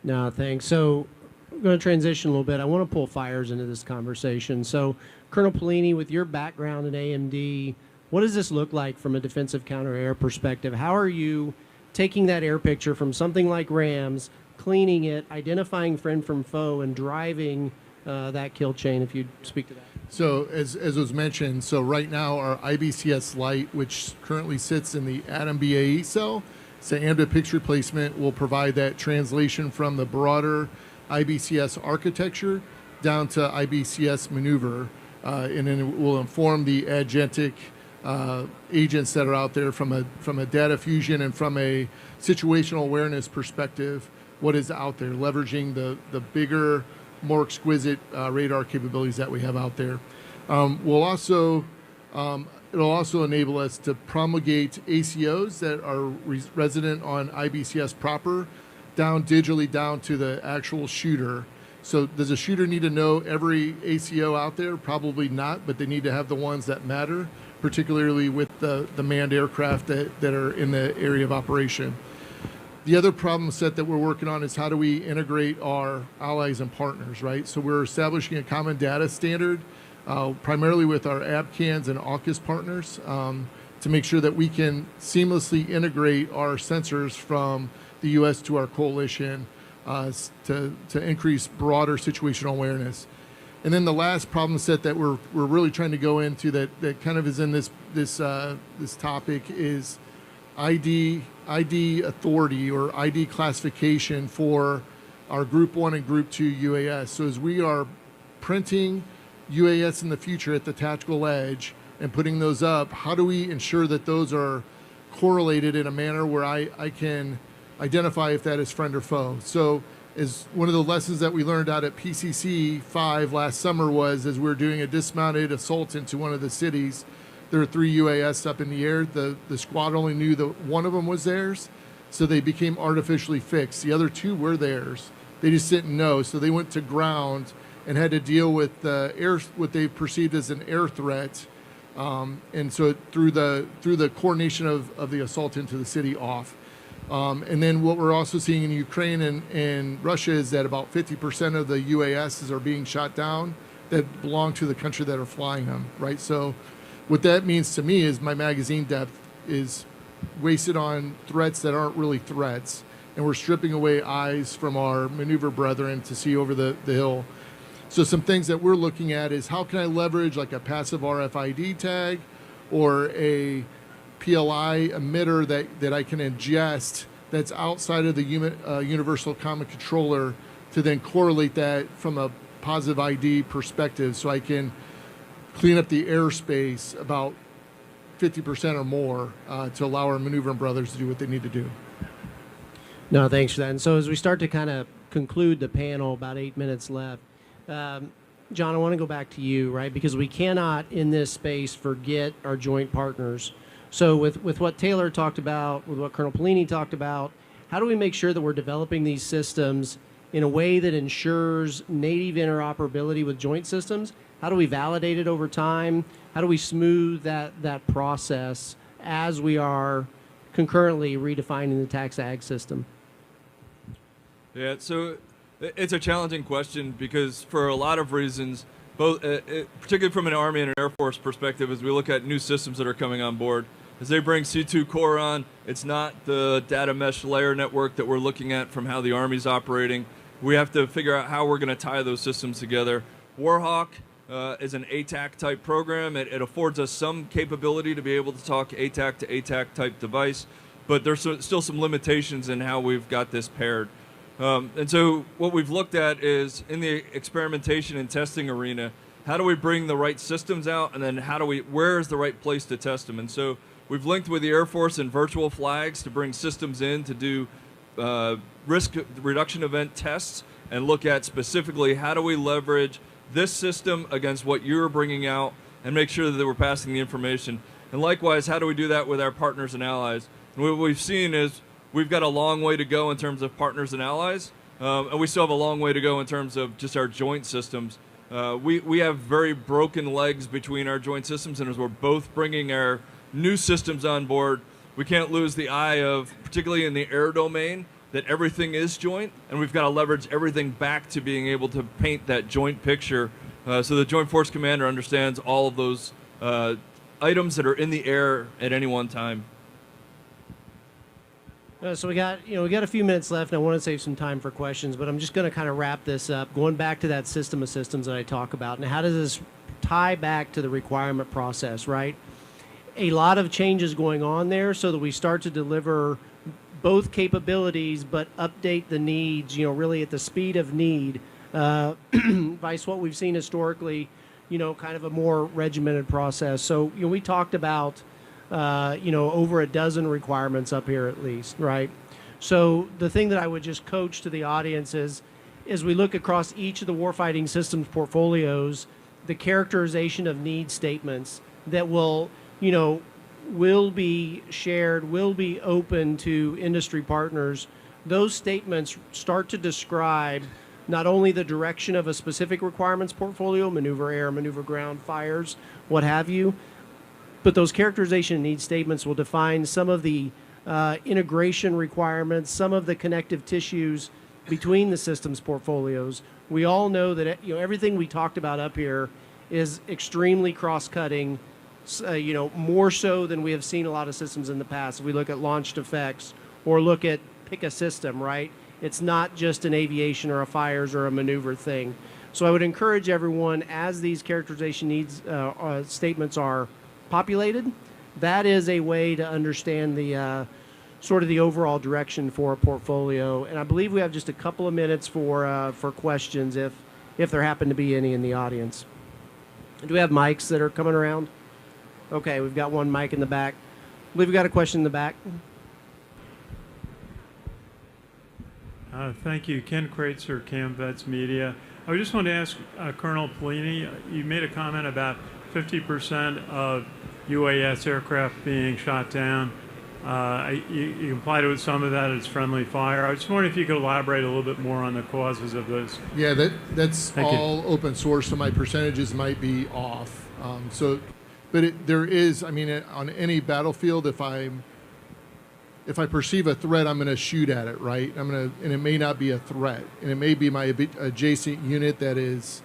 No, thanks. So I'm going to transition a little bit. I want to pull fires into this conversation. So Colonel Pellini, with your background in AMD, what does this look like from a defensive counter-air perspective? How are you taking that air picture from something like Rams, cleaning it, identifying friend from foe, and driving that kill chain, if you'd speak to that? So as was mentioned, so right now our IBCS Lite, which currently sits in the Atom BAE cell, so AMDA picture placement will provide that translation from the broader IBCS architecture down to IBCS maneuver, and then it will inform the agentic agents that are out there from a data fusion and from a situational awareness perspective, what is out there, leveraging the bigger, more exquisite radar capabilities that we have out there. It'll also enable us to promulgate ACOs that are resident on IBCS proper, digitally down to the actual shooter. So does a shooter need to know every ACO out there? Probably not, but they need to have the ones that matter, particularly with the manned aircraft that are in the area of operation. The other problem set that we're working on is how do we integrate our allies and partners, right? So we're establishing a common data standard, primarily with our ABCANs and AUKUS partners, to make sure that we can seamlessly integrate our sensors from the U.S. to our coalition to increase broader situational awareness. And then the last problem set that we're really trying to go into that kind of is in this topic is ID authority or ID classification for our Group 1 and Group 2 UAS. So as we are printing UAS in the future at the tactical edge and putting those up, how do we ensure that those are correlated in a manner where I can identify if that is friend or foe? So is one of the lessons that we learned out at PCC 5 last summer was as we were doing a dismounted assault into one of the cities, there were 3 UAS up in the air. The squad only knew that one of them was theirs, so they became artificially fixed. The other 2 were theirs. They just didn't know, so they went to ground and had to deal with what they perceived as an air threat, and so through the coordination of the assault into the city off. And then what we're also seeing in Ukraine and Russia is that about 50% of the UASs are being shot down that belong to the country that are flying them, right? So what that means to me is my magazine depth is wasted on threats that aren't really threats, and we're stripping away eyes from our maneuver brethren to see over the hill. So some things that we're looking at is how can I leverage like a passive RFID tag or a PLI emitter that I can ingest that's outside of the Universal Common Controller to then correlate that from a positive ID perspective so I can clean up the airspace about 50% or more to allow our maneuvering brothers to do what they need to do. No, thanks for that. And so as we start to kind of conclude the panel, about 8 minutes left, John, I want to go back to you, right? Because we cannot in this space forget our joint partners. So with what Taylor talked about, with what Colonel Pellini talked about, how do we make sure that we're developing these systems in a way that ensures native interoperability with joint systems? How do we validate it over time? How do we smooth that process as we are concurrently redefining the tax ag system? Yeah, so it's a challenging question because for a lot of reasons, both particularly from an Army and an Air Force perspective, as we look at new systems that are coming on board, as they bring C2 Core on, it's not the data mesh layer network that we're looking at from how the Army's operating. We have to figure out how we're going to tie those systems together. Warhawk is an ATAC type program. It affords us some capability to be able to talk ATAC to ATAC type device, but there's still some limitations in how we've got this paired. And so what we've looked at is in the experimentation and testing arena, how do we bring the right systems out, and then where is the right place to test them? And so we've linked with the Air Force and virtual flags to bring systems in to do risk reduction event tests and look at specifically how do we leverage this system against what you're bringing out and make sure that we're passing the information. And likewise, how do we do that with our partners and allies? And what we've seen is we've got a long way to go in terms of partners and allies, and we still have a long way to go in terms of just our joint systems. We have very broken legs between our joint systems, and as we're both bringing our new systems on board, we can't lose the eye of, particularly in the air domain, that everything is joint, and we've got to leverage everything back to being able to paint that joint picture so the Joint Force Commander understands all of those items that are in the air at any one time. So we got a few minutes left, and I want to save some time for questions, but I'm just going to kind of wrap this up, going back to that system of systems that I talk about. And how does this tie back to the requirement process, right? A lot of changes going on there so that we start to deliver both capabilities but update the needs, really at the speed of need, vice what we've seen historically, kind of a more regimented process. So, we talked about, over a dozen requirements up here at least, right? So the thing that I would just coach to the audience is, as we look across each of the warfighting systems portfolios, the characterization of need statements that will be shared, will be open to industry partners. Those statements start to describe not only the direction of a specific requirements portfolio, maneuver air, maneuver ground, fires, what have you, but those characterization need statements will define some of the integration requirements, some of the connective tissues between the systems portfolios. We all know that everything we talked about up here is extremely cross-cutting, more so than we have seen a lot of systems in the past. If we look at launched effects or look at pick a system, right? It's not just an aviation or a fires or a maneuver thing. So I would encourage everyone, as these characterization needs statements are populated, that is a way to understand the sort of the overall direction for a portfolio. And I believe we have just a couple of minutes for questions if there happen to be any in the audience. Do we have mics that are coming around? Okay, we've got one mic in the back. I believe we got a question in the back. Thank you. Ken Kreitzer, CamVets Media. I just wanted to ask Colonel Polini, you made a comment about 50% of UAS aircraft being shot down. You implied it with some of that as friendly fire. I was just wondering if you could elaborate a little bit more on the causes of this. Yeah, that's all open source, so my percentages might be off. There is, on any battlefield, if I perceive a threat, I'm going to shoot at it, right? And it may not be a threat, and it may be my adjacent unit that is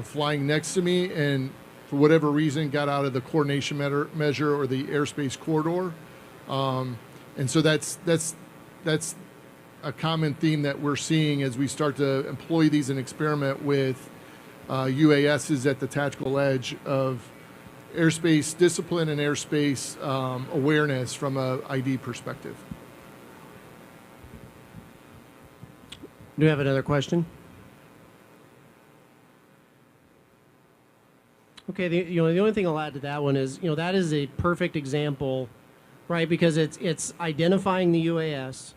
flying next to me, and for whatever reason got out of the coordination measure or the airspace corridor, and so that's a common theme that we're seeing as we start to employ these and experiment with UASs at the tactical edge of airspace discipline and airspace awareness from a ID perspective. Do you have another question? Okay, the only thing I'll add to that one is, that is a perfect example, right? Because it's identifying the UAS,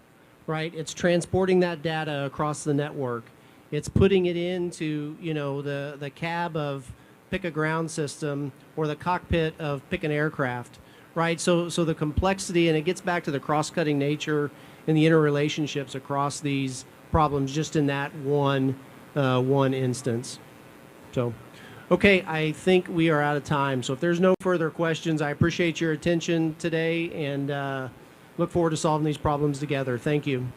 right? It's transporting that data across the network. It's putting it into, the cab of pick a ground system or the cockpit of pick an aircraft, right? So the complexity, and it gets back to the cross-cutting nature and the interrelationships across these problems just in that one instance. So, okay, I think we are out of time. So if there's no further questions, I appreciate your attention today and look forward to solving these problems together. Thank you.